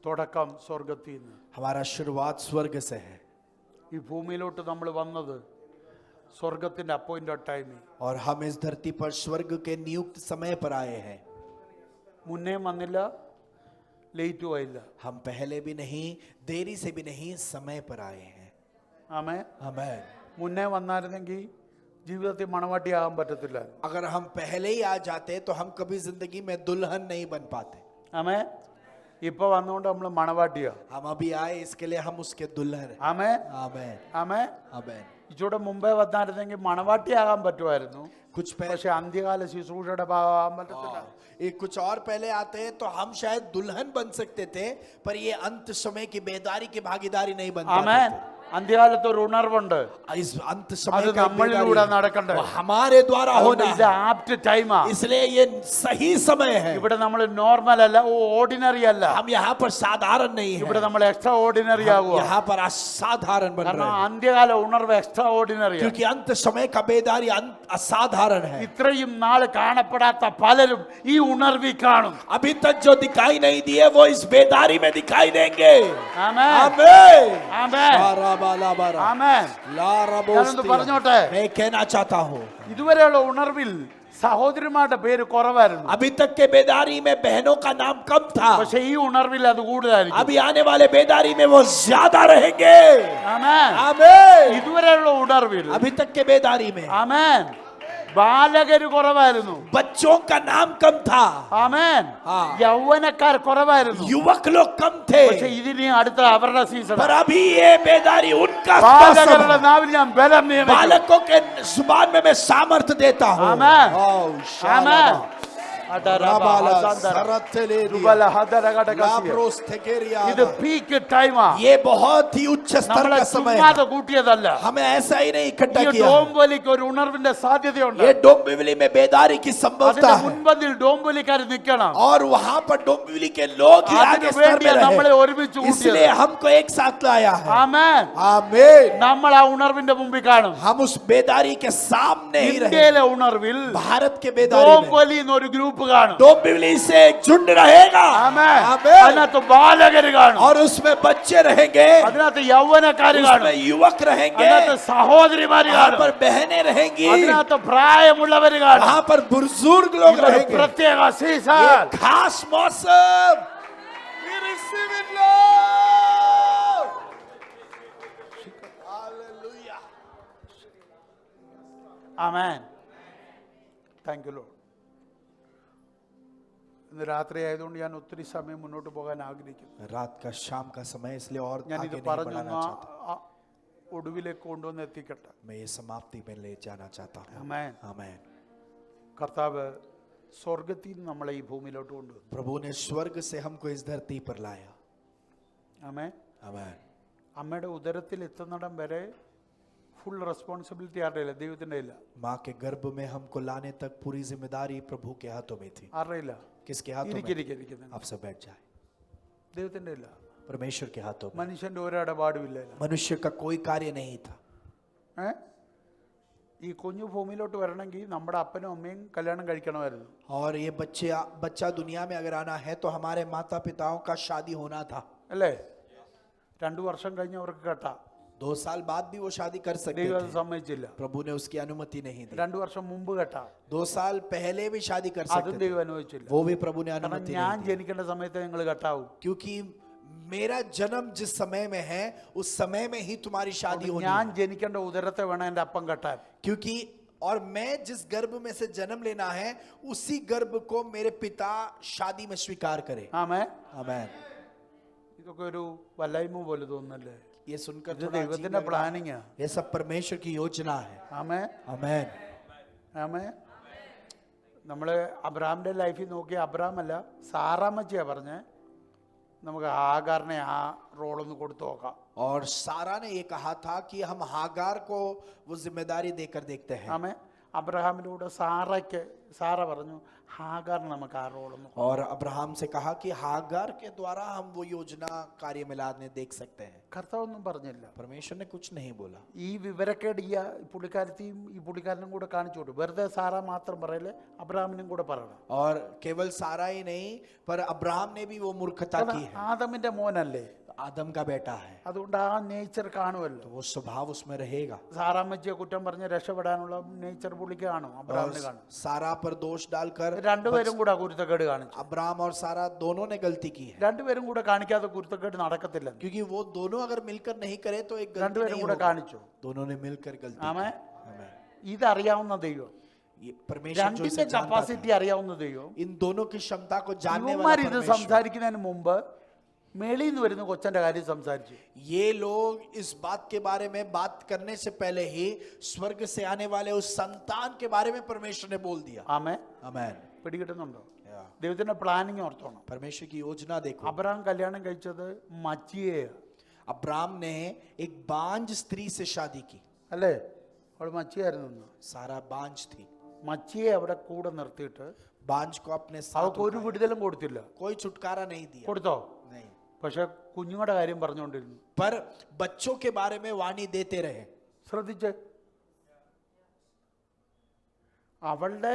തുടക്കം സ്വർഗത്തിൽ നിന്ന്. हमारा शुरुआत स्वर्ग से है। ഈ ഭൂമിയിലോട്ട് നമ്മൾ വന്നത് സ്വർഗത്തിന്റെ അപ്പോയിന്റഡ് ടൈമിൽ. और हम इस धरती पर स्वर्ग के नियुक्त समय पर आए हैं. മുന്നേ വന്നില്ല, ലേറ്റും ആയില്ല. हम पहले भी नहीं, देरी से भी नहीं, समय पर आए हैं. ആമേൻ. आमेन. മുന്നേ വന്നായിരുന്നെങ്കിൽ ജീവിതത്തിൽ മണവാട്ടിയാകാൻ പറ്റത്തില്ല. अगर हम पहले ही आ जाते तो हम कभी जिंदगी में दुल्हन नहीं बन पाते. ആമേൻ. ഇപ്പൊ വന്നുകൊണ്ട് നമ്മൾ മണവാട്ടിയാ. हम अभी आए इसके लिए हम उसके दुल्हन हैं. ആമേൻ. आमेन. ആമേൻ. आमेन. ഇച്ചൂടെ മുമ്പേ വന്നായിരുന്നെങ്കിൽ മണവാട്ടിയാകാൻ പറ്റുമായിരുന്നു. कुछ पहले, പക്ഷെ അന്ത്യകാല ശുശ്രൂഷയുടെ ഭാഗമാകാൻ പറ്റത്തില്ല. ये कुछ और पहले आते हैं तो हम शायद दुल्हन बन सकते थे, पर ये अंत समय की बेदारी की भागीदारी नहीं बन पाते ആമേൻ. थे. അന്ത്യകാലത്ത് ഒരു ഉണർവുണ്ട്. इस अंत അത് समय का നമ്മളിലൂടെ നടക്കണ്ടേ. वो हमारे द्वारा होना ഇത് है. ആപ്റ്റ് ടൈമാ. इसलिए ये सही समय है. ഇവിടെ നമ്മൾ നോർമൽ അല്ല, ഓർഡിനറി അല്ല. हम यहाँ पर साधारण नहीं ഇവിടെ है, നമ്മൾ എക്സ്ട്രാ ഓർഡിനറി ആകുക. यहाँ पर असाधारण बन കാരണം रहे हैं. അന്ത്യകാല ഉണർവ് എക്സ്ട്രാ ഓർഡിനറി. क्योंकि अंत समय का बेदारी असाधारण है. ഇത്രയും നാൾ കാണപ്പെടാത്ത പലരും ഈ ഉണർവിൽ കാണും. अभी तक जो दिखाई नहीं दिए वो इस बेदारी में दिखाई देंगे. ആമേൻ. आमेन. ആമേൻ. बाराबालाबारा. ആമേൻ. लाराबोस्तिया. ഞാനൊന്ന് പറഞ്ഞോട്ടെ. मैं कहना चाहता हूँ, ഇതുവരെയുള്ള ഉണർവിൽ സഹോദരിമാരുടെ പേര് കുറവായിരുന്നു. अभी तक के बेदारी में बहनों का नाम कम था, പക്ഷെ ഈ ഉണർവിൽ അത് കൂടുതലായിരിക്കും. अभी आने वाले बेदारी में वो ज्यादा रहेंगे. ആമേൻ. आमेन. ഇതുവരെയുള്ള ഉണർവിൽ अभी तक के बेदारी में ആമേൻ ബാലകര് കുറവായിരുന്നു. बच्चों का नाम कम था, ആമേൻ. हाँ. യൗവനക്കാർ കുറവായിരുന്നു. युवक लोग कम थे, പക്ഷെ ഇതിനി അടുത്ത അവരുടെ സീസൺ. पर अभी ये बेदारी उनका ബാലകരുടെ समय. നാവിൽ ഞാൻ ബലം നിയമിക്കും. बालकों के जुबान में मैं सामर्थ्य देता हूँ. आमेन. आओ, ആമേൻ. शाबाश. राबाला, सरतले दिया, लाब्रोस थेकेरिया. ഇത് പീക്ക് ടൈമാ. ये बहुत ही उच्च स्तर നമ്മളെ का समय ചുമ്മാതെ है. കൂട്ടിയതല്ല. हमें ऐसा ही नहीं इकट्ठा ഈ किया. ഡോംബലിക്ക് ഒരു ഉണർവിന്റെ സാധ്യതയുണ്ട്. ये डोंबिवली में बेदारी की संभवता അതിന്റെ है, മുൻപന്തിൽ ഡോംബലിക്കാർ നിൽക്കണം. और वहां पर डोंबिवली के लोग ही അതിനു आगे स्तर में വേണ്ടിയാ നമ്മളെ रहे. ഒരുമിച്ച് इसलिए കൂട്ടിയത്. हमको एक साथ लाया है. ആമേൻ. आमीन. നമ്മൾ ആ ഉണർവിന്റെ മുമ്പിൽ കാണും. हम उस बेदारी के सामने ही रहे. ഇന്ത്യയിലെ ഉണർവിൽ भारत के बेदारी में ഡോംബലി എന്നൊരു ഗ്രൂപ്പ് കാണും. डोंबिवली से एक झुंड रहेगा. ആമേൻ. आमीन. അതിനകത്ത് ബാലകര് കാണും. और उसमें बच्चे रहेंगे, അതിനകത്ത് യൗവനക്കാര് കാണും. उसमें युवक रहेंगे, അതിനകത്ത് സഹോദരിമാര് वहां കാണും. पर बहनें रहेंगी, അതിനകത്ത് പ്രായമുള്ളവര് കാണും. वहां पर बुजुर्ग लोग ഇതൊരു रहेंगे. പ്രത്യേക ये സീസൺ. खास मौसम. We receive it, Lord. Hallelujah. Amen. Thank you Lord. ഇന്ന് രാത്രി ആയതുകൊണ്ട് ഞാൻ ഒത്തിരി സമയം മുന്നോട്ട് പോകാൻ ആഗ്രഹിക്കുന്നു. रात का शाम का समय, इसलिए और ഞാൻ आगे ഇത് नहीं പറഞ്ഞു बढ़ाना चाहता. ഒടുവിലേക്ക് കൊണ്ടുവന്ന് എത്തിക്കട്ടെ. मैं ये समाप्ति में ले जाना चाहता हूँ. ആമേൻ. आमीन. കർത്താവ് സ്വർഗത്തിൽ നിന്ന് നമ്മളെ ഈ ഭൂമിയിലോട്ട് കൊണ്ടുവന്നു. प्रभु ने स्वर्ग से हमको इस धरती पर लाया. ആമേൻ. आमीन. അമ്മയുടെ ഉദരത്തിൽ എത്തുന്നിടം വരെ ഫുൾ റെസ്പോൺസിബിലിറ്റി ആരുടെ ഇല്ല, ദൈവത്തിന്റെ ഇല്ല. माँ के गर्भ में हमको लाने तक पूरी जिम्मेदारी प्रभु के हाथों में थी. ആരുടെ ഇല്ല? किसके हाथों में? ഇരിക്കുന്നു. आप सब बैठ जाए. ദൈവത്തിന്റെ ഇല്ല. परमेश्वर के हाथों में. മനുഷ്യന്റെ ഒരിടപാടും ഇല്ല. मनुष्य का कोई कार्य नहीं था. ഈ കുഞ്ഞു ഭൂമിയിലോട്ട് വരണമെങ്കിൽ നമ്മുടെ അപ്പനും അമ്മയും കല്യാണം കഴിക്കണമായിരുന്നു. और ये बच्चा दुनिया में अगर आना है तो हमारे माता पिताओं का शादी होना था. അല്ലേ? 2 വർഷം കഴിഞ്ഞ് അവർക്ക് കേട്ടാ. 2 साल बाद भी वो शादी कर सकते ദൈവം थे. സമ്മതിച്ചില്ല. प्रभु ने उसकी अनुमति नहीं दी. 2 വർഷം മുമ്പ് കേട്ടാ. 2 साल पहले भी शादी कर അതും सकते थे. ദൈവം അനുവദിച്ചില്ല. वो भी प्रभु ने കാരണം अनुमति ഞാൻ नहीं दी. ജനിക്കേണ്ട സമയത്ത് നിങ്ങൾ കേട്ടാവും. क्योंकि मेरा जन्म जिस समय में है उस समय में ही तुम्हारी शादी होनी ഞാൻ है. ജനിക്കേണ്ട ഉദരത്തെ വേണം എൻ്റെ അപ്പം കെട്ടാൻ. क्योंकि और मैं जिस गर्भ में से जन्म लेना है उसी गर्भ को मेरे पिता शादी में स्वीकार करे. ആമേൻ. आमीन. ഇതൊക്കെ ഒരു വല്ലായ്മ പോലെ തോന്നുന്നല്ലേ? ये सुनकर ഇത് थोड़ा अजीब ദൈവത്തിന്റെ लग रहा है. പ്ലാനിങ്ങാ. ये सब परमेश्वर की योजना है. ആമേൻ. आमीन. ആമേൻ. നമ്മള് അബ്രഹാമിന്റെ ലൈഫിൽ നോക്കി, അബ്രഹാം അല്ല സാറാമ്മച്ചിയാ പറഞ്ഞേ, നമുക്ക് ഹാഗാറിനെ ആ റോളൊന്ന് കൊടുത്തു നോക്കാം. और सारा ने ये कहा था कि हम हागार को वो जिम्मेदारी देकर देखते हैं. ആമേൻ. അബ്രഹാമിലൂടെ സാറ പറഞ്ഞു ഹാഗാർ നമുക്ക് ആ റോളൊന്ന്. और अब्राहम से कहा कि हागार के द्वारा हम वो योजना कार्य में लाने देख सकते हैं. കർത്താവൊന്നും പറഞ്ഞില്ല. परमेश्वर ने कुछ नहीं बोला. ഈ വിവരക്കേട് ഈ പുള്ളിക്കാരത്തെയും ഈ പുള്ളിക്കാരനും കൂടെ കാണിച്ചു കൊടുക്കും. വെറുതെ സാറ മാത്രം പറയല്ലേ, അബ്രഹാമിനും കൂടെ പറയണം. और केवल सारा ही नहीं पर अब्राहम ने भी वो मूर्खता की है. ആദമിന്റെ മോനല്ലേ, आदम का बेटा है, അതുകൊണ്ട് ആ നേച്ചർ കാണുമല്ലോ. तो वो स्वभाव उसमें रहेगा. സാറാമ്മച്ചിയെ കുറ്റം പറഞ്ഞ് രക്ഷപ്പെടാനുള്ള നേച്ചർ പുള്ളിക്ക് കാണും, और അബ്രാമിന് കാണും. सारा पर दोष डालकर രണ്ടുപേരും കൂടെ കുരുത്തക്കേട് കാണിച്ചു. अब्राम और सारा दोनों ने गलती की है, രണ്ടുപേരും കൂടെ കാണിക്കാതെ കുരുത്തക്കേട് നടക്കത്തില്ല. क्योंकि वो दोनों अगर मिलकर नहीं करे तो एक गलती രണ്ടുപേരും नहीं കൂടെ होगी. കാണിച്ചു. दोनों ने मिलकर गलती ആമേ. की. आमीन. ഇതറിയാവുന്ന ദൈവം, ये परमेश्वर जो രണ്ടിന്റെ इसे जानता കപ്പാസിറ്റി था, അറിയാവുന്ന ദൈവം, इन दोनों की क्षमता को जानने ഇവന്മാർ वाला ഇത് परमेश्वर. സംസാരിക്കുന്നതിന് മുമ്പ് മേളിൽ നിന്ന് വരുന്ന കൊച്ചന്റെ കാര്യം സംസാരിച്ചു. ये लोग इस बात के बारे में बात करने से पहले ही स्वर्ग से आने वाले उस संतान के बारे में परमेश्वर ने बोल दिया. ആമേ. आमीन. പിടികിട്ടുന്നുണ്ടോ? ദൈവത്തിന്റെ പ്ലാനിങ് ഓർത്തോണം. परमेश्वर की योजना देखो. അബ്രഹാം കല്യാണം കഴിച്ചത് മച്ചിയെ, अब्राम ने एक बांझ स्त्री से शादी की. അല്ലേ? അവൾ മച്ചിയായിരുന്നു. सारा बांझ थी. മച്ചിയെ അവിടെ കൂടെ നിർത്തിയിട്ട് बांझ को अपने साथ അവൾക്ക് ഒരു വിടുതലും കൊടുത്തില്ല. कोई छुटकारा नहीं दिया. കൊടുത്തോ? नहीं. പക്ഷെ കുഞ്ഞുങ്ങളുടെ കാര്യം പറഞ്ഞുകൊണ്ടിരുന്നു. पर बच्चों के बारे में वाणी देते रहे. ശ്രദ്ധിച്ച്, അവളുടെ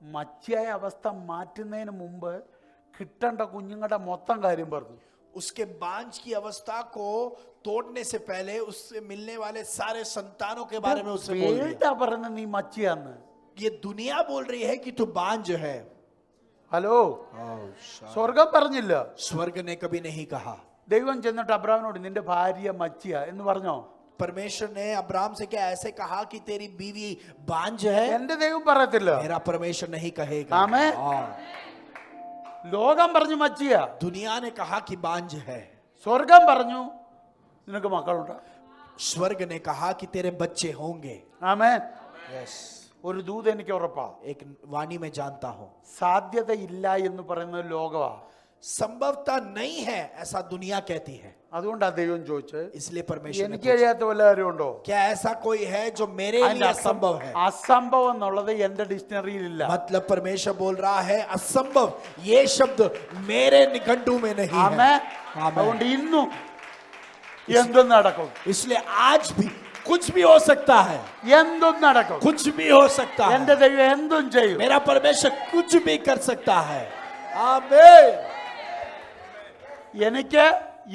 മച്ചിയായ അവസ്ഥ മാറ്റുന്നതിന് മുമ്പ് കിട്ടേണ്ട കുഞ്ഞുങ്ങളുടെ മൊത്തം കാര്യം പറഞ്ഞു. उसके बांझ की अवस्था को तोड़ने से पहले उससे मिलने वाले सारे संतानों के बारे में उससे बोल दिया. വേണ്ടാ പറഞ്ഞ നീ മച്ചിയാന്ന്. ये दुनिया बोल रही है कि तू बांझ है. ഹലോ, സ്വർഗം പറഞ്ഞില്ല. स्वर्ग ने कभी नहीं कहा. ദൈവം ചെന്നിട്ട് അബ്രാമിനോട് നിന്റെ ഭാര്യ മച്ചിയ എന്ന് പറഞ്ഞോ? परमेश्वर ने अब्राम से क्या ऐसे कहा कि तेरी बीवी बांझ है? എന്റെ ദൈവം പറയത്തില്ല. मेरा परमेश्वर नहीं कहेगा. ആമേൻ. ലോകം പറഞ്ഞു മച്ചിയ, दुनिया ने कहा कि बांझ है. സ്വർഗം പറഞ്ഞു നിനക്ക് മക്കളുണ്ട്. स्वर्ग ने कहा कि तेरे बच्चे होंगे. ആമേൻ. यस. ഒരു ദൂത് എനിക്ക് ഉറപ്പാ, एक वाणी में जानता हूं, സാധ്യതയില്ല എന്ന് പറയുന്നത് ലോകമാ. संभवता नहीं है ऐसा दुनिया कहती है. അതുകൊണ്ടാ ദൈവം ചോദിച്ചത്, इसलिए परमेश्वर ने എനിക്ക് കഴിയാത്ത വല്ല കാര്യമുണ്ടോ? क्या ऐसा कोई है जो मेरे लिए असंभव है? അസംഭവം എന്നുള്ളത് എന്റെ ഡിക്ഷണറിയിലില്ല. मतलब परमेश्वर बोल रहा है असंभव ये शब्द मेरे निघंटू में नहीं है. ആമേൻ. आमीन. അതുകൊണ്ട് ഇന്നും എന്തും നടക്കും. इसलिए आज भी कुछ भी हो सकता है. എന്തും നടക്കും. कुछ भी हो सकता എന്റെ है. ദൈവം എന്തും ചെയ്യും. मेरा परमेश्वर कुछ भी कर सकता है. आमीन. എനിക്ക്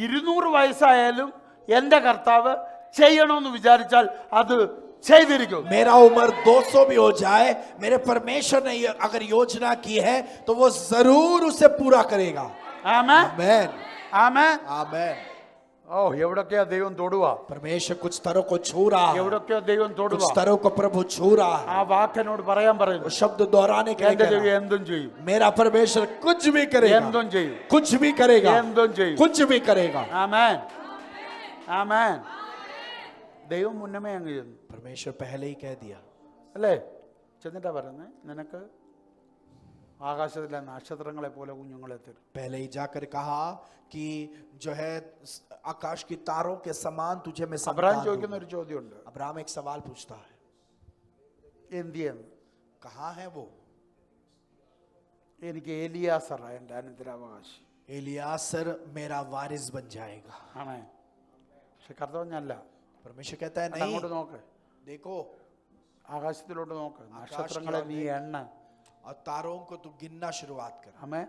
200 വയസ്സായാലും എന്റെ കർത്താവ് ചെയ്യണമെന്ന് വിചാരിച്ചാൽ അത് ചെയ്തിരിക്കും. मेरा उम्र 200 भी हो जाए, मेरे परमेश्वर ने अगर योजना की है तो वो जरूर उसे पूरा करेगा. ആമേൻ. आमीन. ആമേൻ. आमीन. ഓ, എവിടൊക്കെയാ ദൈവം തൊടുക, परमेश्वर कुछ स्तरों को छू रहा है. എവിടൊക്കെയോ ദൈവം कुछ തൊടുക. स्तरों को प्रभु छू रहा है. ആ വാക്കിനോട് പറയാൻ वो പറയുന്നു, शब्द दोहराने के लिए എന്റെ कह ദൈവം रहा है. എന്തും ചെയ്യും. मेरा परमेश्वर कुछ भी करेगा. എന്തും ചെയ്യും. कुछ भी करेगा. എന്തും ചെയ്യും. कुछ भी करेगा. ആമേൻ. ആമേൻ. ദൈവം മുന്നമേ അങ്ങ് ചെന്നു, परमेश्वर पहले ही कह दिया. അല്ലേ? ചെന്നിട്ടാ പറയുന്നത്, നിനക്ക് ആകാശത്തിലെ നക്ഷത്രങ്ങളെ പോലെ കുഞ്ഞുങ്ങളെ തരും. पहले ही जाकर कहा कि जो है आकाश की तारों के समान तुझे मैं അബ്രഹാം संतान ചോദിക്കുന്ന दूंगा. ഒരു ചോദ്യമുണ്ട്, अब्राहम एक सवाल पूछता है, എന്തിയെന്ന്. कहाँ है वो? എനിക്ക് ഏലിയാസറ എൻ്റെ അനന്തരാവകാശി. एलियासर मेरा वारिस बन जाएगा. ആണേ. പക്ഷെ കർത്താവ് ഞാനല്ല. परमेश्वर कहता है അങ്ങോട്ട് नहीं. നോക്ക്, देखो ആകാശത്തിലോട്ട് നോക്ക്, നക്ഷത്രങ്ങളെ നീ എണ്ണ. और तारों को तू गिनना शुरुआत कर. അമ്മേ,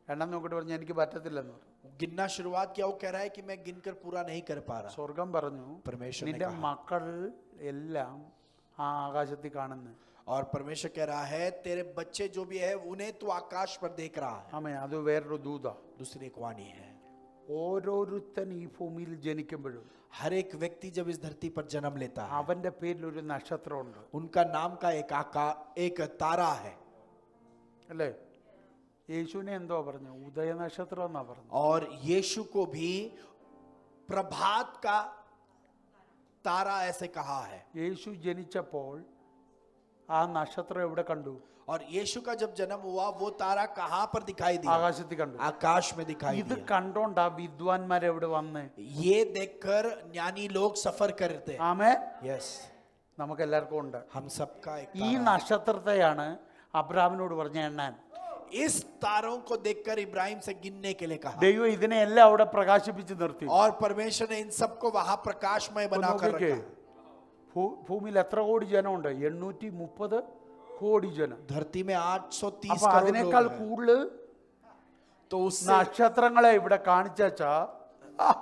എണ്ണം നോക്കിട്ട് പറഞ്ഞു എനിക്ക് പറ്റത്തില്ലെന്ന് പറഞ്ഞു. गिनना शुरुआत किया. वो कह रहा है कि मैं गिनकर पूरा नहीं कर पा रहा. സ്വർഗം പറഞ്ഞു, परमेश्वर ने നിന്റെ कहा. മക്കൾ എല്ലാം ആ ആകാശത്തിൽ കാണുന്നു. और परमेश्वर कह रहा है तेरे बच्चे जो भी है उन्हें तू आकाश पर देख रहा है. അമ്മേ, അത് വേറൊരു ദൂത. दूसरी एक वाणी है. ഓരോരുത്തൻ ഈ ഭൂമിയിൽ ജനിക്കുമ്പോഴും हर एक व्यक्ति जब इस धरती पर जन्म लेता है അവന്റെ പേരിൽ ഒരു നക്ഷത്രമുണ്ട്, उनका नाम का एक तारा है. അല്ലേ? യേശുവിനെ എന്തോ പറഞ്ഞു, ഉദയ നക്ഷത്രം എന്നാ പറഞ്ഞു. और यीशु को भी प्रभात का तारा ऐसे कहा है. യേശു ജനിച്ചപ്പോൾ ആ നക്ഷത്രം എവിടെ കണ്ടു? और यीशु का जब जन्म हुआ वो तारा कहां पर दिखाई दिया? ആകാശത്തിൽ കണ്ടു. आकाश में दिखाई ഇത് दिया. കണ്ടോണ്ടാ വിദ്വാൻമാർ എവിടെ വന്ന്. ये देखकर ज्ञानी लोग सफर करते हैं. ആമേ. यस. നമുക്ക് എല്ലാവർക്കും ഉണ്ട്. हम सबका एक ഈ तारा है. നക്ഷത്രത്തെയാണ് അബ്രാമിനോട് പറഞ്ഞ എണ്ണാൻ. इस तारों को देखकर इब्राहिम से गिनने के लिए कहा. ദൈവം ഇതിനെ എല്ലാം അവിടെ പ്രകാശിപ്പിച്ച് നിർത്തി. और परमेश्वर ने इन सबको वहां प्रकाशमय बनाकर നോക്കിക്കേ, रखा. ഭൂമിയിൽ എത്ര കോടി ജനമുണ്ട്? 830 കോടി ജനം. धरती में 830 അപ്പൊ करोड़ അതിനേക്കാൾ लोग हैं. കൂടുതൽ तो उससे നക്ഷത്രങ്ങളെ ഇവിടെ കാണിച്ചാ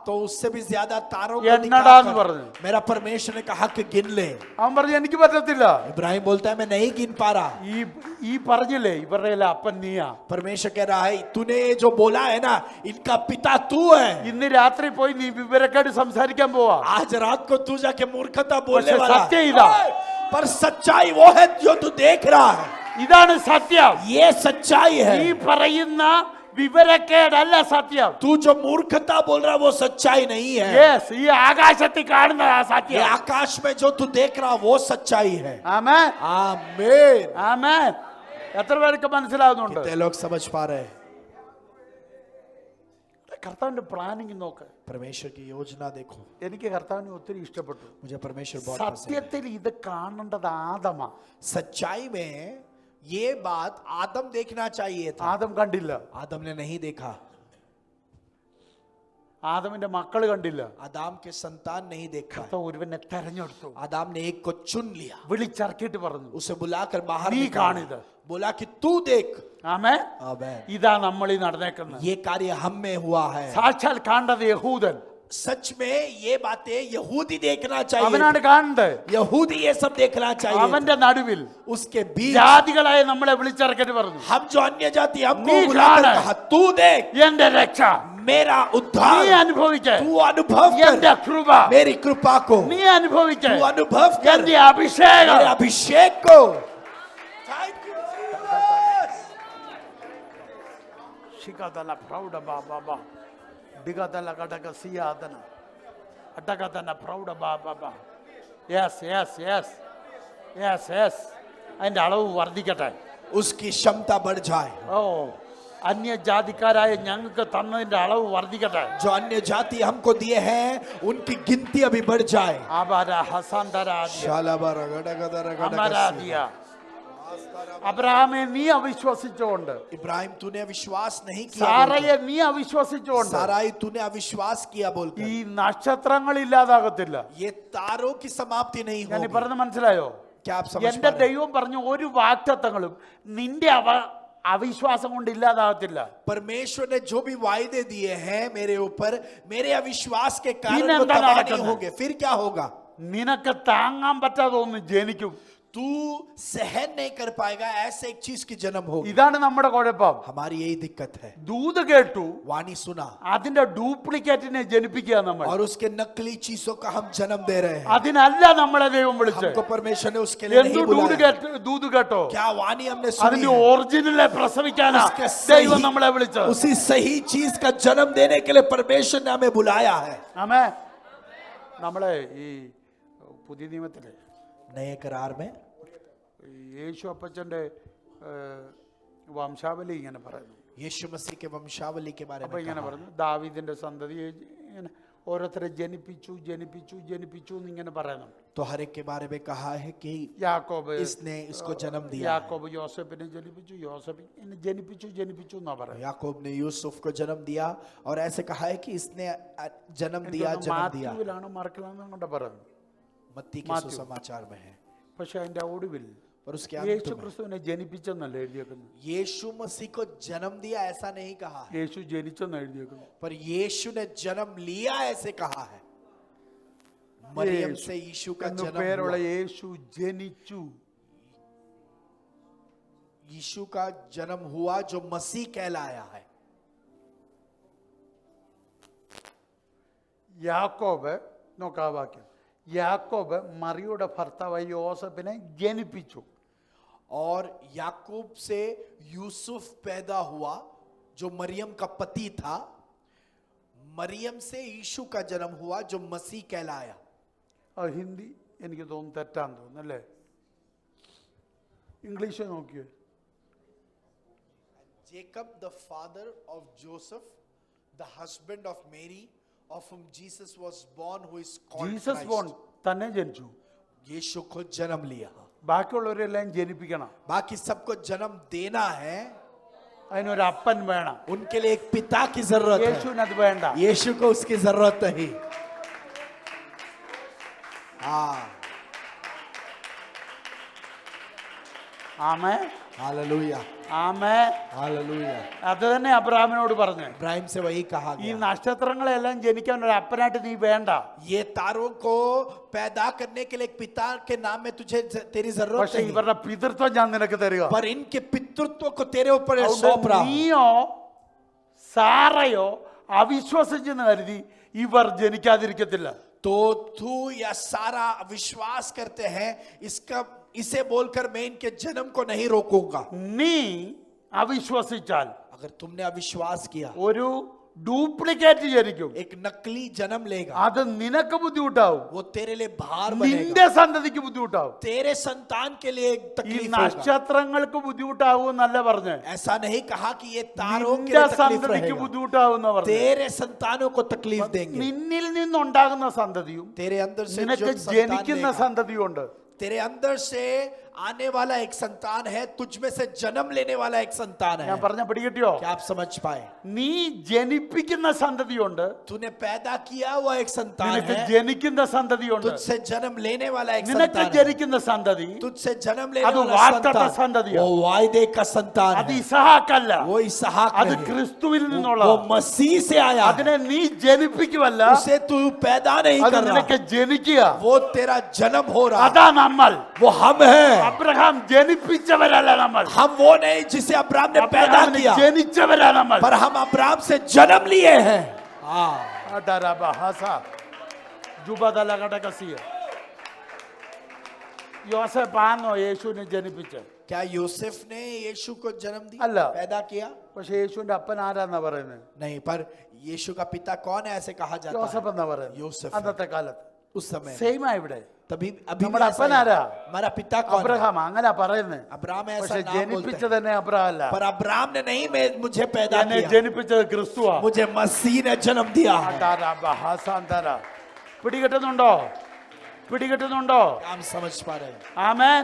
तो उससे भी ज्यादा तारों को എന്നടാന്ന് दिखाकर പറഞ്ഞു. मेरा परमेश्वर ने कहा कि गिन ले. അവൻ പറഞ്ഞു എനിക്ക് പറ്റത്തില്ല. इब्राहिम बोलता है मैं नहीं गिन पा रहा. ഈ പറഞ്ഞില്ലേ ഇവരുടെ എല്ലാം അപ്പൻ നീയാ. परमेश्वर कह रहा है तूने जो बोला है ना इनका पिता तू है. ഇന്ന് രാത്രി പോയി നീ വിവരക്കേട് സംസാരിക്കാൻ പോവാ. आज रात को तू जाके मूर्खता बोलने പക്ഷേ वाला. സത്യം ഇതാ. पर सच्चाई वो है जो तू देख रहा है. ഇതാണ് സത്യം. ये सच्चाई है. ഈ പറയുന്ന വിവരക്കേടല്ല സത്യം. तू जो मूर्खता बोल रहा है वो सच्चाई नहीं है. യെസ് ഈ ആകാശത്തിൽ കാണുന്നതാ ये സത്യം. आकाश में जो तू देख रहा वो सच्चाई है. ആമേൻ आमीन. ആമേൻ. എത്ര പേർക്ക് മനസ്സിലാവുന്നുണ്ട്? कितने लोग समझ पा रहे हैं? കർത്താവിന്റെ പ്ലാനിങ് നോക്ക്. परमेश्वर की योजना देखो. എനിക്ക് കർത്താവിനെ ഒത്തിരി ഇഷ്ടപ്പെട്ടു. मुझे परमेश्वर बहुत पसंद है. സത്യത്തിൽ ഇത് കാണേണ്ടത് ആദമാ. सच्चाई में ये बात आदम देखना चाहिए था. ആദം കണ്ടില്ല. आदम ने नहीं देखा. ആദമിന്റെ മക്കള് കണ്ടില്ല. आदम के संतान नहीं देखा. കർത്താവ് ഒരുവനെ തെരഞ്ഞെടുത്തു. आदम ने एक को चुन लिया. വിളിച്ചിറക്കിയിട്ട് പറഞ്ഞു उसे बुलाकर बाहर നീ निकाला. കാണിത്. बोला कि तू देख. ആമേൻ. आमीन. ഇതാ നമ്മൾ ഈ നടന്നേക്കുന്നത്. ये कार्य हम में हुआ है. സാക്ഷാൽ കാണേണ്ടത് യഹൂദൻ. सच में ये बातें यहूदी देखना चाहिए. അവനാണ് കാണേണ്ടത്. यहूदी ये सब देखना चाहिए. അവന്റെ നടുവിൽ उसके बीच ജാതികളായ നമ്മളെ വിളിച്ചിറക്കിയിട്ട് പറഞ്ഞു हम जो अन्य जाति हमको नी बुलाकर जाने. कहा तू देख എന്റെ രക്ഷ मेरा നീ उद्धार. അനുഭവിക്ക. तू अनुभव എന്റെ कर കൃപ मेरी कृपा को. നീ അനുഭവിക്ക. तू अनुभव कर എന്റെ അഭിഷേകം. मेरे अभिषेक को. Thank you, Jesus. ശിഖതല പ്രൗഢ ബാബാ ദിഗതല ഘടക സിയാദന അടകതന പ്രൗഢ ബാബാ. Yes yes yes yes yes. അതിന്റെ അളവ് വർദ്ധിക്കട്ടെ. उसकी क्षमता बढ़ जाए. ഓ അന്യജാതിക്കാരായ ഞങ്ങൾക്ക് തന്നതിന്റെ അളവ് വർദ്ധിക്കട്ടെ. जो अन्य जाति हमको दिए हैं उनकी गिनती अभी बढ़ जाए. ആബാര ഹസാന്തരാദിയ शालाबारगडगदरगडगसी. അമരാദിയ. അബ്രഹാമെ നീ അവിശ്വസിച്ചുകൊണ്ട്, इब्राहिम तूने विश्वास नहीं किया. സാറയെ നീ അവിശ്വസിച്ചുകൊണ്ട് साराई तूने अविश्वास किया बोलकर. ഈ നക്ഷത്രങ്ങൾ ഇല്ലാതാകത്തില്ല. ये तारों की समाप्ति नहीं ഞാൻ ഈ होगी. പറഞ്ഞത് മനസ്സിലായോ? क्या आप समझ എന്റെ पा रहे हैं? ദൈവം പറഞ്ഞു ഒരു വാഗ്ദത്തങ്ങളും നിന്റെ അവിശ്വാസം കൊണ്ട് ഇല്ലാതാകത്തില്ല. परमेश्वर ने जो भी वायदे दिए हैं मेरे ऊपर मेरे अविश्वास के कारण फिर वो എന്താ तबाह नहीं നടക്കുന്നത്? होंगे. फिर क्या होगा? നിനക്ക് താങ്ങാൻ പറ്റാതെ ഒന്ന് ജനിക്കും. तू सहन नहीं कर पाएगा ऐसे एक चीज की जन्म होगी. ഇതാണ് നമ്മുടെ കുഴപ്പം. हमारी यही दिक्कत है. ദൂത് കേട്ടു, वाणी सुना അതിന്റെ ഡ്യൂപ്ലിക്കേറ്റിനെ ജനിപ്പിക്കുക നമ്മൾ. और उसके नकली चीजों का हम जन्म दे रहे हैं. അതിനല്ല നമ്മളെ ദൈവം വിളിച്ചത്. हमको परमेश्वर ने उसके लिए എന്തു नहीं बुलाया. ദൂത് കേട്ടോ? क्या वाणी हमने सुनी അതിന്റെ है? ഒറിജിനലെ പ്രസവിക്കാനാ उसके ദൈവം सही നമ്മളെ വിളിച്ചത്. उसी सही चीज का जन्म देने के लिए परमेश्वर ने हमें बुलाया है. ആമേ. നമ്മളെ ഈ പുതിയ നിയമത്തിലെ नए करार में യേശു അപ്പച്ചന്റെ വംശാവലി ഇങ്ങനെ പറയുന്നു. यीशु मसीह के वंशावली के बारे അപ്പൊ में ഇങ്ങനെ कहा. പറഞ്ഞു ദാവീദിന്റെ സന്തതി ഇങ്ങനെ ഓരോരുത്തരെ ജനിപ്പിച്ചു എന്നിങ്ങനെ പറയുന്നു. तो हर एक के बारे में कहा है कि യാക്കോബ് इसने इसको जन्म दिया है. യാക്കോബ് യോസേഫിനെ ജനിപ്പിച്ചു, യോസേഫിനെ ജനിപ്പിച്ചു എന്നാ പറയുന്നത്. याकूब ने यूसुफ को जन्म दिया और ऐसे कहा है कि इसने जन्म दिया. മാത്യുവിലാണോ മാർക്കിലാണോ കൊണ്ട് പറയുന്നത്. मत्ती के मात्यु. सुसमाचार में है. പക്ഷെ അതിന്റെ ഒടുവിൽ पर उसके യേശു अंत में ക്രിസ്തുവിനെ ജനിപ്പിച്ചെന്നല്ല എഴുതിയേക്കുന്നത്. यीशु मसीह को जन्म दिया ऐसा नहीं कहा है. യേശു ജനിച്ചെന്ന് എഴുതിയേക്കുന്നു. पर यीशु ने जन्म लिया ऐसे कहा है. मरियम യേശു से यीशु का എന്ന് जन्म പേരുള്ള हुआ. യേശു ജനിച്ചു. यीशु का जन्म हुआ जो मसीह कहलाया है. യാക്കോബ് നോക്കാ വാക്യം. യാക്കോബ് മറിയുടെ ഭർത്താവായ യോസഫിനെ ജനിപ്പിച്ചു. और याकूब से यूसुफ पैदा हुआ जो मरियम का पति था. मरियम से यीशु का जन्म हुआ जो मसीह कहलाया. അത് ഹിന്ദി എനിക്ക് തോന്നുന്നു തെറ്റാന്ന് തോന്നുന്നു അല്ലേ? ഇംഗ്ലീഷ് നോക്കിയേ. Jacob the father of Joseph, the husband of Mary, of whom Jesus was born, who is called Jesus Christ. Born തന്നെ ജനിച്ചു. यीशु को जन्म लिया. ബാക്കിയുള്ളവരെല്ലാം ജനിപ്പിക്കണം. बाकी सबको जन्म देना है. അതിനൊരു അപ്പൻ വേണം. उनके लिए एक पिता की जरूरत है. യേശുവിന് അത് വേണ്ട. यीशु को उसकी जरूरत नहीं. हाँ ആമേൻ. हालेलुया, ആമേൻ. हालेलुया। അത് തന്നെ അബ്രഹാമിനോട് പറഞ്ഞു, इब्राहिम से वही कहा ഈ गया, നക്ഷത്രങ്ങളെല്ലാം ജനിക്കാൻ ഒരു അപ്പനായിട്ട് നീ വേണ്ട. ये तारों को पैदा करने के लिए एक पिता के नाम में तुझे तेरी जरूरत പക്ഷെ नहीं, ഇവരുടെ പിതൃത്വം ഞാൻ നിനക്ക് തരിക. पर इनके पितृत्व को तेरे ऊपर അതുകൊണ്ട് सौंप रहा हूं। നീയോ സാറയോ അവിശ്വസിച്ചെന്ന് കരുതി ഇവർ ജനിക്കാതിരിക്കത്തില്ല. तो तू या सारा विश्वास करते हैं, इसे बोलकर मैं इनके जन्म को नहीं रोकूंगा। നീ അവിശ്വസിച്ചാൽ अगर तुमने अविश्वास किया, ഒരു ഡ്യൂപ്ലിക്കേറ്റ് ജനിക്കും. एक नकली जन्म लेगा, അത് നിനക്ക് ബുദ്ധിമുട്ടാവും, वो तेरे लिए भार बनेगा, നിന്റെ സന്തതിക്ക് ബുദ്ധിമുട്ടാവും. तेरे संतान के लिए एक ഈ तकलीफ होगा। നക്ഷത്രങ്ങൾക്ക് ബുദ്ധിമുട്ടാവും എന്നല്ല പറഞ്ഞ്, ऐसा नहीं कहा कि ये तारों के നിന്റെ लिए तकलीफ സന്തതിക്ക് रहेगा, ബുദ്ധിമുട്ടാവും എന്ന് പറഞ്ഞു. तेरे संतानों को तकलीफ देंगे। നിന്നിൽ നിന്നുണ്ടാകുന്ന സന്തതിയും तेरे अंदर से നിനക്ക് जो संतान ജനിക്കുന്ന लेगा, സന്തതിയുണ്ട്. तेरे अंदर से आने वाला एक संतान है, तुझ में से जन्म लेने वाला एक संतान है। ഞാൻ പറഞ്ഞ പിടികിട്ടിയോ? क्या आप समझ पाए? നീ ജനിപ്പിക്കുന്ന സന്തതിയുണ്ട്, तूने पैदा किया हुआ एक संतान നിനക്ക് है, ജനിക്കുന്ന സന്തതിയുണ്ട്. तुझसे जन्म लेने वाला एक നിനക്ക് संतान है, ജനിക്കുന്ന സന്തതി तुझसे जन्म लेने അത് वाला വാഗ്ദത്ത संतान സന്തതിയാ. वो वायदे का संतान അത് है, ഇസഹാക്കല്ല, वो इसहाक അത് नहीं है, ക്രിസ്തുവിൽ നിന്നുള്ള. वो मसीह से आया है। അതിനെ നീ ജനിപ്പിക്കുമല്ല, उसे तू पैदा नहीं അത് कर रहा, നിനക്ക് ജനിക്കുക. वो तेरा जन्म हो रहा, അതാ നമ്മൾ. वो हम है। അബ്രഹാം ജനിപ്പിച്ചവരല്ല നമ്മൾ, हम वो नहीं जिसे अब्राहम ने पैदा അബ്രഹാമിന് किया, ജനിച്ചവരാ നമ്മൾ. पर हम अब्राहम से जन्म लिए हैं। യോസേപ്പാണോ യേശുവിനെ ജനിപ്പിച്ചത്? क्या यूसुफ ने यीशु को जन्म दिया, अल्लाह। पैदा किया? പക്ഷെ യേശുവിന്റെ അപ്പൻ ആരാന്നാ പറയുന്നത്? नहीं, पर यीशु का पिता कौन है ऐसे कहा जाता യോസഫ് है? എന്നാ പറയുന്നത്. യോസഫ്. അന്നത്തെ കാലത്ത് उस समय സെയിമാ ഇവിടെ. तभी अभी നമ്മുടെ भी ऐसा അപ്പൻ ही है। ആരാ? हमारा पिता कौन है? അബ്രഹാം. അങ്ങനെ പറയുന്നത്. अब्राहम ऐसा പക്ഷെ नाम बोलते ജനിപ്പിച്ച हैं, തന്നെ അബ്രഹാം അല്ല. पर अब्राहम ने नहीं मुझे पैदा എന്നെ किया, ജനിപ്പിച്ചത് ക്രിസ്തുവാ. मुझे मसीह ने जन्म दिया है। പിടികിട്ടുന്നുണ്ടോ? പിടികിട്ടുന്നുണ്ടോ? हम समझ पा रहे हैं? ആമേൻ.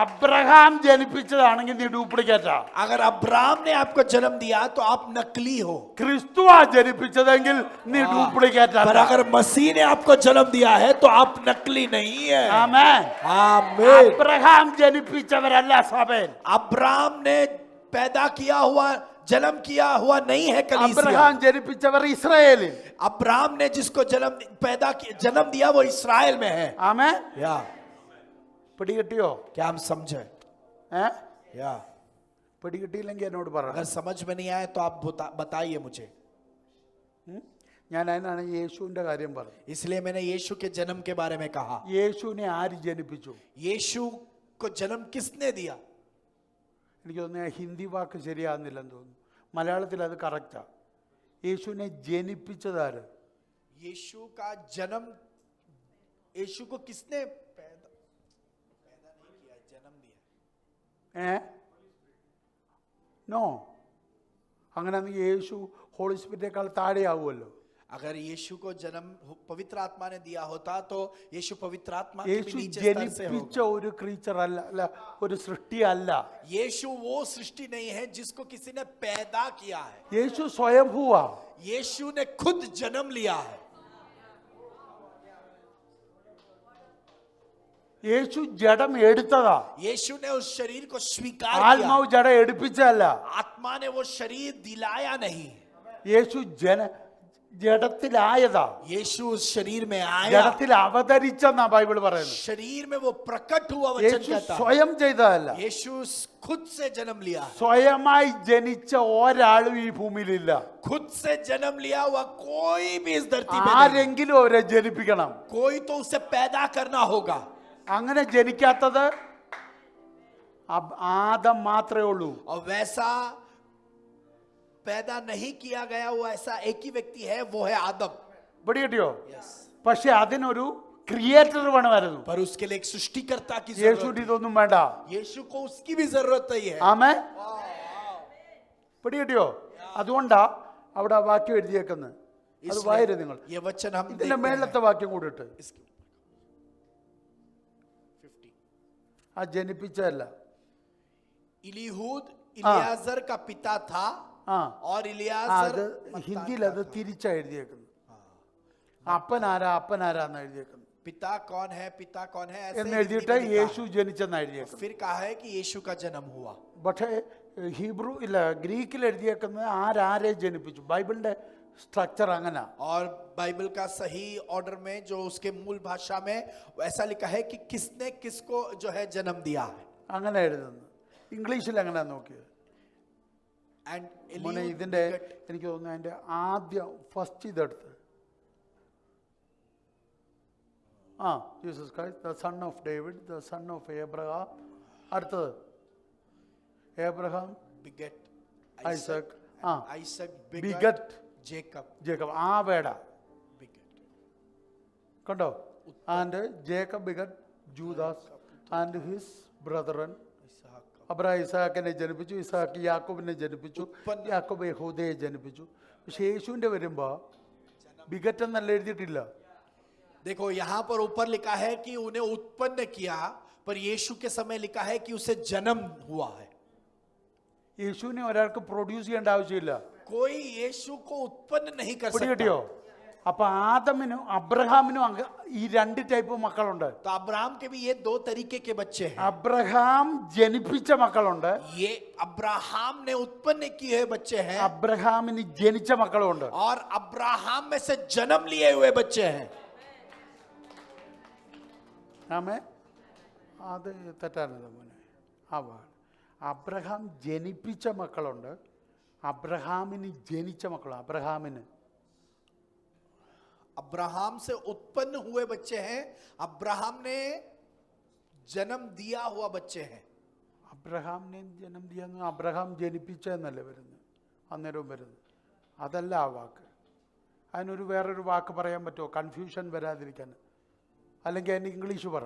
അബ്രഹാം ജനിപ്പിച്ചതാണെങ്കിൽ നീ ഡ്യൂപ്ലിക്കേറ്റാ. अगर अब्राहम ने आपको जन्म दिया तो आप नकली हो, ക്രിസ്തുവാ ജനിപ്പിച്ചതെങ്കിൽ നീ ഡ്യൂപ്ലിക്കേറ്റാ. पर अगर मसीह ने आपको जन्म दिया है तो आप नकली नहीं है। ആമേൻ. आमीन। അബ്രഹാം ജനിപ്പിച്ചവരല്ല സഭയിൽ. अब्राहम ने पैदा किया हुआ, जन्म किया हुआ नहीं है कलीसिया। അബ്രഹാം ജനിപ്പിച്ചവർ ഇസ്രായേലിൽ. अब्राहम ने जिसको जन्म दिया वो इस्राएल में है। ആമേൻ. या പിടികിട്ടിയോ? क्या हम समझे? या പിടികിട്ടിയില്ലെങ്കിൽ എന്നോട് പറ. अगर समझ में नहीं आए तो आप बताइए मुझे। ഞാൻ അതിനാണ് യേശുവിന്റെ കാര്യം പറഞ്ഞു. इसलिए मैंने यीशु के जन्म के बारे में कहा। യേശുവിനെ ആര് ജനിപ്പിച്ചു? यीशु को जन्म किसने दिया? എനിക്ക് തോന്നുന്നു ഹിന്ദി വാക്ക് ശരിയാകുന്നില്ലെന്ന് തോന്നുന്നു. മലയാളത്തിൽ അത് കറക്റ്റാ. യേശുവിനെ ജനിപ്പിച്ചതാര്? यीशु का जन्म, यीशु को किसने पैदा नहीं किया, जन्म दिया? നോ. അങ്ങനെയാണെങ്കിൽ യേശു ഹോളി സ്പിരിറ്റിനേക്കാൾ താഴെയാവുമല്ലോ. अगर यीशु को जन्म पवित्र आत्मा ने दिया होता तो यीशु पवित्र आत्मा के भी യേശു नीचे स्तर से ജനിപ്പിച്ച होगा। ഒരു ക്രീച്ചർ അല്ല, അല്ല ഒരു സൃഷ്ടി അല്ല. यीशु वो सृष्टि नहीं है जिसको किसी ने पैदा किया है। യേശു സ്വയംഭൂവാ. यीशु ने खुद जन्म लिया है। യേശു ജഡം എടുത്തതാ. यीशु ने उस शरीर को स्वीकार ആത്മാവ് किया, ജഡം എടുപ്പിച്ചല്ല. आत्मा ने वो शरीर दिलाया नहीं। യേശു ജഡത്തിലായതാ. यीशु उस शरीर में आया, ജഡത്തിൽ അവതരിച്ചെന്നാ ബൈബിൾ പറയുന്നത്. शरीर में वो प्रकट हुआ वचन യേശു कहता है। സ്വയം ചെയ്തതല്ല. यीशु खुद से जन्म लिया है। സ്വയമായി ജനിച്ച ഒരാളും ഈ ഭൂമിയിലില്ല. खुद से जन्म लिया हुआ कोई भी इस धरती में नहीं। ആരെങ്കിലും അവരെ ജനിപ്പിക്കണം. कोई तो उसे पैदा करना होगा। അങ്ങനെ ജനിക്കാത്തത് ആദം മാത്രമേ ഉള്ളൂ. और वैसा पैदा नहीं किया गया हुआ ऐसा एक ही व्यक्ति है, वो है आदम। പിടികിട്ടിയോ? പക്ഷെ അതിനൊരു ക്രിയേറ്റർ വേണമായിരുന്നു. पर उसके लिए एक सृष्टिकर्ता की യേശുവിന് जरूरत है। ഇതൊന്നും വേണ്ട. यीशु को उसकी भी जरूरत नहीं है। ആമേൻ. പിടികിട്ടിയോ? അതുകൊണ്ടാ അവിടെ വാക്യം എഴുതിയേക്കുന്നത്. അത് വായിരും നിങ്ങൾ. ये वचन हम ഇതിന്റെ മേളത്തെ വാക്യം കൂടിട്ട്. ആ ജനിപ്പിച്ചതല്ല. इलीहूद इलियाजर का पिता था और അത് ഹിന്ദിയിൽ അത് തിരിച്ചാ എഴുതിയേക്കുന്നത്. അപ്പനാരാ അപ്പനാരാന്ന് എഴുതിയേക്കുന്നത്. पिता कौन है, पिता कौन है, ऐसे എന്ന് हिंदी എഴുതിയിട്ട് में लिखा യേശു है। ജനിച്ചെന്ന് എഴുതിയേക്കുന്നത്. फिर कहा है कि यीशु का जन्म हुआ। പക്ഷേ ഹീബ്രു ഇല്ല, ഗ്രീക്കിൽ എഴുതിയേക്കുന്നത് ആരെ ജനിപ്പിച്ചു. ബൈബിളിന്റെ സ്ട്രക്ചർ അങ്ങനെ. और बाइबल का सही ऑर्डर में जो उसके मूल भाषा में ऐसा लिखा है कि किसने किसको जो है जन्म दिया है। അങ്ങനെ എഴുതുന്നു. ഇംഗ്ലീഷിൽ എങ്ങനെ നോക്കിയത്? മോനെ ഇതിന്റെ എനിക്ക് തോന്നുന്നു അതിന്റെ ആദ്യം ഫസ്റ്റ് ഇതെടുത്ത് Jesus Christ the son of David, the son of Abraham. അടുത്തത് Abraham beget Isaac, Isaac beget Jacob, Jacob. ആ വേട beget കണ്ടോ? And Jacob begat Judas and his brethren. Abraham ഇസാക്കിനെ ജനിപ്പിച്ചു, ഇസാക്ക് യാക്കോബിനെ ജനിപ്പിച്ചു, യാക്കോബ് യഹൂദയെ ജനിപ്പിച്ചു. പക്ഷെ യേശുവിന്റെ വരുമ്പോ ബിഗറ്റ് എന്നല്ല എഴുതിയിട്ടില്ല. देखो यहाँ पर ऊपर लिखा है कि उन्हें उत्पन्न किया, पर यीशु के समय लिखा है कि उसे जन्म हुआ है। യേശുവിനെ ഒരാൾക്ക് പ്രൊഡ്യൂസ് ചെയ്യേണ്ട ആവശ്യമില്ല. कोई यीशु को उत्पन्न नहीं कर सकता। കിട്ടിയോ? അപ്പൊ ആദമിനും അബ്രഹാമിനും ഈ രണ്ട് ടൈപ്പ് മക്കളുണ്ട്. तो अब्राहम के भी ये दो तरीके के बच्चे हैं। അബ്രഹാം ജനിപ്പിച്ച മക്കളുണ്ട്, ये अब्राहम ने उत्पन्न किए हुए बच्चे हैं, അബ്രഹാമിന് ജനിച്ച മക്കളുണ്ട്. और अब्राहम में से जन्म लिए हुए बच्चे हैं। ആമേ, അത് തെറ്റാനല്ല മോനെ. അബ്രഹാം ജനിപ്പിച്ച മക്കളുണ്ട്, അബ്രഹാമിന് ജനിച്ച മക്കളുണ്ട്. अब्राहम से उत्पन्न हुए बच्चे हैं, अब्राहम ने जन्म दिया हुआ बच्चे हैं। അബ്രഹാമിനെ ജനം ചെയ്യാന്ന് അബ്രഹാം ജനിപ്പിച്ച എന്നല്ലേ വരുന്നത്, അന്നേരവും വരുന്നത്. അതല്ല ആ വാക്ക്. അതിനൊരു വേറൊരു വാക്ക് പറയാൻ പറ്റുമോ കൺഫ്യൂഷൻ വരാതിരിക്കാൻ? അല്ലെങ്കിൽ അതിന് ഇംഗ്ലീഷ് പറ.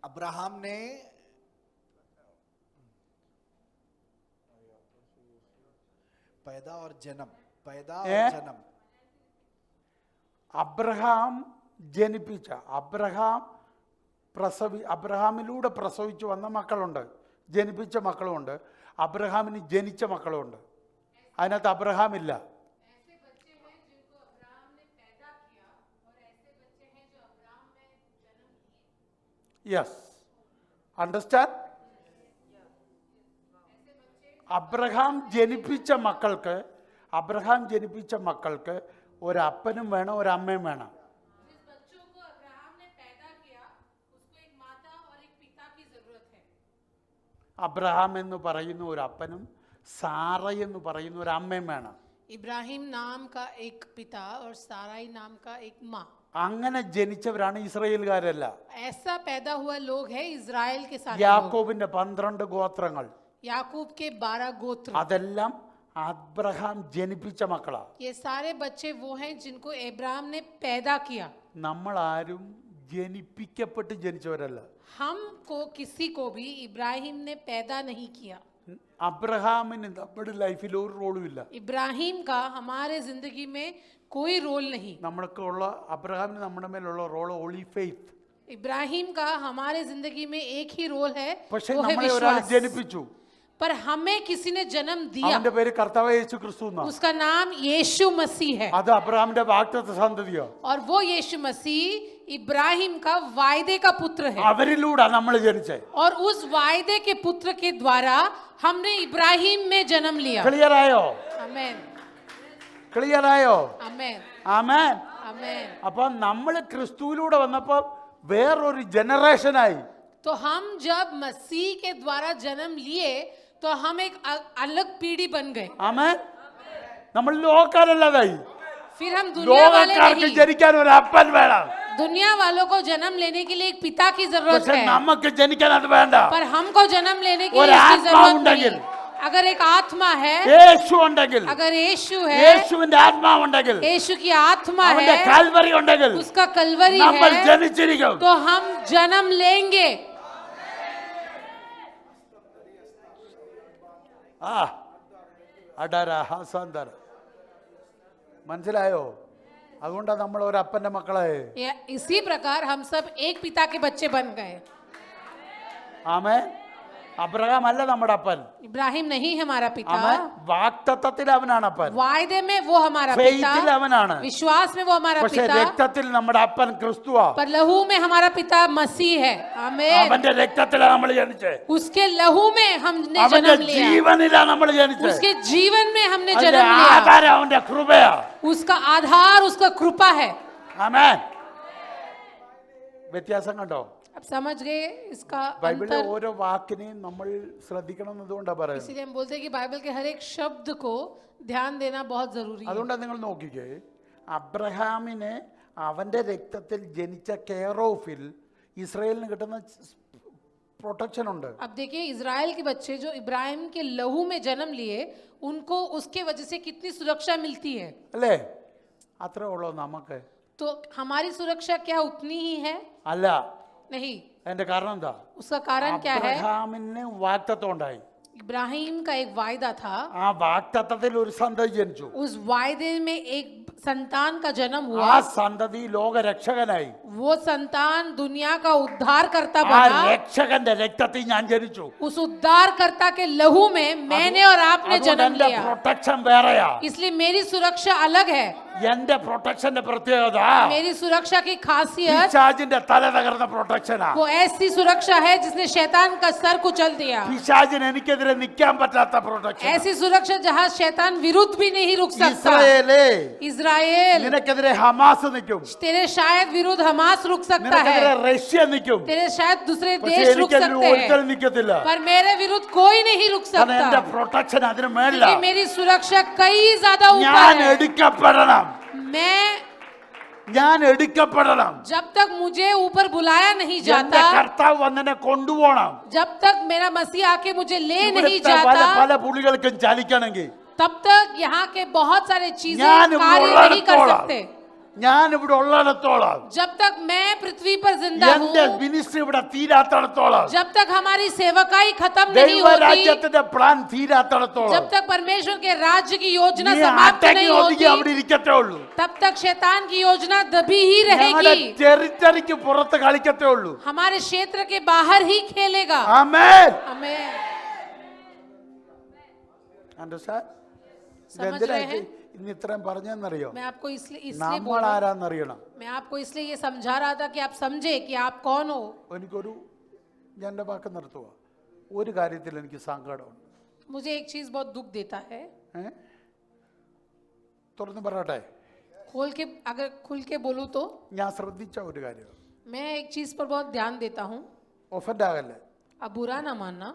अब्राहम ने पैदा और जन्म, पैदा और जन्म। അബ്രഹാം ജനിപ്പിച്ച, അബ്രഹാമിലൂടെ പ്രസവിച്ചു വന്ന മക്കളുണ്ട്, ജനിപ്പിച്ച മക്കളുമുണ്ട്, അബ്രഹാമിന് ജനിച്ച മക്കളുമുണ്ട്. അതിനകത്ത് അബ്രഹാം ഇല്ല. Yes, understand? അബ്രഹാം ജനിപ്പിച്ച മക്കൾക്ക് ഒരപ്പനും വേണം, ഒരമ്മയും വേണം. അബ്രഹാം എന്ന് പറയുന്ന ഒരു അപ്പനും സാറ എന്ന് പറയുന്ന ഒരു അമ്മയും വേണം. इब्राहिम नाम का एक पिता और साराई नाम का एक माँ. അങ്ങനെ ജനിച്ചവരാണ് ഇസ്രായേൽകാരല്ല. ऐसा पैदा हुआ लोग है इजराइल के सारे लोग. യാക്കോബിന്റെ 12 ഗോത്രങ്ങൾ, याकूब के 12 गोत्र, അതെല്ലാം അബ്രഹാം ജനിപ്പിച്ച മക്കളാ. ये सारे बच्चे वो हैं जिनको इब्राहिम ने पैदा किया. നമ്മൾ ആരും ജനിപ്പിക്കപ്പെട്ട് ജനിച്ചവരല്ല. हमको किसी को भी इब्राहिम ने पैदा नहीं किया. അബ്രഹാമിന് നമ്മുടെ ലൈഫിൽ ഒരു റോളും ഇല്ല. इब्राहिम का हमारे जिंदगी में कोई रोल नहीं. നമ്മൾക്കുള്ള അബ്രഹാമിന് നമ്മുടെ മേലുള്ള റോൾ ഓൺലി ഫെയ്ത്ത്. इब्राहिम का हमारे जिंदगी में एक ही रोल है, പക്ഷേ वो है നമ്മളെ ഒരാൾ विश्वास. ജനിപ്പിച്ചു, पर हमें किसी ने जन्म दिया, അവന്റെ പേര് കർത്താവായ യേശു ക്രിസ്തു എന്നാ. उसका नाम यीशु मसीह है. അത് അബ്രഹാമിന്റെ വാഗ്ദത്ത സന്തതിയാ. और वो यीशु मसीह इब्राहिम का वायदे का पुत्र है. അവരിലൂടെ നമ്മൾ ജനിച്ചേ. और उस वायदे के पुत्र के द्वारा हमने इब्राहिम में जन्म लिया. ക്ലിയർ ആയോ? आमेन, ക്ലിയർ ആയോ? आमेन, ആമേൻ. आमेन. അപ്പൊ നമ്മൾ ക്രിസ്തുവിലൂടെ വന്നപ്പോ വേറൊരു ജനറേഷനായി. तो हम जब मसीह के द्वारा जन्म लिए तो हम एक अलग पीढ़ी बन गए. ആമേൻ. നമ്മൾ ലോകക്കാരല്ലാതായി. फिर हम दुनिया वाले ലോകക്കാർക്ക് नहीं. ജനിക്കാൻ ഒരു അപ്പൻ വേണം. दुनिया वालों को जन्म लेने के लिए एक पिता की जरूरत പക്ഷെ है, നമുക്ക് ജനിക്കാൻ അത് വേണ്ട. पर हमको जन्म लेने के और लिए इसकी आत्मा जरूरत उंडेगिल. नहीं. अगर एक आत्मा है, യേശു ഉണ്ടെങ്കിൽ, अगर यीशु है, യേശുവിന്റെ ആത്മാവുണ്ടെങ്കിൽ, यीशु की आत्मा അവന്റെ है, കാൽവരി ഉണ്ടെങ്കിൽ उसका कलवरी നമ്മൾ है, ജനിച്ചിരിക്കും. तो हम जन्म लेंगे. ആ അടര ഹാസാന്തര മനസ്സിലായോ? അതുകൊണ്ടാണ് നമ്മൾ ഒരു അപ്പന്റെ മക്കളെ. इसी प्रकार हम सब एक पिता के बच्चे बन गए. ആമേൻ, അബ്രഹാം അല്ല നമ്മുടെ അപ്പൻ. इब्राहिम नहीं हमारा पिता, അവൻ വാഗ്ദത്തത്തിൽ അവനാണ് അപ്പൻ, वायदे में वो हमारा ഫെയ്ത്തിൽ पिता, അവനാണ്. विश्वास में वो हमारा പക്ഷെ पिता, രക്തത്തിൽ നമ്മുടെ അപ്പൻ ക്രിസ്തുവാ. पर लहू में हमारा पिता मसीह है। आमीन। അവന്റെ രക്തത്തിലാണ് നമ്മൾ ജനിച്ചത്. उसके लहू में हमने അവന്റെ जन्म लिया, ജീവനിലാണ് നമ്മൾ ജനിച്ചത്. उसके जीवन में हमने അതിന്റെ जन्म लिया, ആധാരം അവന്റെ കൃപയാ. उसका आधार उसका कृपा है। ആമേൻ. വ്യത്യാസം കണ്ടോ? अब समझ गए इसका ബൈബിളിലെ अंतर। ഓരോ വാക്കിനെയും നമ്മൾ ശ്രദ്ധിക്കണം എന്നതുകൊണ്ടാണ് പറയുന്നത്. इसीलिए हम बोलते हैं कि बाइबल के हर एक शब्द को ध्यान देना बहुत जरूरी है। അതുകൊണ്ടാണ് നിങ്ങൾ നോക്കിക്കേ, അബ്രഹാമിനെ അവന്റെ രക്തത്തിൽ ജനിച്ച കെയർ ഓഫിൽ ഇസ്രായേലിന് കിട്ടുന്ന പ്രൊട്ടക്ഷൻ ഉണ്ട്. अब देखिए इजराइल के बच्चे जो इब्राहिम के लहू में जन्म लिए, उनको उसके वजह से कितनी सुरक्षा मिलती है। അല്ലേ? അത്രേ ഉള്ളൂ നമുക്ക്. तो हमारी सुरक्षा क्या उतनी ही है? അല്ല, नहीं। അതിന്റെ കാരണം എന്താ? उसका कारण क्या है? അബ്രഹാമിന് വാഗ്ദത്തം ഉണ്ടായി. इब्राहिम का एक वायदा था, ആ വാഗ്ദത്തത്തിൽ ഒരു സന്തതി ജനിച്ചു. उस वायदे में एक संतान का जन्म ആ हुआ, സന്തതി ലോകരക്ഷകനായി. वो संतान दुनिया का उद्धार करता ആ बना। രക്ഷകന്റെ രക്തത്തിൽ ഞാൻ ജനിച്ചു. उस उद्धारकर्ता के लहू में मैंने और आपने അതുകൊണ്ട് जन्म എന്റെ लिया, പ്രൊട്ടക്ഷൻ വേറെയാ. इसलिए मेरी सुरक्षा अलग है। എന്റെ പ്രൊട്ടക്ഷന്റെ പ്രത്യേകത मेरी सुरक्षा की खासियत പിശാചിന്റെ തല തകർന്ന പ്രൊട്ടക്ഷനാ. वो ऐसी सुरक्षा है जिसने शैतान का सर कुचल दिया, പിശാചിന് എനിക്കെതിരെ നിൽക്കാൻ പറ്റാത്ത പ്രൊട്ടക്ഷൻ. ऐसी सुरक्षा जहां शैतान विरुद्ध भी नहीं रुक सकता। ഇസ്രായേലേ, इजराइल, നിനക്കെതിരെ ഹമാസ് നിൽക്കും, तेरे शायद विरुद्ध हमास रुक सकता നിനക്കെതിരെ है, റഷ്യ നിൽക്കും. तेरे शायद दूसरे പക്ഷെ देश रुक എനിക്കെതിരെ सकते ഒരിക്കലും हैं, നിൽക്കത്തില്ല. पर मेरे विरुद्ध कोई नहीं रुक കാരണം എന്റെ सकता, പ്രൊട്ടക്ഷൻ അതിന് മേളില. क्योंकि मेरी सुरक्षा कई ज्यादा ഞാൻ ऊपर है। എടുക്കപ്പെടണം, ഞാൻ എടുക്കപ്പെടണം. जब तक मुझे ऊपर बुलाया नहीं എന്റെ जाता, കർത്താവ് വന്നെന്നെ കൊണ്ടുപോകണം. जब तक मेरा मसीह आके मुझे ले नहीं ഇവിടുത്തെ പല जाता, പല പുള്ളികൾക്കും ചലിക്കണമെങ്കിൽ तब तक यहाँ के बहुत सारे चीजें ഞാൻ ഇവിടെ कार्य नहीं कर ഉള്ളിടത്തോളം, सकते। ഞാൻ ഇവിടെ ഉള്ളിടത്തോളം, जब तक मैं पृथ्वी पर जिंदा എന്റെ हूँ, മിനിസ്ട്രി ഇവിടെ തീരാത്തിടത്തോളം, जब तक हमारी सेवकाई खत्म नहीं होती, ദൈവരാജ്യത്തിന്റെ പ്ലാൻ തീരാത്തിടത്തോളം जब तक परमेश्वर के राज्य की योजना നീ समाप्त അടക്കി नहीं ഒതുക്കി होती, അവിടെ ഇരിക്കത്തേ ഉള്ളൂ. तब तक शैतान की योजना दबी ही ഞങ്ങളുടെ रहेगी, ടെറിറ്ററിക്ക് പുറത്ത് കളിക്കത്തേ ഉള്ളൂ. हमारे क्षेत्र के बाहर ही खेलेगा। ആമേൻ. हमें അണ്ടർസ്റ്റാൻഡ്? समझ ഇതെന്തിനാ रहे हैं? ഇന്ന് ഇത്രയും പറഞ്ഞെന്നറിയോ? मैं आपको इसलिए നമ്മൾ ആരാന്നറിയണം. मैं आपको इसलिए ये समझा रहा था कि आप समझे कि आप कौन हो। എനിക്കൊരു, ഞാൻ എൻ്റെ വാക്ക് നിർത്തുക, ഒരു കാര്യത്തിൽ എനിക്ക് സങ്കടമുണ്ട്. मुझे एक चीज बहुत दुख देता है, തുറന്ന് പറയട്ടെ, अगर खुल के बोलूं तो ഞാൻ ശ്രദ്ധിച്ച ഒരു കാര്യം, मैं एक चीज पर बहुत ध्यान देता हूँ। ഒഫൻഡ് ആകല്ലേ. अब बुरा ना मानना,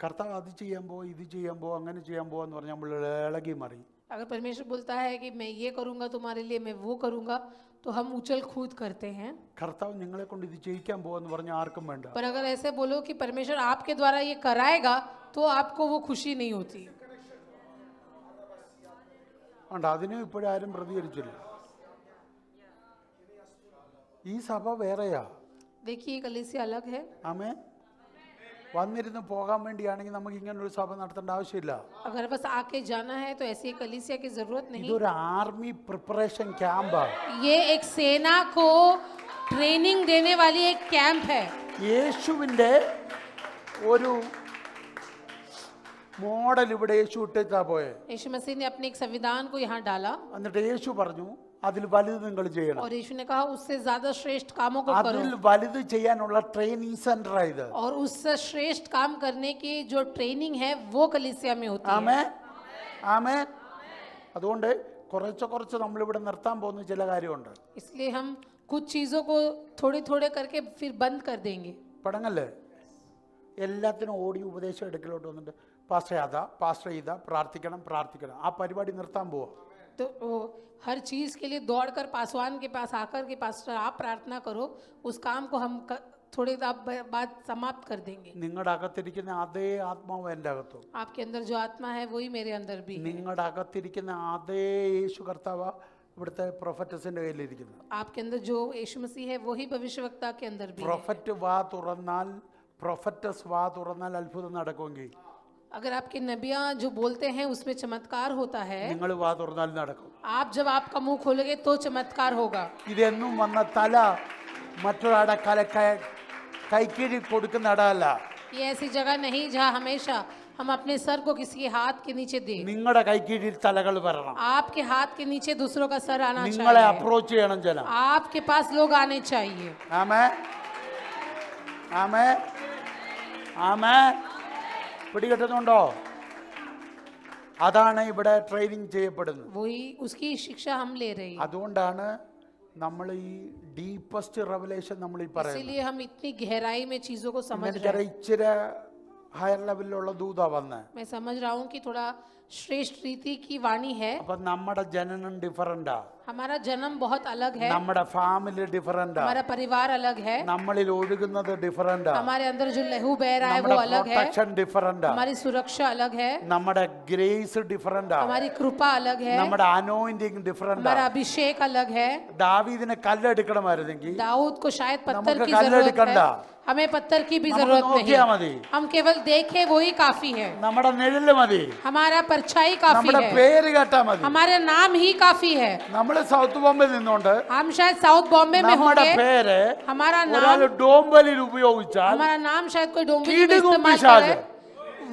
കർത്താവ് അത് ചെയ്യാൻ പോ, ഇത് ചെയ്യാൻ പോ, അങ്ങനെ ചെയ്യാൻ പോവാന്ന് പറഞ്ഞാൽ നമ്മൾ ഇളകി മറി. अगर परमेश्वर बोलता है कि मैं ये करूंगा तुम्हारे लिए, मैं वो करूंगा, तो हम उछल कूद करते हैं। കർത്താവ് നിങ്ങളെ കൊണ്ട് ഇത് ചെയ്യിക്കാൻ പോവാന്ന് പറഞ്ഞാൽ ആർക്കും വേണ്ട. पर अगर ऐसे बोलो कि परमेश्वर आपके द्वारा ये कराएगा, तो आपको वो खुशी नहीं होती। ഉണ്ട്, അതിനും ഇപ്പോഴും ആരും പ്രതികരിച്ചില്ല. ഈ സഭ വേറെയാ. देखिए कलीसिया अलग है। ആമേൻ. വന്നിരുന്ന് പോകാൻ വേണ്ടിയാണെങ്കിൽ നമുക്ക് ഇങ്ങനൊരു സഭ നടത്തേണ്ട ആവശ്യമില്ല. अगर बस आके जाना है तो ऐसी कलीसिया की जरूरत नहीं। ഇതൊരു ആർമി പ്രിപ്പറേഷൻ ക്യാമ്പാ. ये एक सेना को ट्रेनिंग देने वाली एक कैंप है। യേശുവിൻ്റെ ഒരു മോഡൽ ഇവിടെ യേശു ഇട്ടാ പോയെ. यीशु मसीह ने अपने एक संविधान को यहाँ डाला, എന്നിട്ട് യേശു പറഞ്ഞു അതിൽ വലുത് നിങ്ങൾ ചെയ്യണം. और यीशु ने कहा उससे ज्यादा श्रेष्ठ कामों को करो, അതിൽ വലുത് ചെയ്യാനുള്ള ട്രെയിനിങ് സെന്റർ ആയത്. और उससे श्रेष्ठ काम करने की जो ट्रेनिंग है वो कलीसिया में होती है। ആമേൻ, ആമേൻ. അതുകൊണ്ട് കുറച്ച് നമ്മളിവിടെ നിർത്താൻ പോകുന്ന ചില കാര്യമുണ്ട്. इसलिए हम कुछ चीजों को थोड़े थोड़े करके फिर बंद कर देंगे। പടങ്ങല്ലേ, എല്ലാത്തിനും ഓടി ഉപദേശം എടുക്കലോട്ട് വന്നിട്ട് പാസ്റ്റർ അതാ, പാസ്റ്റർ ഇതാ, പ്രാർത്ഥിക്കണം. ആ പരിപാടി നിർത്താൻ പോവാ. तो हर चीज के लिए दौड़कर पासवान के पास आकर के पास्टर आप प्रार्थना करो, उस काम को हम थोड़े बाद समाप्त कर देंगे। നിങ്ങളുടെ അകത്തിരിക്കുന്ന അതേ ആത്മാവ് എൻ്റെ അകത്തും, आपके अंदर जो आत्मा है वही मेरे अंदर भी है। നിങ്ങളുടെ അകത്തിരിക്കുന്ന അതേ യേശു കർത്താവ് ഇവിടുത്തെ പ്രൊഫറ്റസിന്റെ കയ്യിലിരിക്കുന്നത്. आपके अंदर जो यीशु मसीह है वही भविष्यवक्ता के अंदर भी है। പ്രൊഫറ്റ് വാ തുറന്നാൽ, പ്രൊഫറ്റസ് വാ തുറന്നാൽ അത്ഭുതം നടക്കുമെങ്കിൽ, अगर आपके नबियां जो बोलते हैं उसमें चमत्कार होता है, നിങ്ങൾ വാ തുറന്നാൽ നടക്കും. आप जब आपका मुंह खोलोगे तो चमत्कार होगा। ഇതെന്നും വന്ന തല മറ്റൊരാടെ കൈക്കീഴി കൊടുക്കുന്ന ഇടമല്ല. ये ऐसी जगह नहीं जहाँ हमेशा हम अपने सर को किसी के हाथ के नीचे दें। നിങ്ങളുടെ കൈക്കീഴിൽ തലകൾ വരണം. आपके हाथ के नीचे दूसरों का सर आना നിങ്ങളെ चाहिए। അപ്രോച്ച് ചെയ്യണം ജനം. आपके पास लोग आने चाहिए। ആമേൻ ആമേൻ ആമേൻ. പിടികിട്ടുന്നുണ്ടോ? അതാണ് ഇവിടെ ട്രെയിനിങ് ചെയ്യപ്പെടുന്നത്. वही उसकी शिक्षा हम ले रहे हैं। അതുകൊണ്ടാണ് നമ്മൾ ഈ ഡീപ്പസ്റ്റ് റെവലേഷൻ നമ്മൾ ഈ പറയുന്നത്. इसीलिए हम इतनी गहराई में चीजों को समझ रहे എനിക്കറിയാം हैं। ഇച്ചിരി ഹയർ ലെവലിലുള്ള ദൂതാ വന്ന്. मैं समझ रहा हूँ कि थोड़ा श्रेष्ठ रीति की वाणी है। അപ്പൊ നമ്മുടെ ജനനം ഡിഫറൻറ്റാ, हमारा जन्म बहुत अलग है, നമ്മുടെ ഫാമിലി ഡിഫറൻറ്റാ, हमारा परिवार अलग है, നമ്മളിൽ ഒഴുകുന്നത് ഡിഫറൻറ്റാ, हमारे अंदर जो लहू बह रहा है वो നമ്മുടെ अलग है, പ്രൊട്ടക്ഷൻ ഡിഫറൻറ്റാ, हमारी सुरक्षा अलग है, നമ്മുടെ ഗ്രേസ് ഡിഫറൻറ്റാ, हमारी कृपा अलग है, നമ്മുടെ അനോയിന്റിങ് ഡിഫറൻറ്റാ. हमारा अभिषेक अलग है। ദാവീദിനെ കല്ലെടുക്കണമായിരുന്നെങ്കിൽ दाऊद को शायद पत्थर നമുക്ക് की जरूरत കല്ലെടുക്കണ്ട. है, हमें पत्थर की भी നമുക്ക് जरूरत നോക്കിയാ नहीं। മതി. हम केवल देखें वही काफी है। നമ്മുടെ നിഴല് മതി, हमारा परछाई काफी നമ്മുടെ है, പേര് കേട്ടാ മതി. हमारा नाम ही काफी है। നമ്മൾ സൗത്ത് ബോംബെ നിന്നോണ്ട് हम शायद साउथ बॉम्बे में നമ്മുടെ होंगे, പേര് हमारा ഒരാൾ नाम ഡോംബലിൽ ഉപയോഗിച്ചാൽ हमारा नाम शायद कोई डोंगरी में कीड़े को इस्तेमाल पिशाच करे,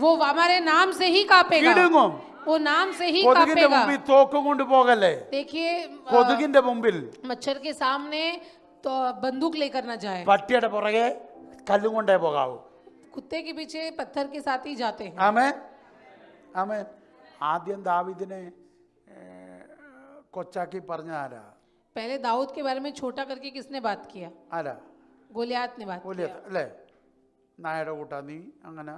वो हमारे नाम से ही कापेगा, കിടുങ്ങും. वो नाम से ही കൊതുകിന്റെ कापेगा। മുമ്പിൽ തോക്കും കൊണ്ട് പോകല്ലേ. देखिए കൊതുകിന്റെ മുമ്പിൽ मच्छर के सामने तो बंदूक लेकर न जाए, പട്ടിയുടെ പുറകെ കല്ലും കൊണ്ടേ പോകാവൂ. कुत्ते के पीछे पत्थर के साथ ही जाते हैं। ആമേൻ ആമേൻ. ആദ്യം ദാവീദിനെ കൊച്ചാക്കി പറഞ്ഞ ആരാ? पहले दाऊद के बारे में छोटा करके किसने बात किया? ആരാ? गोलियात ने बात ഗോലിയത്ത് किया। അല്ലേ? നായയുടെ കൂട്ടാ നീ അങ്ങനെ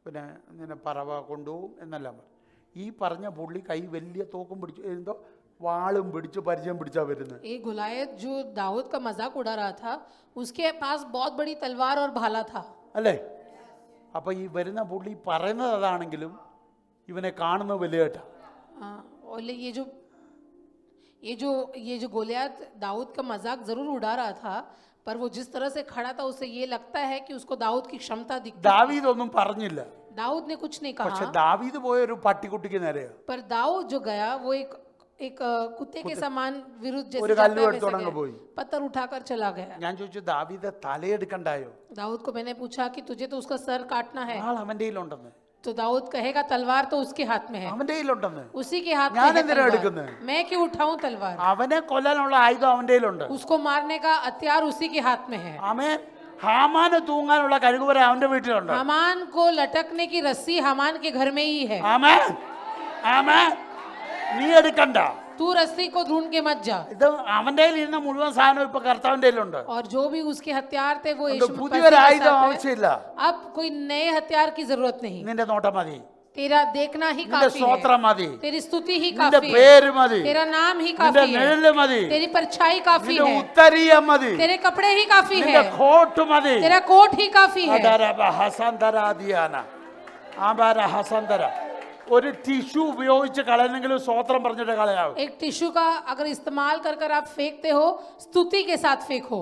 പിന്നെ നിന്നെ പറവ കൊണ്ടുപോകും എന്നെല്ലാം പറഞ്ഞു. ഈ പറഞ്ഞ പുള്ളി കൈ വലിയ തോക്കും പിടിച്ചു, എന്തോ വാളും പിടിച്ച് പരിചയം പിടിച്ചാ വരുന്നത്. ये गुलायत जो दाऊद का मजाक उड़ा रहा था, उसके पास बहुत बड़ी तलवार और भाला था। അല്ലേ? അപ്പൊ ഈ വരുന്ന പുള്ളി പറയുന്നത് അതാണെങ്കിലും ഇവനെ കാണുന്ന വലിയേട്ടാ. और ये जो गोलियात दाऊद का मजाक जरूर उड़ा रहा था, पर वो जिस तरह से खड़ा था उससे ये लगता है कि उसको दाऊद की क्षमता दिखती। ദാവീദ് ഒന്നും പറഞ്ഞില്ല, दाऊद ने कुछ नहीं പക്ഷെ कहा, ദാവീദ് പോയ ഒരു പട്ടിക്കുട്ടിക്ക് നേരെയാ. पर दाऊद जो गया वो एक कुत्ते के समान विरुद्ध जैसे ഒരു जाता കല്ല് है वैसे എടുത്തോണ്ടങ്ങ് गया। പോയി. पत्थर उठाकर चला गया। ഞാൻ ചോദിച്ചു ദാവീദ് തലയെടുക്കണ്ടായോ? दाऊद को मैंने पूछा कि तुझे तो उसका सर काटना है, ആൾ അവന്റെ കയ്യിലുണ്ടെന്ന്. तो दाऊद कहेगा तलवार तो उसके हाथ में है, അവന്റെ കയ്യിലുണ്ടെന്ന്. उसी के हाथ में ഞാൻ है എന്തിനാ तलवार। എടുക്കുന്നത്? मैं क्यों उठाऊं तलवार? അവനെ കൊല്ലാനുള്ള ആയുധം അവന്റെ കയ്യിലുണ്ട്. उसको मारने का हथियार उसी के हाथ में है। ആമേൻ. ഹാമാന് തൂങ്ങാനുള്ള കഴിവുവര അവന്റെ വീട്ടിലുണ്ട്. हामान को लटकने की रस्सी हामान के घर में ही है। ആമേൻ ആമേൻ. നീ എടുക്കണ്ട. तू रस्सी को ढूंढ के मत जा। ഇത് അവന്റെ കയ്യിൽ ഇരുന്ന മുഴുവൻ സാധനം ഇപ്പൊ കർത്താവിന്റെ കയ്യിലുണ്ട്. और जो भी उसके हथियार थे वो അതുകൊണ്ട് यीशु मसीह പുതിയൊരു के ആയുധം साथ है। ആവശ്യമില്ല. अब कोई नए हथियार की जरूरत नहीं, നിന്റെ നോട്ടം മതി, तेरा देखना ही നിന്റെ काफी है, സ്തോത്രം മതി, तेरी स्तुति ही നിന്റെ काफी है, പേര് മതി, तेरा नाम ही നിന്റെ काफी है, നിഴല് മതി, तेरी परछाई काफी നിന്റെ है, ഉത്തരീയം മതി, तेरे कपड़े ही काफी നിന്റെ है, കോട്ട് മതി. तेरा कोट ही काफी है। അദരബ ഹസന്തരാദിയാന ആബാര ഹസന്തര. ഒരു ടിഷ്യൂ ഉപയോഗിച്ച് കളയുന്നെങ്കിലും സ്തോത്രം പറഞ്ഞിട്ട് കളയാവും. एक टिश्यू का अगर इस्तेमाल कर कर आप फेंकते हो, स्तुति के साथ फेंको।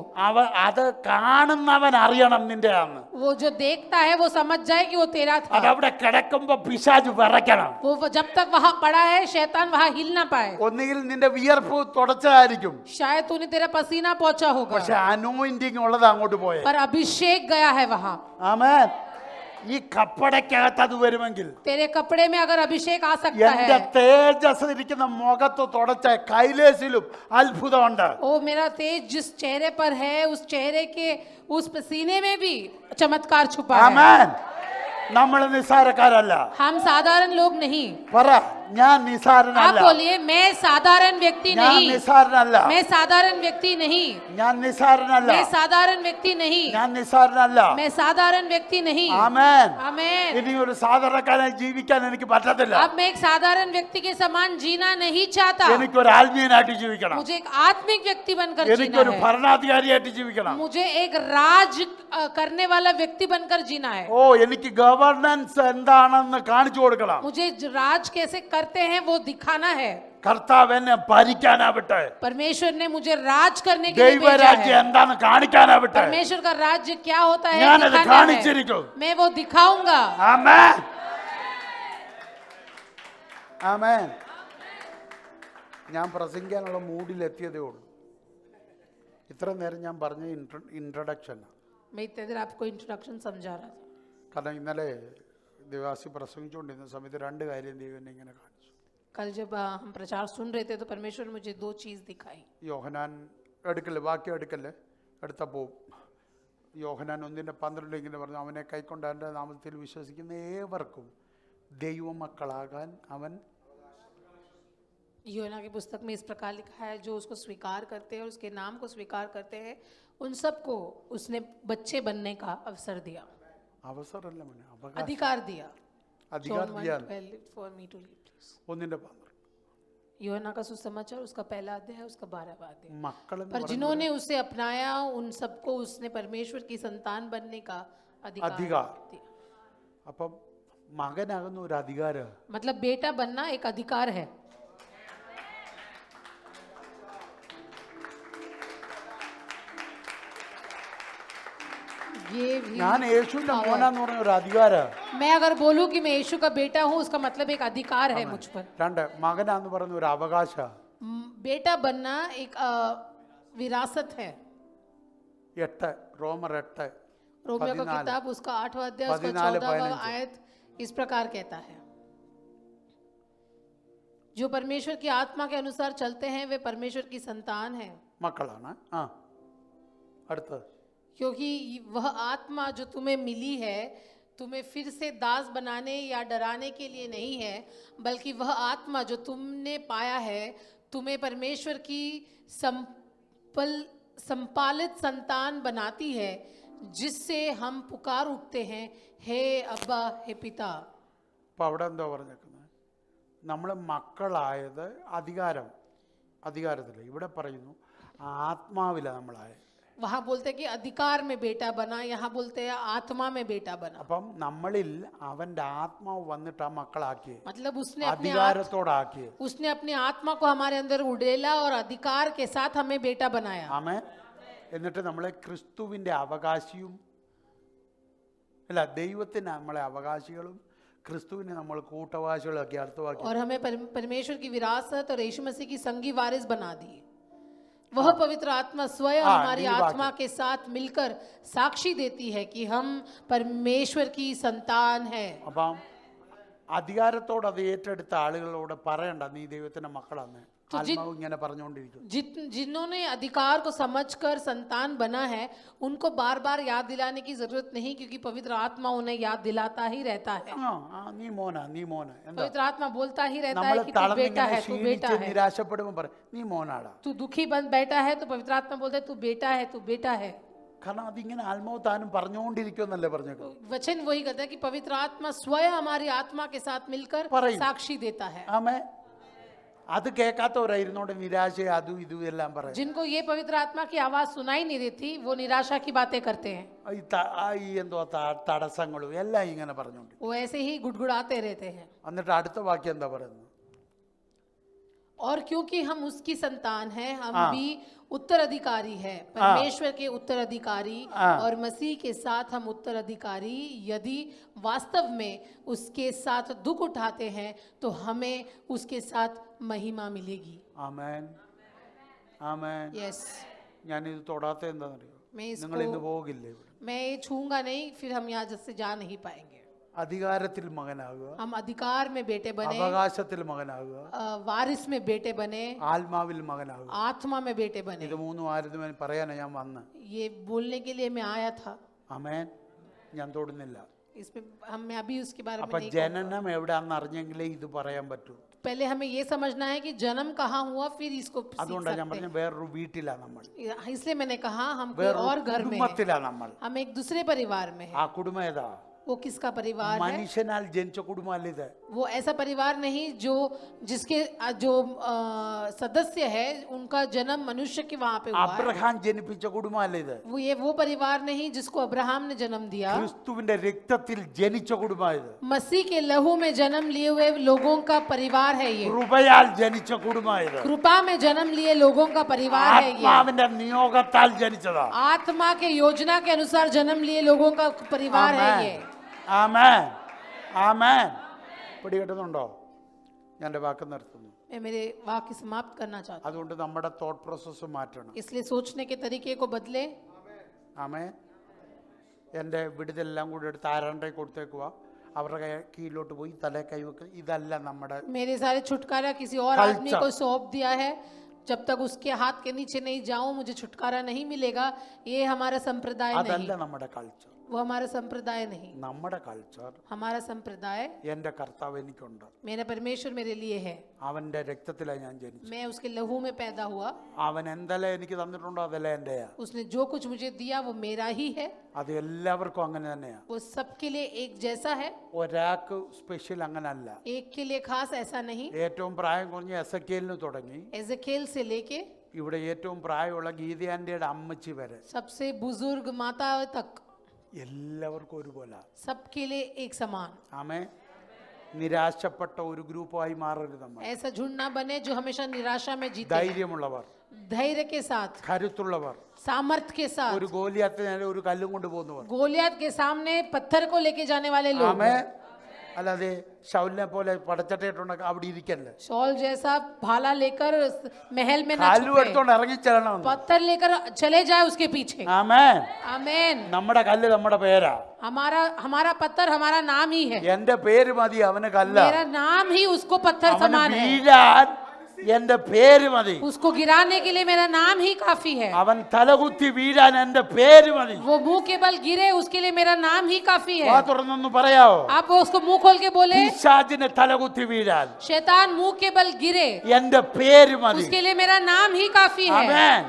അത് കാണുന്നവൻ അറിയണം നിന്റെ ആന്ന്. वो जो देखता है वो समझ जाए कि वो तेरा था। അതവിടെ കിടക്കുമ്പോ പിശാച് വിറയ്ക്കണം. वो जब तक वहां पड़ा है शैतान वहां हिल ना पाए। ഒന്നുകിൽ നിന്റെ വിയർപ്പ് തുടച്ചതായിരിക്കും, शायद तूने तेरा पसीना पहुंचा പക്ഷെ होगा, അനോയിന്റിങ് ഉള്ളത് അങ്ങോട്ട് പോയെ. पर अभिषेक गया है वहां। ആമേൻ. ഈ കപ്പടയ്ക്കകത്ത് അത് വരുമെങ്കിൽ तेरे कपड़े में अगर अभिषेक आ सकता എന്റെ है, തേജസ് ഇരിക്കുന്ന മുഖത്ത് തുടച്ച കൈലേസിലും അത്ഭുതമുണ്ട്. ओ मेरा तेज जिस चेहरे पर है उस चेहरे के उस पसीने में भी चमत्कार छुपा है। ആമേൻ. നമ്മൾ നിസ്സാരക്കാരല്ല. हम साधारण लोग नहीं। പറ, ഞാൻ आप നിസ്സാരനല്ല. बोलिए मैं साधारण व्यक्ति ഞാൻ नहीं, നിസ്സാരനല്ല. मैं साधारण व्यक्ति नहीं, ഞാൻ നിസ്സാരനല്ല. मैं साधारण व्यक्ति नहीं, ഞാൻ നിസ്സാരനല്ല. मैं साधारण व्यक्ति नहीं। ആമേൻ. आमेन। ഇനി ഒരു സാധാരണക്കാരനായി ജീവിക്കാൻ എനിക്ക് പറ്റത്തില്ല. अब मैं एक साधारण व्यक्ति के समान जीना नहीं चाहता, എനിക്കൊരു ആത്മീയനായിട്ട് ജീവിക്കണം. मुझे एक आत्मिक व्यक्ति बनकर जीना എനിക്കൊരു है, ഭരണാധികാരിയായിട്ട് ജീവിക്കണം. मुझे एक राज करने वाला व्यक्ति बनकर जीना है। ഓ, എനിക്ക് ഗവർണൻസ് എന്താണെന്ന് കാണിച്ചു കൊടുക്കണം. मुझे राज कैसे करते हैं वो दिखाना है। കർത്താവ് എന്നെ ഭരിക്കാനാവട്ടെ. परमेश्वर ने मुझे राज करने के लिए भेजा ദൈവരാജ്യം है। എന്താന്ന് കാണിക്കാനാവട്ടെ. परमेश्वर का राज्य क्या होता है ഞാനത് दिखाना है। കാണിച്ചിരിക്കും. मैं वो दिखाऊंगा। ആമേൻ ആമേൻ. ഞാൻ പ്രസംഗിക്കാനുള്ള മൂഡിലെത്തിയതേ ഉള്ളൂ. ഇത്ര നേരം ഞാൻ പറഞ്ഞ ഇൻട്രഡക്ഷൻ. मैं इतने देर आपको इंट्रोडक्शन समझा रहा था। കാരണം ഇന്നലെ ദേവാസി പ്രസംഗിച്ചുകൊണ്ടിരുന്ന സമയത്ത് രണ്ട് കാര്യം ദൈവം എന്നെ ഇങ്ങനെ കാണിച്ചു. कल जब हम प्रचार सुन रहे थे तो परमेश्वर ने मुझे दो चीज दिखाई. യോഹന്നാൻ എടുക്കല്ലേ, വാക്യം എടുക്കല്ലേ, എടുത്ത പോവും. യോഹന്നാൻ 1:12 ഇങ്ങനെ പറഞ്ഞു, അവനെ കൈക്കൊണ്ട് അവൻ്റെ നാമത്തിൽ വിശ്വസിക്കുന്ന ഏവർക്കും ദൈവമക്കളാകാൻ അവൻ. यूहन्ना की पुस्तक में इस प्रकार लिखा है, जो उसको स्वीकार करते हैं और उसके नाम को स्वीकार करते हैं उन सबको उसने बच्चे बनने का अवसर दिया, അവസരമല്ല മോനെ, അവകാശം, अधिकार दिया. അധികാരം John ചെയ്യാൻ. 1:12 for me to read please. 1:12 यूहन्ना का सुसमाचार उसका पहला अध्याय है, उसका 12वां अध्याय. മക്കളെന്ന് पर പറഞ്ഞ जिन्होंने उसे अपनाया उन सबको उसने परमेश्वर की संतान बनने का अधिकार अधिकार. दिया. അപ്പം മകനാകുന്ന ഒരു അധികാരം. मतलब बेटा बनना एक अधिकार है. ये भी ഞാൻ യേശുവിന്റെ മോനാന്ന് പറഞ്ഞ ഒരു അധികാരം. मैं अगर बोलूं कि मैं यीशु का बेटा हूं उसका मतलब एक अधिकार है मुझ पर. രണ്ട് മകനാന്ന് പറയുന്ന ഒരു അവകാശം. बेटा बनना एक विरासत है. 8 റോമർ 8 रोमियो का 14 किताब उसका 8वां अध्याय उसका 14 14वां आयत इस प्रकार कहता है, जो परमेश्वर की आत्मा के अनुसार चलते हैं वे परमेश्वर की संतान हैं, മക്കളാണ്. ആ അടുത്തത്. क्योंकि वह आत्मा जो तुम्हें मिली है तुम्हें फिर से दास बनाने या डराने के लिए नहीं है, बल्कि वह आत्मा जो तुमने पाया है तुम्हें परमेश्वर की संपालित संतान बनाती है, जिससे हम पुकार उठते हैं, हे अब्बा, हे पिता. അപ്പം അവിടെ എന്താ പറഞ്ഞേക്കുന്നത്? നമ്മൾ മക്കളായത് അധികാരത്തില്ല. ഇവിടെ പറയുന്നു ആത്മാവില നമ്മളായത്. वहाँ बोलते हैं कि अधिकार में बेटा बना, यहाँ बोलते हैं आत्मा में बेटा बना. അപ്പം നമ്മളിൽ അവന്റെ ആത്മാവ് വന്നിട്ട് ആ മക്കളാക്കിയത്, मतलब उसने അധികാരത്തോടാക്കിയത്. अपनी आत्मा को हमारे अंदर उड़ेला और अधिकार के साथ हमें बेटा बनाया. ആമേൻ. എന്നിട്ട് നമ്മളെ ക്രിസ്തുവിന്റെ അവകാശിയും അല്ല, ദൈവത്തിന് നമ്മളെ അവകാശികളും ക്രിസ്തുവിനെ നമ്മൾ കൂട്ടവാസികളും ഒക്കെ അർത്ഥമാക്കി. और हमें परमेश्वर की विरासत और यीशु मसीह की संगी वारिस बना दी. वह पवित्र आत्मा स्वयं हमारी आत्मा के साथ मिलकर साक्षी देती है कि हम परमेश्वर की संतान है. അപ്പം അധികാരത്തോട് അത് ഏറ്റെടുത്ത ആളുകളോട് പറയണ്ട നീ ദൈവത്തിന്റെ മക്കളാന്ന്. ആത്മാവ് ഇങ്ങനെ പറഞ്ഞുകൊണ്ടിരിക്കും. जिन्होंने अधिकार को समझकर संतान बना है उनको बार बार याद दिलाने की जरूरत नहीं, क्योंकि पवित्र आत्मा उन्हें याद दिलाता ही रहता है. നീ മോനാ എന്താ पवित्र आत्मा बोलता ही रहता നമ്മൾ है कि तू बेटा है, तू बेटा ക്ഷീണിച്ച് है. നിരാശപ്പെടുമ്പോൾ പറയും നീ മോനാടാ. तू दुखी बन बैठा है तो पवित्र आत्मा बोलता है तू बेटा है, तू बेटा है. കാരണം അതിങ്ങനെ ആത്മാവ് താനും പറഞ്ഞുകൊണ്ടിരിക്കുമെന്നല്ലേ പറഞ്ഞേക്കും. वचन वही कहता है कि पवित्र आत्मा स्वयं हमारी आत्मा के साथ मिलकर പറയും. साक्षी देता है. ആമേ. അത് കേൾക്കാത്തവരായിരുന്നോണ്ട് നിരാശ അതും ഇതും എല്ലാം പറയും. जिनको ये पवित्र आत्मा की आवाज सुनाई नहीं देती वो निराशा की बातें करते हैं. ഈ എന്തോ തടസ്സങ്ങളും എല്ലാം ഇങ്ങനെ പറഞ്ഞോണ്ട് वो ऐसे ही गुड़गुड़ाते रहते हैं. എന്നിട്ട് അടുത്ത വാക്യം എന്താ പറയുന്നത്? और क्योंकि हम उसकी संतान हैं हम भी उत्तराधिकारी है, परमेश्वर के उत्तराधिकारी और मसीह के साथ हम उत्तराधिकारी, यदि वास्तव में उसके साथ दुख उठाते हैं तो हमें उसके साथ महिमा मिलेगी. ആമേൻ ആമേൻ. यस. ഞാനിത് തൊടാത്ത എന്താണെന്നറിയോ? मैं നിങ്ങൾ ഇന്ന് പോകില്ലേ ഇവിടെ? मैं ये छूंगा नहीं, फिर हम यहाँ से जा नहीं पाएंगे. അധികാരത്തിൽ മകനാകുക, हम अधिकार में बेटे बने, അവകാശത്തിൽ മകനാകുക, वारिस में बेटे बने, ആത്മാവിൽ മകനാകുക. आत्मा में बेटे बने. ഇത് മൂന്നും ആയിരുന്നു പറയാനാ ഞാൻ വന്ന്. ये बोलने के लिए मैं आया था. ആമേൻ. ഞാൻ തൊടുന്നില്ല. इसमें मैं अभी उसके बारे में അപ്പൊ नहीं ജനനം എവിടെയാണെന്ന് അറിഞ്ഞെങ്കിലേ ഇത് പറയാൻ പറ്റൂ. पहले हमें ये समझना है कि जन्म कहाँ हुआ, फिर इसको सीख അതുകൊണ്ടാണ് ഞാൻ सकते പറഞ്ഞ വേറൊരു വീട്ടിലാ നമ്മൾ, हैं. इसलिए मैंने कहा हम कोई വേറൊരു और घर में हैं. കുടുംബത്തിലാ നമ്മൾ. हम एक दूसरे परिवार में हैं. ആ കുടുംബം ഏതാ? वो किसका परिवार है? മനുഷ്യനാൽ ജനിച്ച കുടുംബമല്ല ഇത്. वो ऐसा परिवार नहीं जो जिसके जो सदस्य है उनका जन्म मनुष्य के वहां पे हुआ है. അബ്രഹാം ജനിപ്പിച്ച കുടുംബമല്ല ഇത്. वो परिवार नहीं जिसको अब्राहम ने जन्म दिया. ക്രിസ്തുവിന്റെ രക്തത്തിൽ ജനിച്ച കുടുംബം ഇത്. मसीह के लहू में जन्म लिए हुए लोगों का परिवार है ये. കൃപയാൽ ജനിച്ച കുടുംബം ഇത്. कृपा में जन्म लिए लोगों का परिवार है ये. ആത്മാവിന്റെ നിയോഗത്താൽ ജനിച്ചതാ. आत्मा के योजना के अनुसार जन्म लिए लोगों का परिवार है ये. ആമേൻ ആമേൻ. പിടികിട്ടുന്നുണ്ടോ? ഞാൻ എൻ്റെ വാക്ക് നിർത്തുന്നു. मैं मेरे वाक्य समाप्त करना चाहता അതുകൊണ്ട് നമ്മുടെ തോട്ട് പ്രോസസ്സ് മാറ്റണം. हूँ, इसलिए सोचने के तरीके को बदले. ആമേൻ. എൻ്റെ വിടുതെല്ലാം കൂടി എടുത്ത് ആരാണ്ടെ കൊടുത്തേക്കുക, അവരുടെ കീഴിലോട്ട് പോയി തലേ കൈവെക്കുക. ഇതല്ല നമ്മുടെ मेरे सारे छुटकारा किसी और आदमी को सौंप दिया है, जब तक उसके हाथ के नीचे नहीं जाऊं मुझे छुटकारा नहीं मिलेगा. ये हमारा संप्रदाय അതല്ല नहीं, നമ്മുടെ കൾച്ചർ. वो हमारा संप्रदाय नहीं. നമ്മുടെ കൾച്ചർ हमारा संप्रदाय, എൻ്റെ കർത്താവ് എനിക്കുണ്ട്. मेरा परमेश्वर मेरे लिए है. അവൻ്റെ രക്തത്തിലാണ് ഞാൻ ജനിച്ചത്. मैं उसके लहू में पैदा हुआ. അവൻ എന്തെല്ലാം എനിക്ക് തന്നിട്ടുണ്ടോ അതെല്ലാം എൻ്റെയാ. उसने जो कुछ मुझे दिया वो मेरा ही है. അത് എല്ലാവർക്കും അങ്ങനെ തന്നെയാ. वो सबके लिए एक जैसा है, ഒരാൾക്ക് സ്പെഷ്യൽ അങ്ങനല്ല. एक के लिए खास ऐसा नहीं. ഏറ്റവും പ്രായം കുറഞ്ഞ എസക്കേലിന് തുടങ്ങി एजेकिएल से लेके ഇവിടെ ഏറ്റവും പ്രായമുള്ള ഗീതയാൻ്റെയുടെ അമ്മച്ചി വരെ सबसे बुजुर्ग माता तक എല്ലാവർക്കും ഒരുപോലെ. सबके लिए एक समान. ആമേ. നിരാശപ്പെട്ട ഒരു ഗ്രൂപ്പായി മാറരുത് നമ്മൾ. ऐसा झुंड ना बने जो हमेशा निराशा में जीते. ധൈര്യമുള്ളവർ, धैर्य के साथ, കരുത്തുള്ളവർ, सामर्थ्य के साथ, ഒരു ഗോലിയാത്തിനെ ഒരു കല്ലും കൊണ്ട് പോകുന്നവർ. गोलियत के सामने पत्थर को लेके जाने वाले लोग. ആമേ. അല്ലാതെ ശൗലിനെ പോലെ പടച്ചട്ടയിട്ടുണ്ടെങ്കിൽ അവിടെ ഇരിക്കല്ലേ. शॉल जैसा भाला लेकर महल में ना കാലും छुपे, എടുത്തോണ്ട് ഇറങ്ങിച്ചെല്ലണം. पत्थर लेकर चले जाए उसके पीछे. ആമേൻ. आमीन. നമ്മുടെ കല്ല് നമ്മുടെ പേരാ. हमारा हमारा पत्थर हमारा नाम ही है. എന്റെ പേര് മതി അവന് കല്ല. मेरा नाम ही उसको पत्थर അവന് समान है. വീഴാൻ എന്റെ പേര് മതി. उसको गिराने के लिए मेरा नाम ही काफी है. അവൻ തലകുത്തി വീഴാൻ എന്റെ പേര് മതി. वो मुंह के बल गिरे उसके लिए मेरा नाम ही काफी है. വാ തുറന്നൊന്ന് പറയാവോ? आप वो उसको मुंह खोल के बोले, പിശാചിനെ തലകുത്തി വീഴാൻ शैतान मुंह के बल गिरे എന്റെ പേര് മതി. उसके लिए मेरा नाम ही काफी है. ആമേൻ.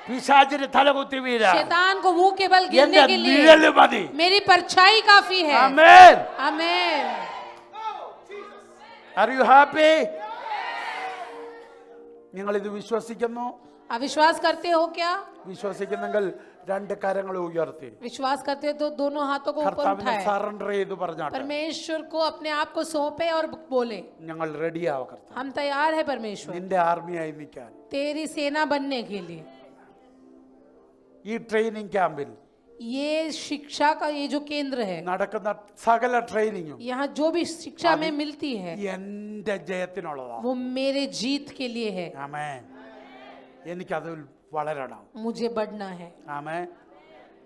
പിശാചിനെ തലകുത്തി വീഴാൻ शैतान को मुंह के बल എന്റെ गिरने के लिए നിഴല് മതി. मेरी परछाई काफी है. ആമേൻ. आमीन. Are you happy? നിങ്ങൾ ഇത് വിശ്വസിക്കുന്നു? अविश्वास करते हो क्या? വിശ്വസിക്കുന്നെങ്കിൽ രണ്ട് കരങ്ങൾ ഉയർത്തി विश्वास करते हो तो दोनों हाथों को ऊपर കർത്താവിനെ उठाए, സറണ്ടർ ചെയ്ത് പറഞ്ഞാട്ടെ, परमेश्वर को अपने आप को सौंपे और बोले, ഞങ്ങൾ റെഡിയാവ കർത്താവ്, हम तैयार है परमेश्वर നിന്റെ ആർമിയായി നിൽക്കാൻ. तेरी सेना बनने के लिए. ഈ ട്രെയിനിങ് ക്യാമ്പിൽ ये शिक्षा का ये जो केंद्र है, നടക്കുന്ന സകല ട്രെയിനിങ്ങും यहाँ जो भी शिक्षा में मिलती है എന്റെ ജയത്തിനുള്ളതാണ്. वो मेरे जीत के लिए है. ആമേൻ. എനിക്കതിൽ വളരണം. मुझे बढ़ना है. ആമേൻ.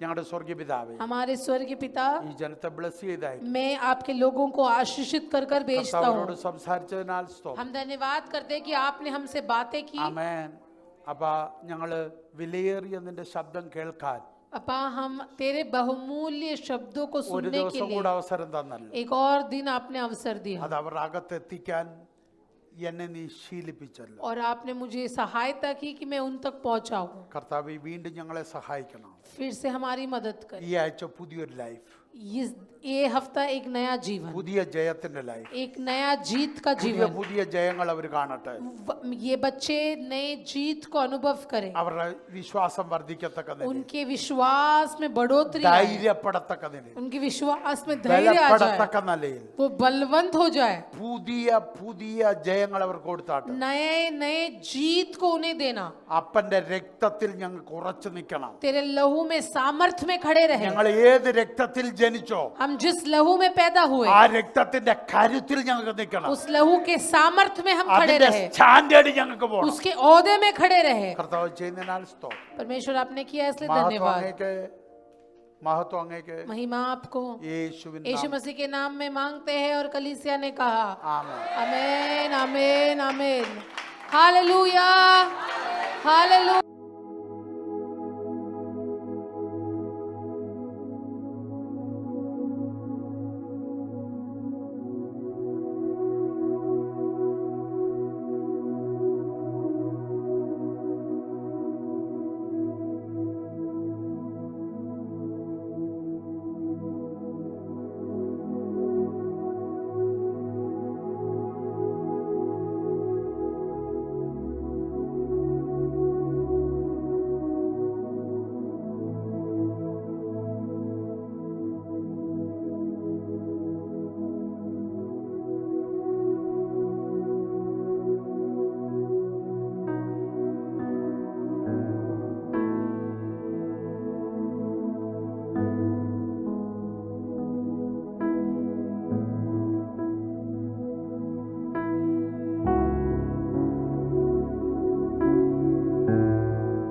ഞങ്ങളുടെ സ്വർഗീയ പിതാവേ, हमारे स्वर्गीय पिता, ഈ ജനത്തെ ബ്ലസ് ചെയ്തായി मैं आपके लोगों को आशीषित कर कर भेजता കർത്താവിനോട് हूँ. സംസാരിച്ചതിനാൽ സ്തോത്രം. हम धन्यवाद करते हैं कि आपने हमसे बातें की. ആമേൻ. അപ്പൊ ഞങ്ങള് വിലയേറിയ നിന്റെ ശബ്ദം കേൾക്കാൻ अपा हम तेरे बहुमूल्य शब्दों को ഒരു सुनने के ദിവസം കൂടെ लिए അവസരം തന്നല്ലോ. एक और दिन आपने अवसर दिया അത് അവർ അകത്തെത്തിക്കാൻ എന്നെ നീ ശീലിപ്പിച്ചല്ലോ. और आपने मुझे सहायता की कि मैं उन तक पहुंचाऊं. കർത്താവ് വീണ്ടും ഞങ്ങളെ സഹായിക്കണം. फिर से हमारी मदद कर. ഈ ആഴ്ച പുതിയൊരു ലൈഫ്, ये हफ्ता एक नया जीवन, പുതിയ ജയത്തിന്റെ ലൈഫ്, एक नया जीत का പുതിയ जीवन. പുതിയ ജയങ്ങൾ അവർ കാണട്ടെ. ये बच्चे नए जीत को अनुभव करें, അവരുടെ വിശ്വാസം വർദ്ധിക്കത്തക്ക നിലയിൽ, उनके विश्वास में बढ़ोतरी आए, ധൈര്യപ്പെടത്തക്ക നിലയിൽ, उनके विश्वास में धैर्य आ जाए, ബലപ്പെടത്തക്ക നിലയിൽ वो बलवंत हो जाए. പുതിയ പുതിയ ജയങ്ങൾ അവർ കൊടുത്താട്ടെ. नए नए जीत को उन्हें देना. അപ്പന്റെ രക്തത്തിൽ ഞങ്ങൾക്ക് ഉറച്ചു നിൽക്കണം. तेरे लहू में सामर्थ्य में खड़े रहे. ഞങ്ങൾ ഏത് രക്തത്തിൽ ജനിച്ചോ हम जिस लहू में पैदा हुए ആ രക്തത്തിന്റെ കരുത്തിൽ ഞങ്ങൾക്ക് നിൽക്കണം. उस लहू के सामर्थ्य में हम खड़े അതിന്റെ रहे, സ്റ്റാൻഡേർഡ് ഞങ്ങൾക്ക് പോകണം. उसके ओहदे में खड़े रहे. കർത്താവ് ചെയ്യുന്നതിനാൽ സ്തോത്രം. परमेश्वर आपने किया इसलिए മഹത്വം धन्यवाद. അങ്ങേക്ക്, മഹത്വം അങ്ങേക്ക്. महिमा आपको യേശുവിൻ यीशु मसीह के नाम में मांगते हैं. और कलीसिया ने कहा ആമേൻ. आमीन आमीन आमीन. Hallelujah hallelujah.